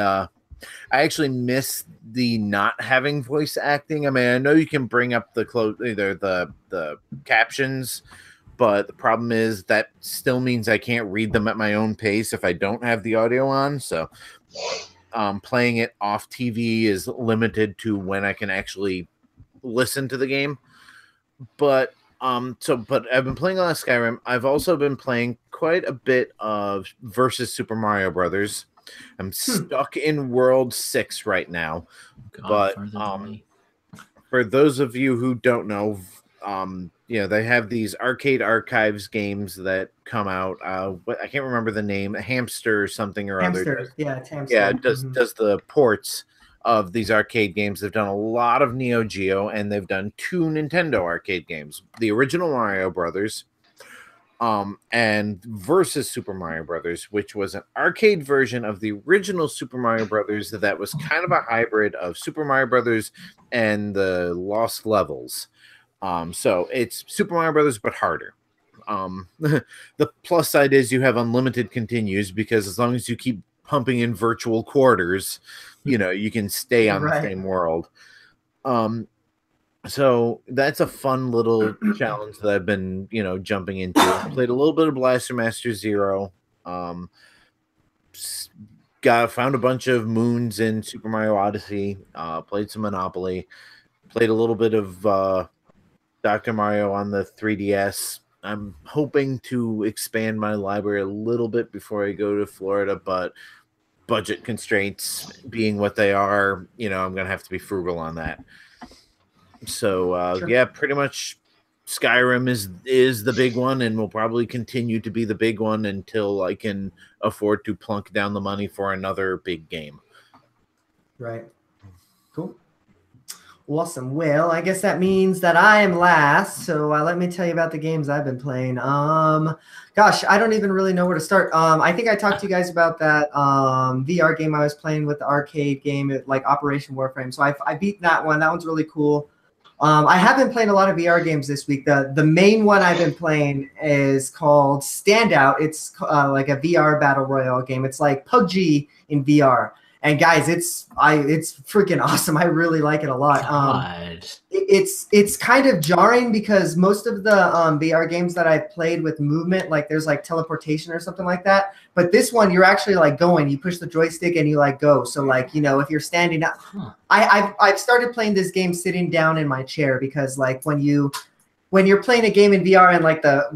miss the not having voice acting. I mean, I know you can bring up the captions, but the problem is that still means I can't read them at my own pace if I don't have the audio on. So playing it off TV is limited to when I can actually listen to the game. But but I've been playing a lot of Skyrim. I've also been playing quite a bit of versus Super Mario Brothers. I'm stuck in World 6 right now. But for those of you who don't know, you know, they have these arcade archives games that come out. I can't remember the name. Hamster or something or other.
Yeah, it's Hamster.
Yeah, does the ports of these arcade games. They've done a lot of Neo Geo, and they've done 2 Nintendo arcade games. The original Mario Brothers, and versus Super Mario Brothers, which was an arcade version of the original Super Mario Brothers that was kind of a hybrid of Super Mario Brothers and the Lost Levels. So it's Super Mario Brothers, but harder. The plus side is you have unlimited continues, because as long as you keep pumping in virtual quarters, you know, you can stay on the same world. So that's a fun little challenge that I've been, you know, jumping into. Played a little bit of Blaster Master Zero. Found a bunch of moons in Super Mario Odyssey. Played some Monopoly. Played a little bit of Dr. Mario on the 3DS. I'm hoping to expand my library a little bit before I go to Florida, but budget constraints being what they are, you know, I'm going to have to be frugal on that. So, yeah, pretty much Skyrim is the big one, and will probably continue to be the big one until I can afford to plunk down the money for another big game.
Right. Cool. Awesome. Well, I guess that means that I am last. So let me tell you about the games I've been playing. Gosh, I don't even really know where to start. I think I talked to you guys about that VR game I was playing with, the arcade game, like Operation Warframe. So I beat that one. That one's really cool. I have been playing a lot of VR games this week. The main one I've been playing is called Standout. It's like a VR battle royale game. It's like PUBG in VR. And guys, it's freaking awesome. I really like it a lot. It's kind of jarring because most of the VR games that I've played with movement, like there's like teleportation or something like that. But this one, you're actually like going. You push the joystick and you like go. So like, you know, if you're standing up, I've started playing this game sitting down in my chair, because like when you're playing a game in VR and like the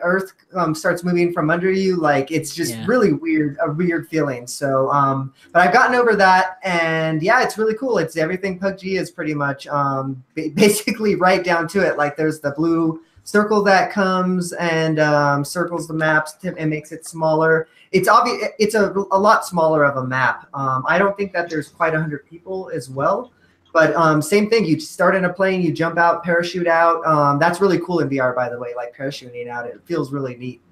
earth starts moving from under you, like it's just really weird, a weird feeling. So, but I've gotten over that, and yeah, it's really cool. It's everything PUBG is pretty much basically right down to it. Like there's the blue circle that comes and circles the maps and makes it smaller. It's obvious. It's a lot smaller of a map. I don't think that there's quite 100 people as well. But same thing, you start in a plane, you jump out, parachute out. That's really cool in VR, by the way, like parachuting out. It feels really neat.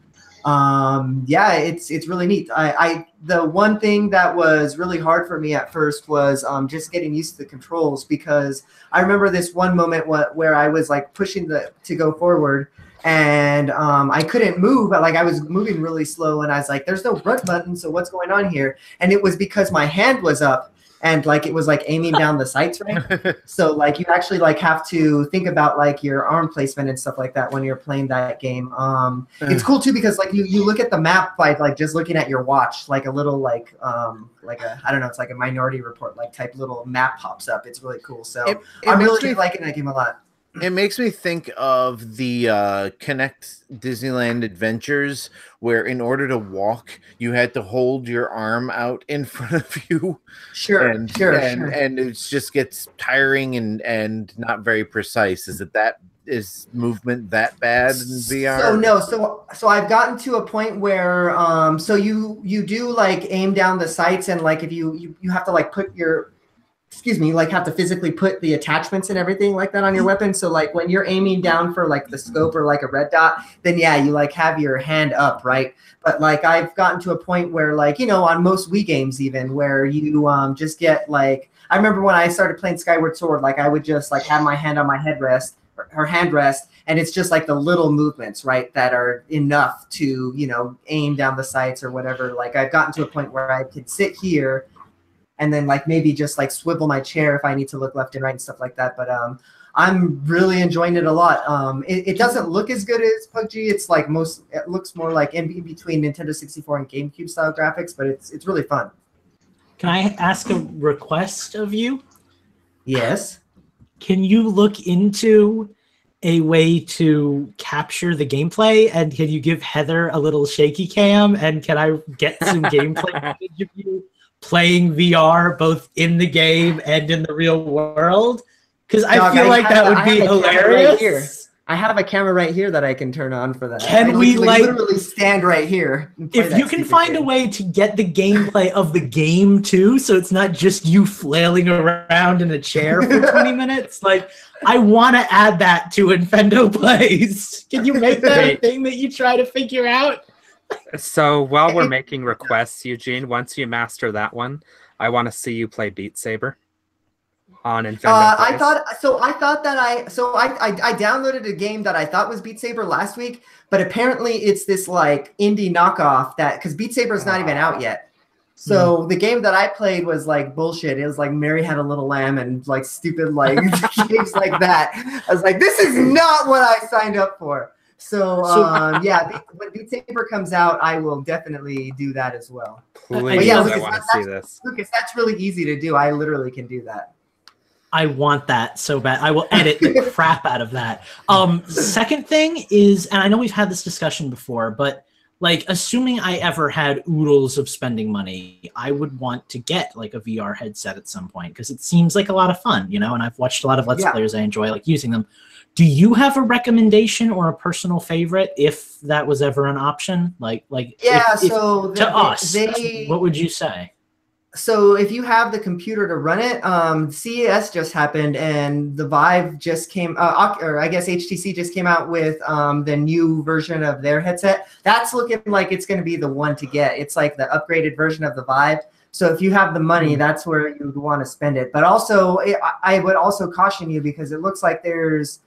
Yeah, it's really neat. The one thing that was really hard for me at first was just getting used to the controls, because I remember this one moment where I was like pushing to go forward, and I couldn't move, but like I was moving really slow, and I was like, there's no run button, so what's going on here? And it was because my hand was up. And like it was like aiming down the sights, right? So like you actually like have to think about like your arm placement and stuff like that when you're playing that game. It's cool too, because like you look at the map by like just looking at your watch, like a little like a, I don't know, it's like a Minority Report like type little map pops up. It's really cool. So I'm really liking that game a lot.
It makes me think of the Connect Disneyland Adventures, where in order to walk, you had to hold your arm out in front of you.
Sure,
and it just gets tiring and not very precise. Is it is movement that bad in VR?
So no, so I've gotten to a point where so you do like aim down the sights, and like if you have to like put your like have to physically put the attachments and everything like that on your weapon. So like when you're aiming down for like the scope or like a red dot, then yeah, you like have your hand up, right? But like I've gotten to a point where like, you know, on most Wii games even where you just get like, I remember when I started playing Skyward Sword, like I would just like have my hand on my headrest or hand rest, and it's just like the little movements, right, that are enough to, you know, aim down the sights or whatever. Like I've gotten to a point where I could sit here and then like maybe just like swivel my chair if I need to look left and right and stuff like that. But I'm really enjoying it a lot. It doesn't look as good as PUBG. It's like it looks more like in between Nintendo 64 and GameCube style graphics, but it's really fun.
Can I ask a request of you?
Yes.
Can you look into a way to capture the gameplay, and can you give Heather a little shaky cam, and can I get some gameplay footage of you playing VR both in the game and in the real world? Because I feel like that would be hilarious.
I have a camera right here that I can turn on for that.
Can we like
literally stand right here?
If you can find a way to get the gameplay of the game too, so it's not just you flailing around in a chair for 20 minutes, like I want to add that to Infendo Plays. Can you make that a thing that you try to figure out?
So while we're making requests, Eugene, once you master that one, I want to see you play Beat Saber on Infendo Plays.
I downloaded a game that I thought was Beat Saber last week, but apparently it's this like indie knockoff that because Beat Saber is not even out yet. So the game that I played was like bullshit. It was like Mary Had a Little Lamb and like stupid like games like that. I was like, this is not what I signed up for. So yeah, when Beat Saber comes out, I will definitely do that as well.
Please, yeah, Lucas, I want to see this.
Lucas, that's really easy to do. I literally can do that.
I want that so bad. I will edit the crap out of that. Second thing is, and I know we've had this discussion before, but like assuming I ever had oodles of spending money, I would want to get like a VR headset at some point because it seems like a lot of fun, you know, and I've watched a lot of Let's Players. I enjoy like using them. Do you have a recommendation or a personal favorite if that was ever an option? Like
yeah,
what would you say?
So if you have the computer to run it, CES just happened and the Vive just came, or I guess HTC just came out with the new version of their headset. That's looking like it's going to be the one to get. It's like the upgraded version of the Vive. So if you have the money, that's where you would want to spend it. But also, I would also caution you because it looks like there's,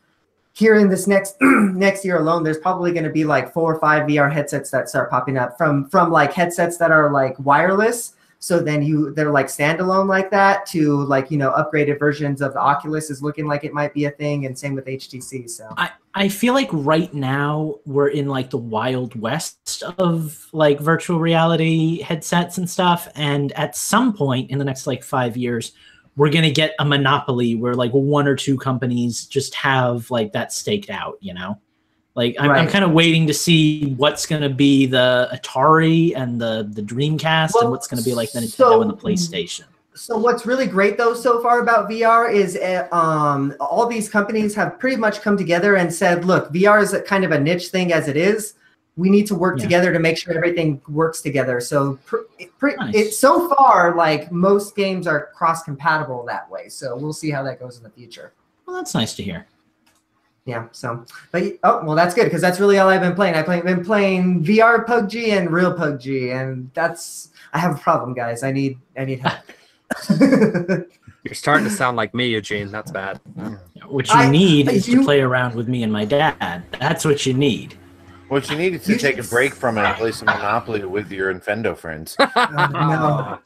here in this next year alone, there's probably going to be like 4 or 5 VR headsets that start popping up from like headsets that are like wireless. So then they're like standalone like that to like, you know, upgraded versions of the Oculus is looking like it might be a thing, and same with HTC. So
I feel like right now we're in like the wild west of like virtual reality headsets and stuff. And at some point in the next like 5 years, we're going to get a monopoly where like 1 or 2 companies just have like that staked out, you know? Like I'm kind of waiting to see what's going to be the Atari and the Dreamcast and what's going to be like the Nintendo and the PlayStation.
So what's really great though so far about VR is all these companies have pretty much come together and said, look, VR is kind of a niche thing as it is. We need to work together to make sure everything works together. So so far, like most games are cross-compatible that way. So we'll see how that goes in the future.
Well, that's nice to hear.
Yeah, so, but well, that's good because that's really all I've been playing. I've been playing VR PUBG and real PUBG, and I have a problem, guys. I need help.
You're starting to sound like me, Eugene. That's bad.
What you need is to play around with me and my dad. That's what you need.
What you need is to take a break from it and play some Monopoly with your Infendo friends.
No.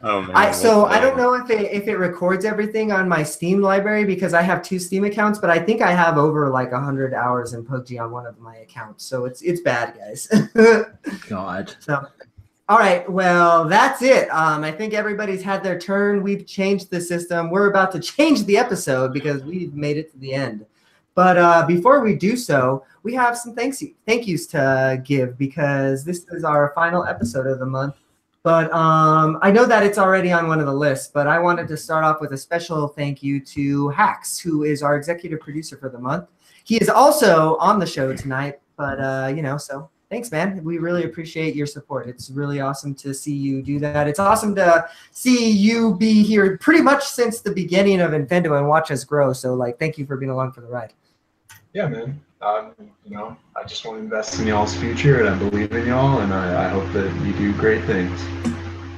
Oh, man,
I don't know if it records everything on my Steam library because I have 2 Steam accounts, but I think I have over like 100 hours in PUBG on one of my accounts. So it's bad, guys.
God.
So, all right. Well, that's it. I think everybody's had their turn. We've changed the system. We're about to change the episode because we've made it to the end. But before we do so, we have some thank yous to give because this is our final episode of the month. But I know that it's already on one of the lists, but I wanted to start off with a special thank you to Hax, who is our executive producer for the month. He is also on the show tonight, but you know, so thanks, man. We really appreciate your support. It's really awesome to see you do that. It's awesome to see you be here pretty much since the beginning of Infendo and watch us grow. So, like, thank you for being along for the ride.
Yeah, man. You know, I just want to invest in y'all's future, and I believe in y'all, and I hope that you do great things.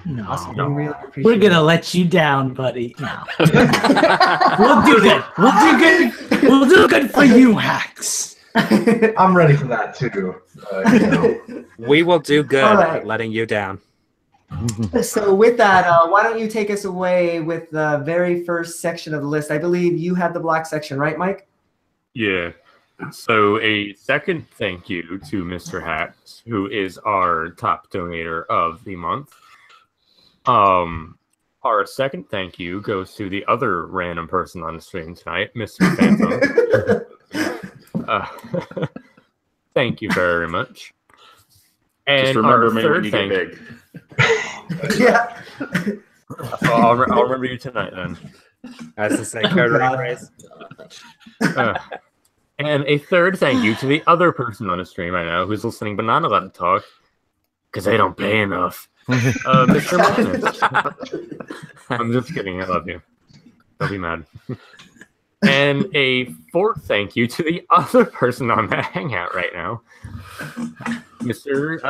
No,
Awesome. We really appreciate
we're gonna let you down, buddy. No. We'll do good. We'll do good. We'll do good for you, Hacks.
I'm ready for that too. You know.
We will do good
right.
at letting you down.
So with that, why don't you take us away with the very first section of the list? I believe you had the black section, right, Mike?
Yeah. So a second thank you to Mr. Hacks, who is our top donator of the month. Our second thank you goes to the other random person on the stream tonight, Mr. Phantom. Thank you very much. And
Just remember
our
me
third
when you get big.
Yeah.
So I'll remember you tonight then.
As the say code phrase.
And a third thank you to the other person on the stream right now who's listening but not allowed to talk because they don't pay enough. Mr. Martinez. I'm just kidding. I love you. Don't be mad. And a fourth thank you to the other person on that hangout right now. Mr.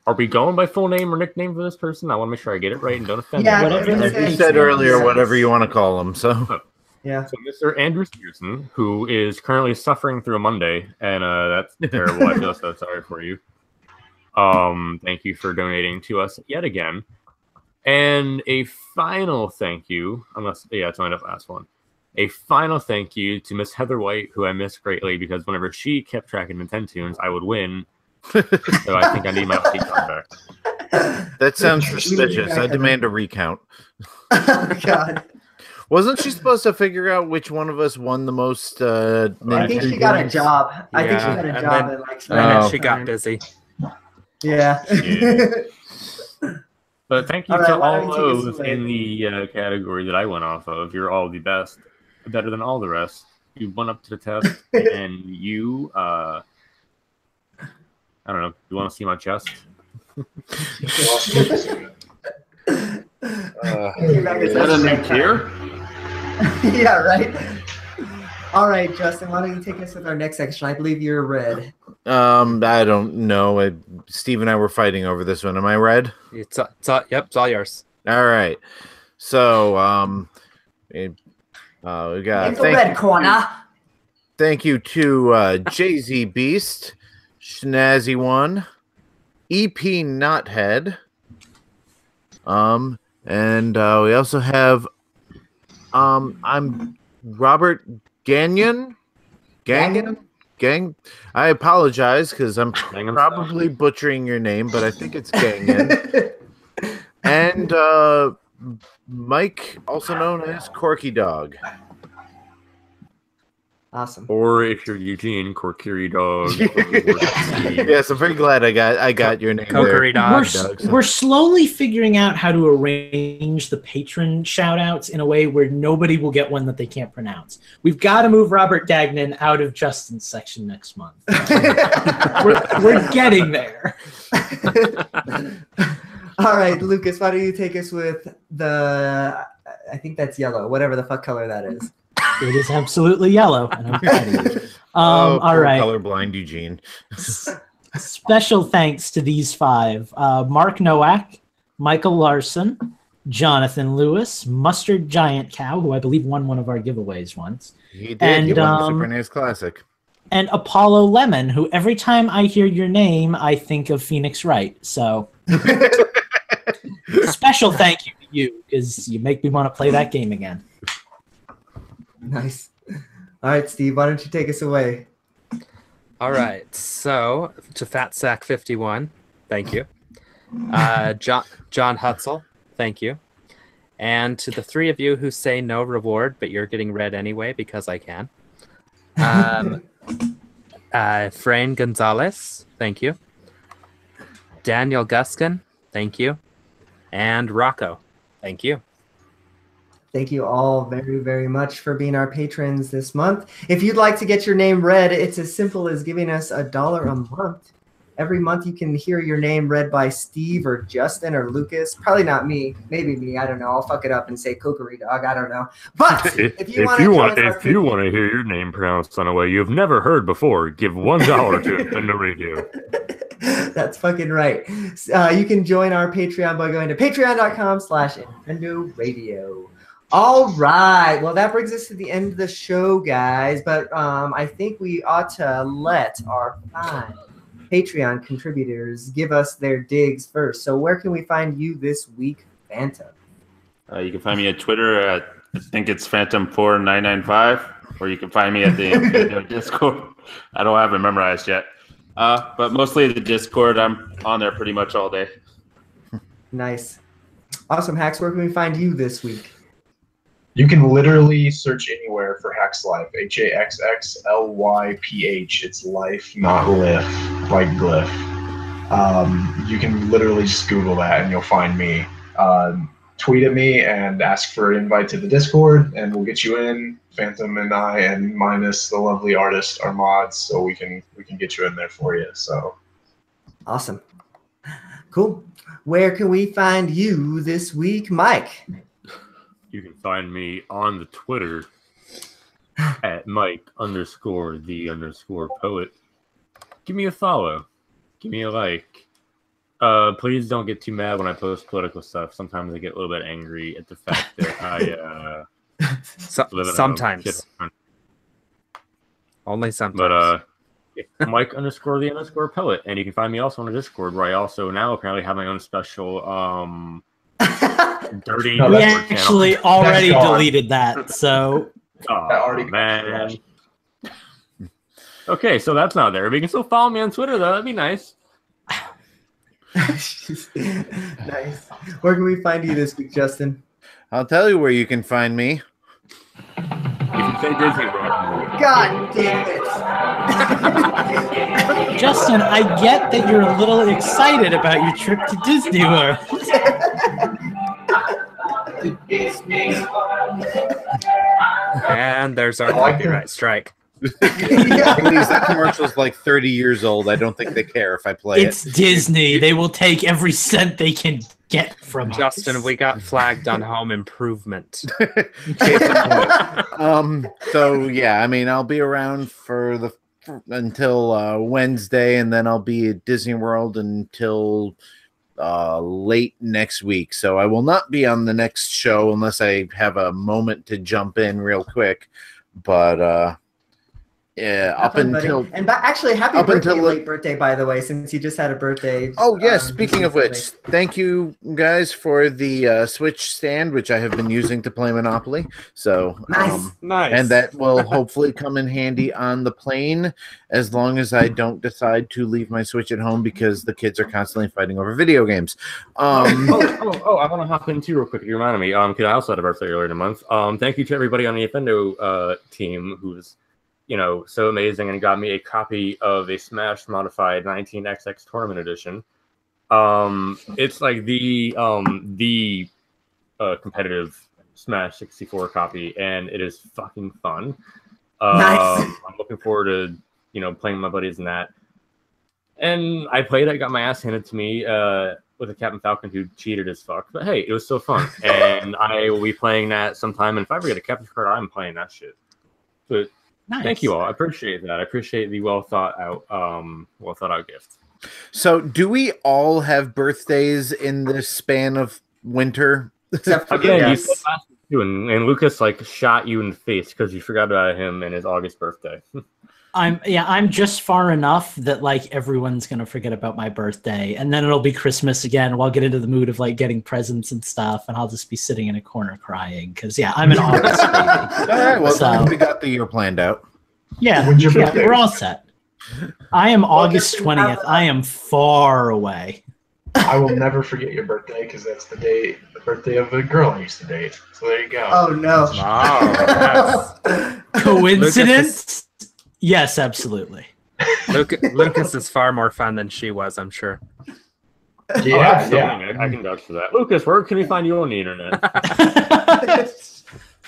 Are we going by full name or nickname for this person? I want to make sure I get it right and don't offend
Yeah,
anybody.
As you said earlier, whatever you want to call them. So.
Yeah.
So Mr. Andrew Stevenson, who is currently suffering through a Monday, and that's terrible. I feel so sorry for you. Thank you for donating to us yet again. And a final thank you, it's only the last one. A final thank you to Miss Heather White, who I miss greatly because whenever she kept track of Nintendo's, I would win. So I think I need my seat back.
That sounds suspicious. I demand a recount.
Oh, God.
Wasn't she supposed to figure out which one of us won the most?
I think she got a job. I think she got a job.
And then she got busy.
Yeah.
But thank you
All
to
right, why don't
all
you take us
those
away?
in the category that I went off of. You're all the best, better than all the rest. You went up to the test, and you, I don't know, you want to see my chest?
Is that a new tier?
Yeah, right. All right, Justin, why don't you take us with our next section? I believe you're red.
I don't know. Steve and I were fighting over this one. Am I red?
Yep, it's all yours.
All right. So, we got
In the red corner.
Thank you to Jay-Z Beast, Schnazzy One, EP Knothead, and we also have I'm Robert Gagnon. I apologize because I'm probably butchering your name, but I think it's Gagnon. And Mike, also known as Corky Dog.
Awesome.
Or if you're Eugene, Corky Dog.
Yes, I'm very glad I got your name
Corky
there.
Dog.
We're slowly figuring out how to arrange the patron shout-outs in a way where nobody will get one that they can't pronounce. We've got to move Robert Gagnon out of Justin's section next month. we're getting there.
All right, Lucas, why don't you take us with the, I think that's yellow, whatever the fuck color that is.
It is absolutely yellow. And I'm ready. All right.
Colorblind Eugene.
Special thanks to these five. Mark Nowak, Michael Larson, Jonathan Lewis, Mustard Giant Cow, who I believe won one of our giveaways once.
He did.
And,
He won the Super NES Classic.
And Apollo Lemon, who every time I hear your name, I think of Phoenix Wright. So special thank you to you, because you make me want to play that game again.
Nice. All right, Steve, why don't you take us away?
All right. So to Fat Sack 51, thank you. John Hutzel, thank you. And to the three of you who say no reward, but you're getting red anyway because I can. Frain Gonzalez, thank you. Daniel Guskin, thank you. And Rocco, thank you.
Thank you all very, very much for being our patrons this month. If you'd like to get your name read, it's as simple as giving us $1 a month. Every month you can hear your name read by Steve or Justin or Lucas. Probably not me. Maybe me. I don't know. I'll fuck it up and say Kokoree Dog. I don't know. But if you want
to hear your name pronounced in a way you've never heard before, give $1 to Infendo Radio.
That's fucking right. You can join our Patreon by going to patreon.com/Infendo Radio. All right. Well, that brings us to the end of the show, guys. But I think we ought to let our 5 Patreon contributors give us their digs first. So where can we find you this week, Phantom?
You can find me at Twitter at, I think it's Phantom4995, or you can find me at the Discord. I don't have it memorized yet. But mostly the Discord. I'm on there pretty much all day.
Nice. Awesome. Hacks, where can we find you this week?
You can literally search anywhere for Haxx Life. HAXXLYPH. It's life, not live, like glyph. You can literally just Google that and you'll find me. Tweet at me and ask for an invite to the Discord, and we'll get you in. Phantom and I, and minus the lovely artist, are mods, so we can get you in there for you. So
awesome. Cool. Where can we find you this week, Mike?
You can find me on the Twitter at Mike_the_poet. Give me a follow. Give me a like. Please don't get too mad when I post political stuff. Sometimes I get a little bit angry at the fact that I
sometimes. Only sometimes.
But Mike_the_poet. And you can find me also on the Discord, where I also now apparently have my own special dirty.
We actually already deleted that, so.
Oh, man. Okay, so that's not there. But you can still follow me on Twitter, though. That'd be nice.
Nice. Where can we find you this week, Justin?
I'll tell you where you can find me.
You can say Disney World.
God damn it.
Justin, I get that you're a little excited about your trip to Disney World.
And there's our copyright strike.
Please, that commercial's like 30 years old. I don't think they care if I play
It's Disney. They will take every cent they can get from
Justin,
us.
We got flagged on Home Improvement.
So yeah, I mean, I'll be around until Wednesday, and then I'll be at Disney World until late next week. So I will not be on the next show unless I have a moment to jump in real quick. But yeah,
actually, happy birthday, late birthday, by the way, since you just had a birthday.
Oh, yes. Speaking of which, thank you guys for the Switch stand, which I have been using to play Monopoly. So,
nice.
And that will hopefully come in handy on the plane, as long as I don't decide to leave my Switch at home because the kids are constantly fighting over video games.
I want to hop in too real quick. You reminded me, because I also had a birthday earlier in the month. Thank you to everybody on the Infendo team who's so amazing and got me a copy of a Smash modified 19XX tournament edition. It's like the competitive Smash 64 copy, and it is fucking fun.
Nice.
I'm looking forward to playing with my buddies in that. And I played it, got my ass handed to me with a Captain Falcon who cheated as fuck. But hey, it was still fun, and I will be playing that sometime. And if I ever get a Captain card, I'm playing that shit. But nice. Thank you all. I appreciate that. I appreciate the well thought out gift.
So, do we all have birthdays in this span of winter?
Again, you and Lucas shot you in the face because you forgot about him and his August birthday.
I'm just far enough that everyone's gonna forget about my birthday, and then it'll be Christmas again. And I'll get into the mood of getting presents and stuff, and I'll just be sitting in a corner crying because I'm an August baby.
All right, well, we got the year planned out.
Yeah, we're all set. I am August 20th. I am far away.
I will never forget your birthday because that's the birthday of a girl I used to date. So there you go.
Oh no!
Wow.
Coincidence? Yes, absolutely.
Lucas is far more fun than she was, I'm sure.
Yeah. I can vouch for that. Lucas, where can we find you on the internet?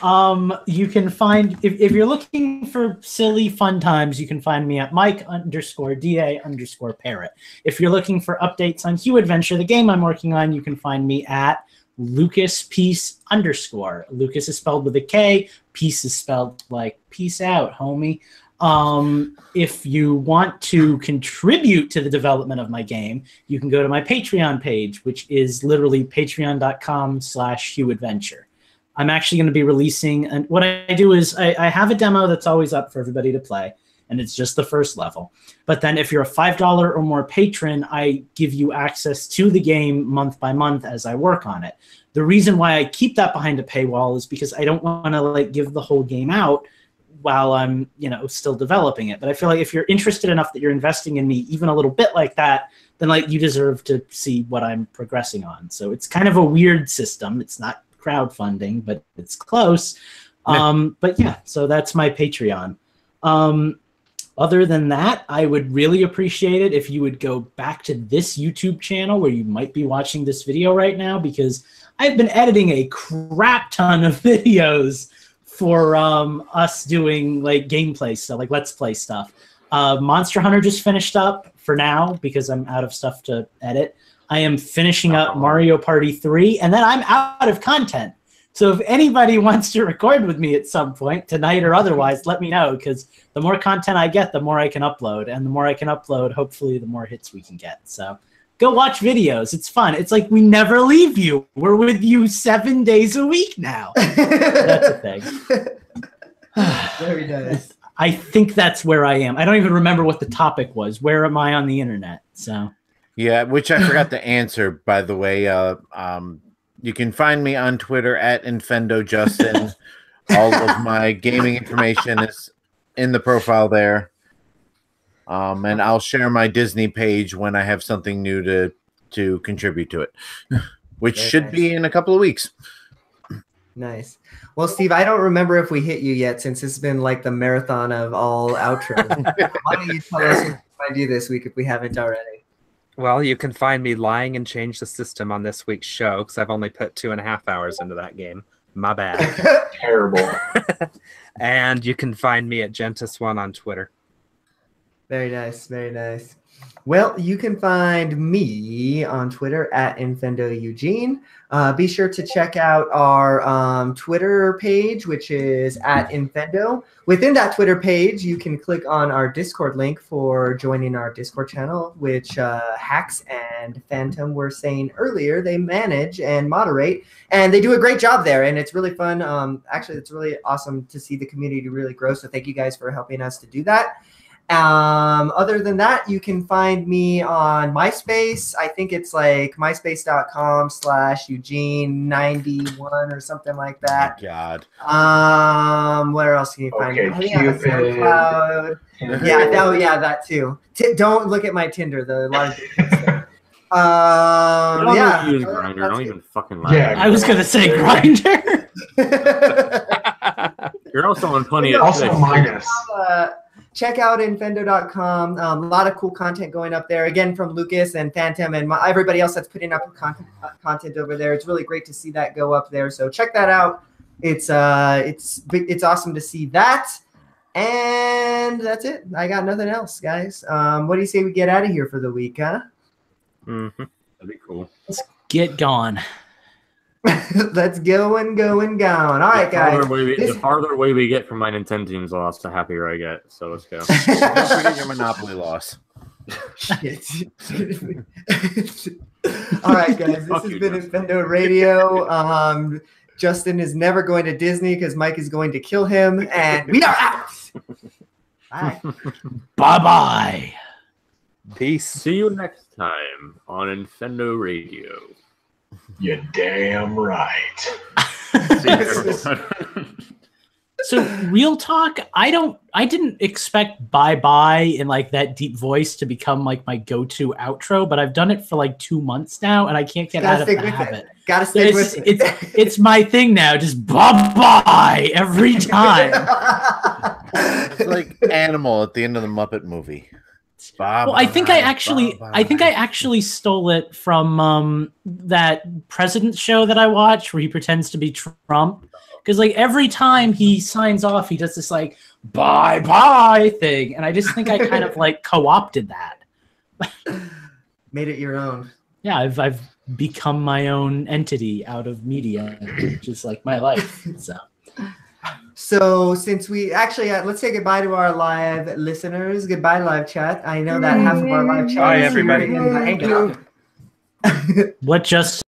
You can find if you're looking for silly fun times, you can find me at Mike_DA_parrot. If you're looking for updates on Hue Adventure, the game I'm working on, you can find me at LucasPeace_. Lucas is spelled with a K. Peace is spelled like peace out, homie. If you want to contribute to the development of my game, you can go to my Patreon page, which is literally patreon.com/HueAdventure. I'm actually going to be releasing, and what I do is I have a demo that's always up for everybody to play, and it's just the first level. But then if you're a $5 or more patron, I give you access to the game month by month as I work on it. The reason why I keep that behind a paywall is because I don't want to like give the whole game out while I'm, still developing it. But I feel like if you're interested enough that you're investing in me even a little bit like that, then like you deserve to see what I'm progressing on. So it's kind of a weird system. It's not crowdfunding, but it's close. But yeah, so that's my Patreon. Other than that, I would really appreciate it if you would go back to this YouTube channel where you might be watching this video right now, because I've been editing a crap ton of videos for us doing like gameplay stuff, like Let's Play stuff. Monster Hunter just finished up for now because I'm out of stuff to edit. I am finishing up Mario Party 3, and then I'm out of content. So if anybody wants to record with me at some point, tonight or otherwise, let me know, because the more content I get, the more I can upload. And the more I can upload, hopefully, the more hits we can get. So go watch videos. It's fun. It's like we never leave you. We're with you 7 days a week now. That's a thing.
Very nice.
I think that's where I am. I don't even remember what the topic was. Where am I on the internet? So...
Yeah, which I forgot to answer, by the way. You can find me on Twitter at InfendoJustin. All of my gaming information is in the profile there. And I'll share my Disney page when I have something new to contribute to it, which should be in a couple of weeks.
Nice. Well, Steve, I don't remember if we hit you yet, since it's been like the marathon of all outros. Why don't you tell us what I do this week if we haven't already?
Well, you can find me lying and change the system on this week's show, because I've only put 2.5 hours into that game. My bad.
Terrible.
And you can find me at Gentis1 on Twitter.
Very nice. Very nice. Well, you can find me on Twitter at InfendoEugene. Be sure to check out our Twitter page, which is at Infendo. Within that Twitter page, you can click on our Discord link for joining our Discord channel, which Hax and Phantom were saying earlier they manage and moderate, and they do a great job there, and it's really fun. Actually, it's really awesome to see the community really grow, so thank you guys for helping us to do that. Other than that, you can find me on MySpace. I think it's like myspace.com/Eugene91 or something like that.
Oh, God.
Where else can you find me?
Okay,
I think on SoundCloud. Yeah, that too. Don't look at my Tinder. There are a lot of there.
Don't use Grindr. Don't even fucking lie.
Yeah,
I was gonna say Grindr.
You're also on plenty of
also minus.
Check out Infendo.com. A lot of cool content going up there. Again, from Lucas and Phantom and everybody else that's putting up content over there. It's really great to see that go up there. So check that out. It's awesome to see that. And that's it. I got nothing else, guys. What do you say we get out of here for the week, huh?
Mm-hmm. That'd be cool.
Let's get gone.
Let's go and go and go. All right, guys.
The farther away we get from my Nintendo team's loss, the happier I get. So let's go.
Don't forget your Monopoly loss.
All right, guys. This has been Infendo Radio. Justin is never going to Disney because Mike is going to kill him, and we are out. Bye.
Bye-bye.
Peace.
See you next time on Infendo Radio.
You're damn right.
So real talk, I didn't expect bye-bye in like that deep voice to become like my go-to outro, but I've done it for like 2 months now and I can't get out of the habit.
Gotta stick with it.
It's my thing now, just bye-bye every time.
It's like Animal at the end of the Muppet movie.
Well, I think I actually stole it from that president show that I watch where he pretends to be Trump, because like every time he signs off, he does this like bye bye thing, and I just think I kind of like co-opted that.
Made it your own.
Yeah, I've become my own entity out of media, which is like my life. So
since we actually let's say goodbye to our live listeners. Goodbye, live chat. I know that half of our live chat.
Bye, everybody.
Hanging out.
What just